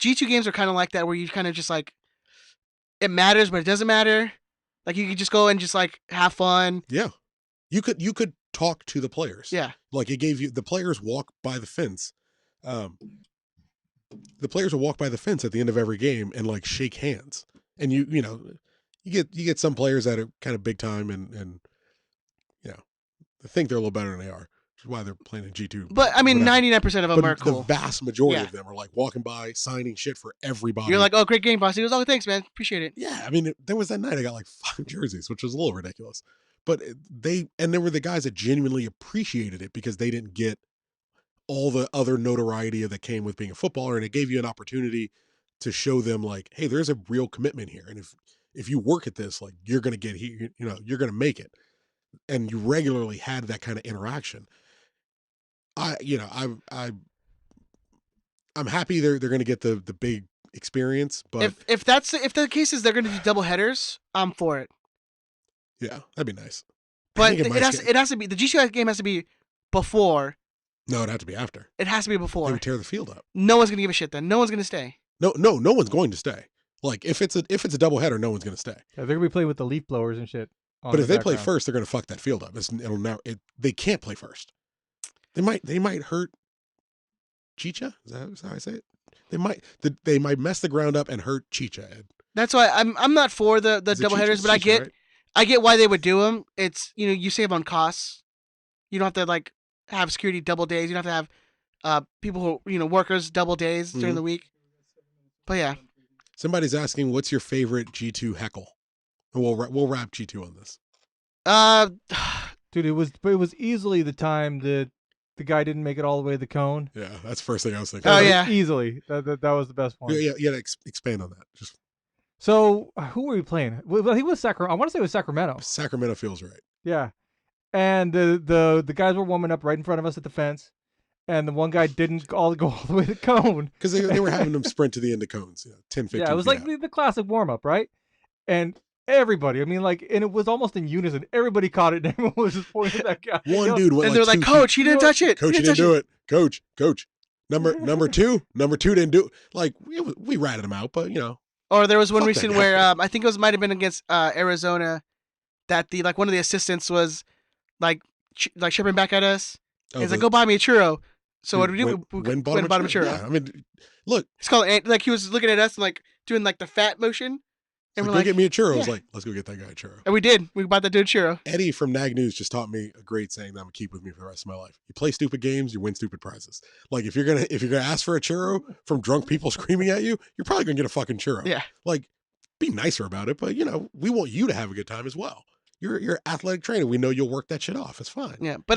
Speaker 2: G2 games are kind of like that where you kind of just like it matters, but it doesn't matter. Like you could just go and just like have fun.
Speaker 3: Yeah, you could talk to the players.
Speaker 2: Yeah,
Speaker 3: Like it gave you the players walk by the fence. The players will walk by the fence at the end of every game and like shake hands. And you get some players that are kind of big time and they think they're a little better than they are, which is why they're playing in G2.
Speaker 2: but I mean,
Speaker 3: whatever.
Speaker 2: 99% of them
Speaker 3: But
Speaker 2: are cool.
Speaker 3: the vast majority
Speaker 2: Yeah.
Speaker 3: of them are like walking by, signing shit for everybody.
Speaker 2: You're like, oh, great game, boss. He goes, oh, thanks, man, appreciate it.
Speaker 3: Yeah, I mean, there was that night I got like 5 jerseys, which was a little ridiculous. But there were the guys that genuinely appreciated it because they didn't get all the other notoriety that came with being a footballer, and it gave you an opportunity to show them like, hey, there's a real commitment here, and if you work at this, like you're gonna get here, you're gonna make it, and you regularly had that kind of interaction. I'm happy they're gonna get the big experience, but
Speaker 2: If the case is they're going to do double headers, I'm for it.
Speaker 3: yeah, that'd be nice. I
Speaker 2: But
Speaker 3: think
Speaker 2: it has to be the G2 game has to be before.
Speaker 3: No, it'd have to be after.
Speaker 2: It has to be
Speaker 3: They
Speaker 2: before.
Speaker 3: would tear the field up.
Speaker 2: No one's gonna give a shit then. No one's gonna stay.
Speaker 3: No one's going to stay. Like if it's a doubleheader, no one's going to stay.
Speaker 4: Yeah, they're gonna be playing with the leaf blowers and shit.
Speaker 3: But if they play first, they're going to fuck that field up. They can't play first. They might hurt Chicha. Is that how I say it? They might mess the ground up and hurt Chicha. Ed.
Speaker 2: That's why I'm not for the
Speaker 3: Is it
Speaker 2: double headers,
Speaker 3: Chicha?
Speaker 2: but
Speaker 3: Chicha,
Speaker 2: I get why they would do them. It's you save on costs. You don't have to like have security double days. You don't have to have people who workers double days during
Speaker 3: Mhm.
Speaker 2: the week. But yeah,
Speaker 3: Somebody's asking, what's your favorite G2 heckle? And we'll wrap G2 on this.
Speaker 4: Dude, it was easily the time that the guy didn't make it all the way to the cone.
Speaker 3: Yeah, that's the first thing I was thinking.
Speaker 2: Oh, yeah.
Speaker 4: Easily. That was the best one.
Speaker 3: Yeah, you got to expand on that. Just
Speaker 4: So who were we playing? Well, he was Sacramento. I want to say it was Sacramento.
Speaker 3: Sacramento feels right.
Speaker 4: Yeah, and the guys were warming up right in front of us at the fence, and the one guy didn't go all the way to the cone.
Speaker 3: Because they were having them sprint to the end of cones, 10, 15
Speaker 4: Yeah, it was
Speaker 3: feet
Speaker 4: like
Speaker 3: out.
Speaker 4: the classic warm up, right? And everybody, I mean, like, and it was almost in unison. Everybody caught it, and everyone was just pointing at that guy.
Speaker 3: One dude went
Speaker 2: and they're like,
Speaker 3: 2
Speaker 2: Coach,
Speaker 3: feet.
Speaker 2: he didn't touch it.
Speaker 3: Coach, you didn't do it. Coach. Number two didn't do it. Like we ratted him out, but
Speaker 2: Or there was one
Speaker 3: Fuck that
Speaker 2: recent
Speaker 3: guy.
Speaker 2: where I think it might have been against Arizona, that one of the assistants was like shipping back at us. He's like, go buy me a churro. So what do we do? We
Speaker 3: Went
Speaker 2: went and bought him a churro.
Speaker 3: Yeah, I mean, look,
Speaker 2: It's called like he was looking at us and like doing like the fat motion, and
Speaker 3: like,
Speaker 2: we're
Speaker 3: go
Speaker 2: like,
Speaker 3: get me a churro. I was
Speaker 2: yeah.
Speaker 3: like, let's go get that guy a churro.
Speaker 2: and we did. We bought that dude a churro.
Speaker 3: Eddie from Nag News just taught me a great saying that I'm gonna keep with me for the rest of my life. You play stupid games, you win stupid prizes. Like if you're gonna ask for a churro from drunk people screaming at you, you're probably gonna get a fucking churro.
Speaker 2: Yeah.
Speaker 3: Like, be nicer about it, but we want you to have a good time as well. you're athletic trainer. We know you'll work that shit off. It's fine.
Speaker 2: Yeah, but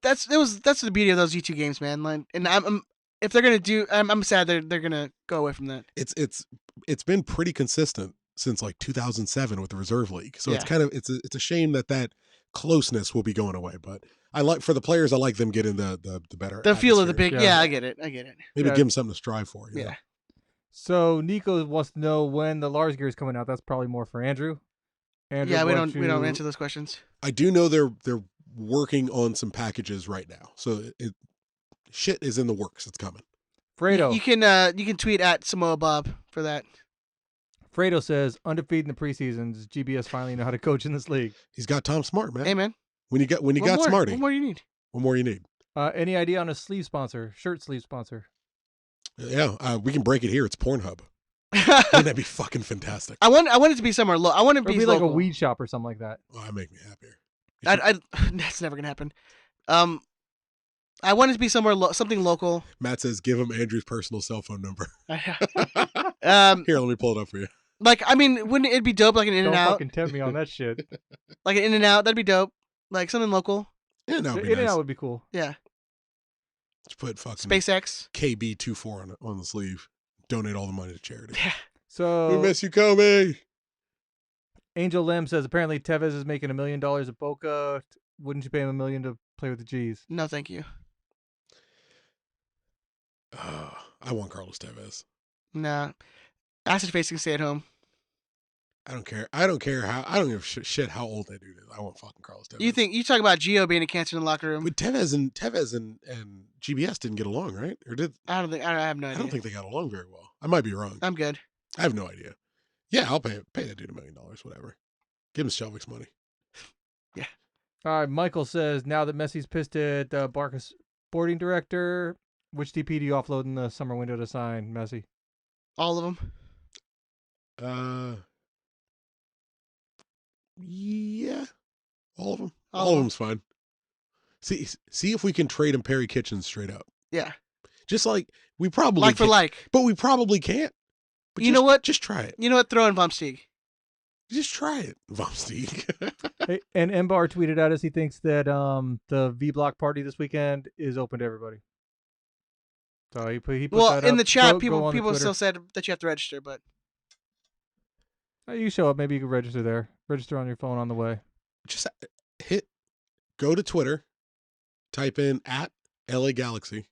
Speaker 2: that's the beauty of those YouTube games, man. Like, and I'm if they're gonna do, I'm sad they're gonna go away from that.
Speaker 3: It's been pretty consistent since like 2007 with the reserve league. So it's
Speaker 2: Yeah.
Speaker 3: kind of it's a shame that closeness will be going away. But I like for the players, I like them getting the better
Speaker 2: The feel of the
Speaker 3: atmosphere.
Speaker 2: big,
Speaker 4: Yeah.
Speaker 2: yeah, I get it.
Speaker 3: Maybe
Speaker 4: Yeah.
Speaker 3: give them something to strive for. you
Speaker 2: Yeah.
Speaker 3: know?
Speaker 4: So Nico wants to know when the Lars gear is coming out. That's probably more for Andrew. Andrew,
Speaker 2: Yeah, we
Speaker 4: why
Speaker 2: don't
Speaker 4: you-
Speaker 2: answer those questions.
Speaker 3: I do know they're working on some packages right now. So shit is in the works. It's coming.
Speaker 4: Fredo.
Speaker 2: You can tweet at Samoa Bob for that.
Speaker 4: Fredo says undefeated in the preseason. Does GBS finally know how to coach in this league?
Speaker 3: He's got Tom Smart, man.
Speaker 2: Hey, man.
Speaker 3: When you got
Speaker 2: What more?
Speaker 3: Smarty,
Speaker 2: What more do you need?
Speaker 3: what more you need?
Speaker 4: Any idea on a sleeve sponsor, shirt sleeve sponsor?
Speaker 3: Yeah, we can break it here. It's Pornhub. Wouldn't that be fucking fantastic?
Speaker 2: I want it to be somewhere low. I want it to
Speaker 4: Or
Speaker 2: be
Speaker 4: be like
Speaker 2: local.
Speaker 4: a weed shop or something like that.
Speaker 3: Oh, that make me happier.
Speaker 2: That's never gonna happen. I want it to be somewhere something local.
Speaker 3: Matt says, give him Andrew's personal cell phone number.
Speaker 2: Here,
Speaker 3: Let me pull it up for you.
Speaker 2: like, I mean, wouldn't it be dope, like an In
Speaker 4: Don't
Speaker 2: and Out,
Speaker 4: fucking tempt me on that shit.
Speaker 2: like an In and Out? That'd be dope. Like something local.
Speaker 3: Yeah, no,
Speaker 4: The
Speaker 3: be nice.
Speaker 4: In-N-Out would be cool.
Speaker 2: Yeah.
Speaker 3: Just put fucking
Speaker 2: SpaceX.
Speaker 3: KB24 on the sleeve. Donate all the money to charity.
Speaker 2: Yeah.
Speaker 3: We
Speaker 4: So
Speaker 3: miss you, Kobe.
Speaker 4: Angel Lim says apparently Tevez is making $1 million at Boca. Wouldn't you pay him $1 million to play with the G's?
Speaker 2: No, thank you.
Speaker 3: I want Carlos Tevez.
Speaker 2: Nah. Acid Face can stay at home.
Speaker 3: I don't care. I don't give a shit how old that dude is. I want fucking Carlos Tevez.
Speaker 2: You talk about Gio being a cancer in the locker room?
Speaker 3: But Tevez and GBS didn't get along, right? Or did?
Speaker 2: I have no
Speaker 3: I
Speaker 2: idea.
Speaker 3: don't think they got along very well. I might be wrong.
Speaker 2: I'm good.
Speaker 3: I have no idea. Yeah, I'll pay that dude $1 million, whatever. Give him Shelvick's money.
Speaker 4: All right, Michael says now that Messi's pissed at Barca's sporting director, which DP do you offload in the summer window to sign Messi?
Speaker 2: All of them.
Speaker 3: Yeah, all of them.
Speaker 2: All
Speaker 3: All
Speaker 2: of
Speaker 3: of them's fine. See if we can trade him Perry Kitchens straight up.
Speaker 2: Yeah.
Speaker 3: Just like we probably
Speaker 2: Like for
Speaker 3: can't-
Speaker 2: like.
Speaker 3: but we probably can't. But
Speaker 2: You know what?
Speaker 3: Just try it.
Speaker 2: You know what? Throw in Vomsteeg.
Speaker 3: Just try it, Vomsteeg.
Speaker 4: Hey, and Mbar tweeted at us he thinks that the V Block party this weekend is open to everybody. So he put
Speaker 2: Well,
Speaker 4: that
Speaker 2: in
Speaker 4: up.
Speaker 2: the chat,
Speaker 4: Go
Speaker 2: people
Speaker 4: on the Twitter.
Speaker 2: still said that you have to register, but
Speaker 4: You show up, maybe you can register there. Register on your phone on the way.
Speaker 3: Just go to Twitter, type in at LA Galaxy,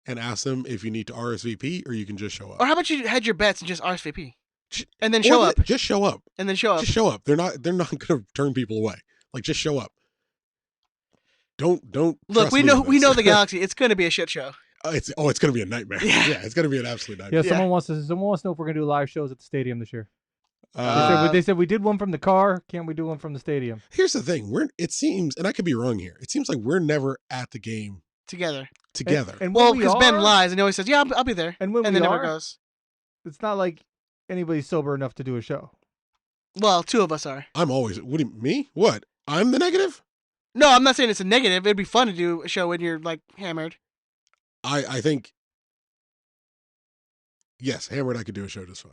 Speaker 3: and ask them if you need to RSVP or you can just show up.
Speaker 2: or how about you hedge your bets and just RSVP
Speaker 3: J-
Speaker 2: and then
Speaker 3: Or
Speaker 2: show up
Speaker 3: Just show up.
Speaker 2: and then show up.
Speaker 3: Just show up. They're not going to turn people away. Like just show up. Don't
Speaker 2: Look,
Speaker 3: trust
Speaker 2: we
Speaker 3: me
Speaker 2: know
Speaker 3: on
Speaker 2: we
Speaker 3: this.
Speaker 2: know the Galaxy. It's going to be a shit show.
Speaker 3: It's going to be a nightmare.
Speaker 2: Yeah.
Speaker 3: Yeah, it's going to be an absolute
Speaker 4: Yeah,
Speaker 3: nightmare.
Speaker 4: someone wants to know if we're gonna do live shows at the stadium this year.
Speaker 3: Uh,
Speaker 4: They said we did one from the car. Can't we do one from the stadium?
Speaker 3: here's the thing. It seems, and I could be wrong here. It seems like we're never at the game
Speaker 2: Together.
Speaker 3: together.
Speaker 4: And
Speaker 2: Well,
Speaker 4: when we
Speaker 2: because Ben
Speaker 4: are-
Speaker 2: lies and he always says, "Yeah, I'll be there,"
Speaker 4: And when
Speaker 2: and
Speaker 4: we
Speaker 2: then never
Speaker 4: are,
Speaker 2: goes.
Speaker 4: it's not like anybody's sober enough to do a show.
Speaker 2: Well, two of us are.
Speaker 3: I'm always, me? What? I'm the negative?
Speaker 2: No, I'm not saying it's a negative. It'd be fun to do a show when you're like hammered.
Speaker 3: I think, yes, hammered, I could do a show just fine.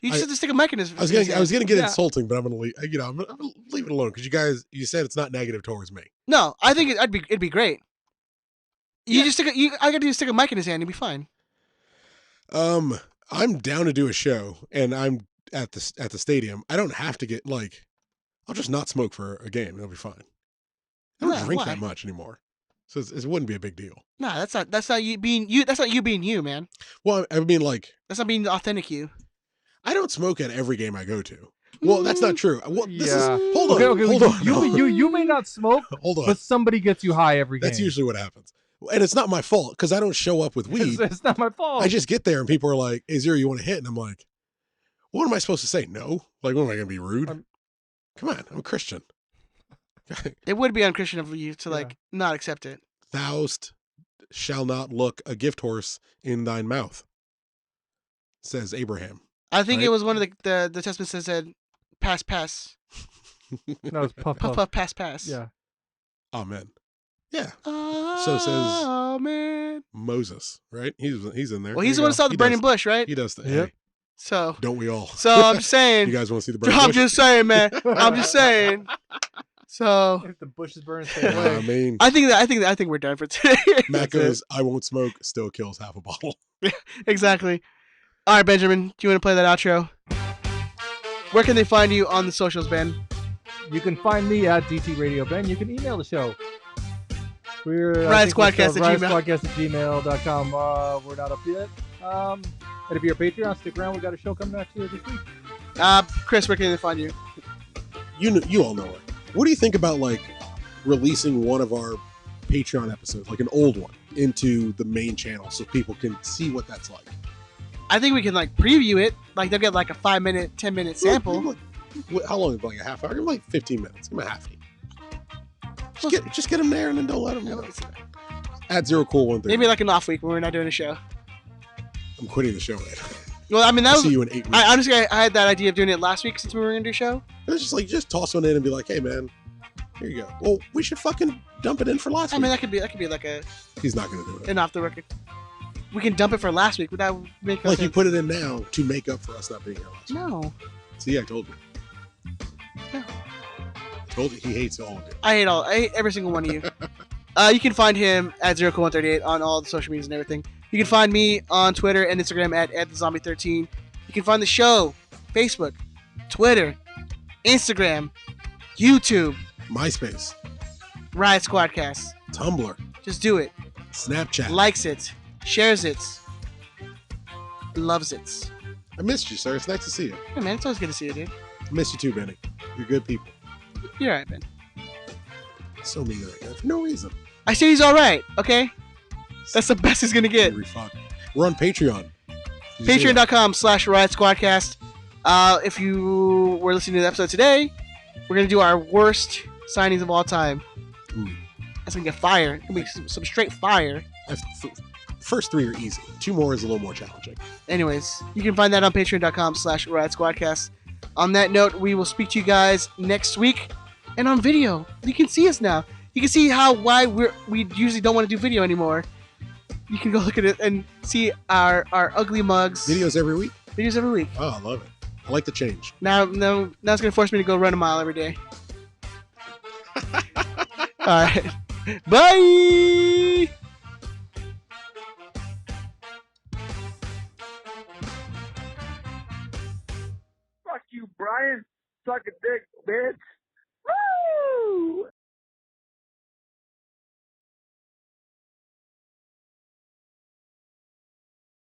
Speaker 2: You just have to stick a mic in his.
Speaker 3: I was gonna get
Speaker 4: Yeah.
Speaker 3: insulting, but I'm gonna leave. I'm gonna leave it alone because you said it's not negative towards me.
Speaker 2: No, I think it'd be great. You just I got to stick a mic in his hand. You'd be fine.
Speaker 3: I'm down to do a show, and I'm at the stadium. I don't have to get I'll just not smoke for a game. It'll be fine. I don't
Speaker 2: No,
Speaker 3: drink
Speaker 2: why?
Speaker 3: that much anymore, so it wouldn't be a big deal.
Speaker 2: No, that's not you being you. That's not you being you, man.
Speaker 3: Well, I mean,
Speaker 2: That's not being authentic you.
Speaker 3: I don't smoke at every game I go to. Well, that's not true. Well, this
Speaker 4: Yeah.
Speaker 3: is hold on,
Speaker 4: Okay,
Speaker 3: hold on.
Speaker 4: You may not smoke,
Speaker 3: Hold on.
Speaker 4: but somebody gets you high every game.
Speaker 3: That's usually what happens, and it's not my fault because I don't show up with weed.
Speaker 4: It's not my fault.
Speaker 3: I just get there and people are like, "Hey, Zero, you want to hit?" And I'm like, "What am I supposed to say? No? Like, what am I going to be rude? Come on, I'm a Christian."
Speaker 2: It would be unchristian of you to not accept it.
Speaker 3: Thou shall not look a gift horse in thine mouth, says Abraham.
Speaker 2: I think
Speaker 3: Right.
Speaker 2: it was one of the testaments that said, "Pass."
Speaker 4: No, it's puff
Speaker 2: Puff,
Speaker 4: puff.
Speaker 2: pass.
Speaker 4: Yeah.
Speaker 3: Amen. Yeah,
Speaker 2: So
Speaker 3: says-
Speaker 2: man.
Speaker 3: Moses, right? He's in there.
Speaker 2: Well, he's the
Speaker 3: There
Speaker 2: one
Speaker 3: you
Speaker 2: who saw
Speaker 3: go.
Speaker 2: the
Speaker 3: He
Speaker 2: burning
Speaker 3: does-
Speaker 2: bush, right?
Speaker 3: He does.
Speaker 4: Yep.
Speaker 2: So
Speaker 3: Don't we all?
Speaker 2: I'm just saying.
Speaker 3: You guys want to see the burning
Speaker 2: I'm
Speaker 3: bush?
Speaker 2: just saying, man. I'm just saying. So
Speaker 4: If the bushes burn, stay
Speaker 3: Nah,
Speaker 4: away.
Speaker 3: I mean,
Speaker 2: I think we're done for today.
Speaker 3: Matt goes, I won't smoke, still kills half a bottle.
Speaker 2: Exactly. All right, Benjamin, do you want to play that outro? Where can they find you on the socials, Ben?
Speaker 4: You can find me at DT Radio Ben. You can email the show. We're
Speaker 2: Squadcast at Gmail.
Speaker 4: Squadcast@gmail.com. We're not up yet. And if you're a Patreon, stick around. We got a show coming out to you this week.
Speaker 2: Chris, where can they find you?
Speaker 3: You all know it. What do you think about like releasing one of our Patreon episodes, like an old one, into the main channel so people can see what that's like?
Speaker 2: I think we can like preview it. Like they'll get like a 5-minute, 10-minute sample.
Speaker 3: How long is it? Like a half hour? Give them like 15 minutes. Give them a half. Just get them there and then don't let them. At Zero Cool 130.
Speaker 2: Maybe like an off week when we're not doing a show.
Speaker 3: I'm quitting the show, man.
Speaker 2: Well, I mean, that
Speaker 3: I'll
Speaker 2: was.
Speaker 3: see you in 8 weeks.
Speaker 2: I honestly, I had that idea of doing it last week since we were going to do a show.
Speaker 3: It's just like, just toss one in and be like, hey, man, here you go. Well, we should fucking dump it in for last
Speaker 2: I
Speaker 3: week.
Speaker 2: mean, that could be like a
Speaker 3: He's not going to do it.
Speaker 2: an off the record. We can dump it for last week. Would that make no
Speaker 3: Like, you
Speaker 2: sense?
Speaker 3: put it in now to make up for us not being here last week.
Speaker 2: No.
Speaker 3: See, I told you.
Speaker 2: No.
Speaker 3: I told you he hates all of it.
Speaker 2: I hate every single one of you. You can find him at 0cool138 on all the social medias and everything. You can find me on Twitter and Instagram at @thezombie13. You can find the show, Facebook, Twitter, Instagram, YouTube,
Speaker 3: MySpace,
Speaker 2: Riot Squadcast.
Speaker 3: Tumblr,
Speaker 2: Just do it.
Speaker 3: Snapchat.
Speaker 2: Likes it, shares it, loves it.
Speaker 3: I missed you, sir. It's nice to see you.
Speaker 2: Hey man, it's always good to see you, dude.
Speaker 3: I miss you too, Benny. You're good people.
Speaker 2: You're alright, man.
Speaker 3: So mean right now for no reason.
Speaker 2: I said he's alright, okay? That's the best he's gonna get.
Speaker 3: Angry fuck. We're on Patreon. Did you see that?
Speaker 2: Patreon.com/Riot Squadcast. If you were listening to the episode today, we're gonna do our worst signings of all time.
Speaker 3: Ooh.
Speaker 2: That's gonna get fire. It's gonna be some straight fire.
Speaker 3: First 3 are easy. 2 more is a little more challenging.
Speaker 2: Anyways, you can find that on Patreon.com/Riot Squadcast. On that note, we will speak to you guys next week, and on video. You can see us now. You can see why we usually don't want to do video anymore. You can go look at it and see our ugly mugs.
Speaker 3: Videos every week?
Speaker 2: Videos every week.
Speaker 3: Oh, I love it. I like the change.
Speaker 2: Now it's gonna force me to go run a mile every day. All right, bye.
Speaker 6: Fuck you, Brian. Suck a dick, bitch.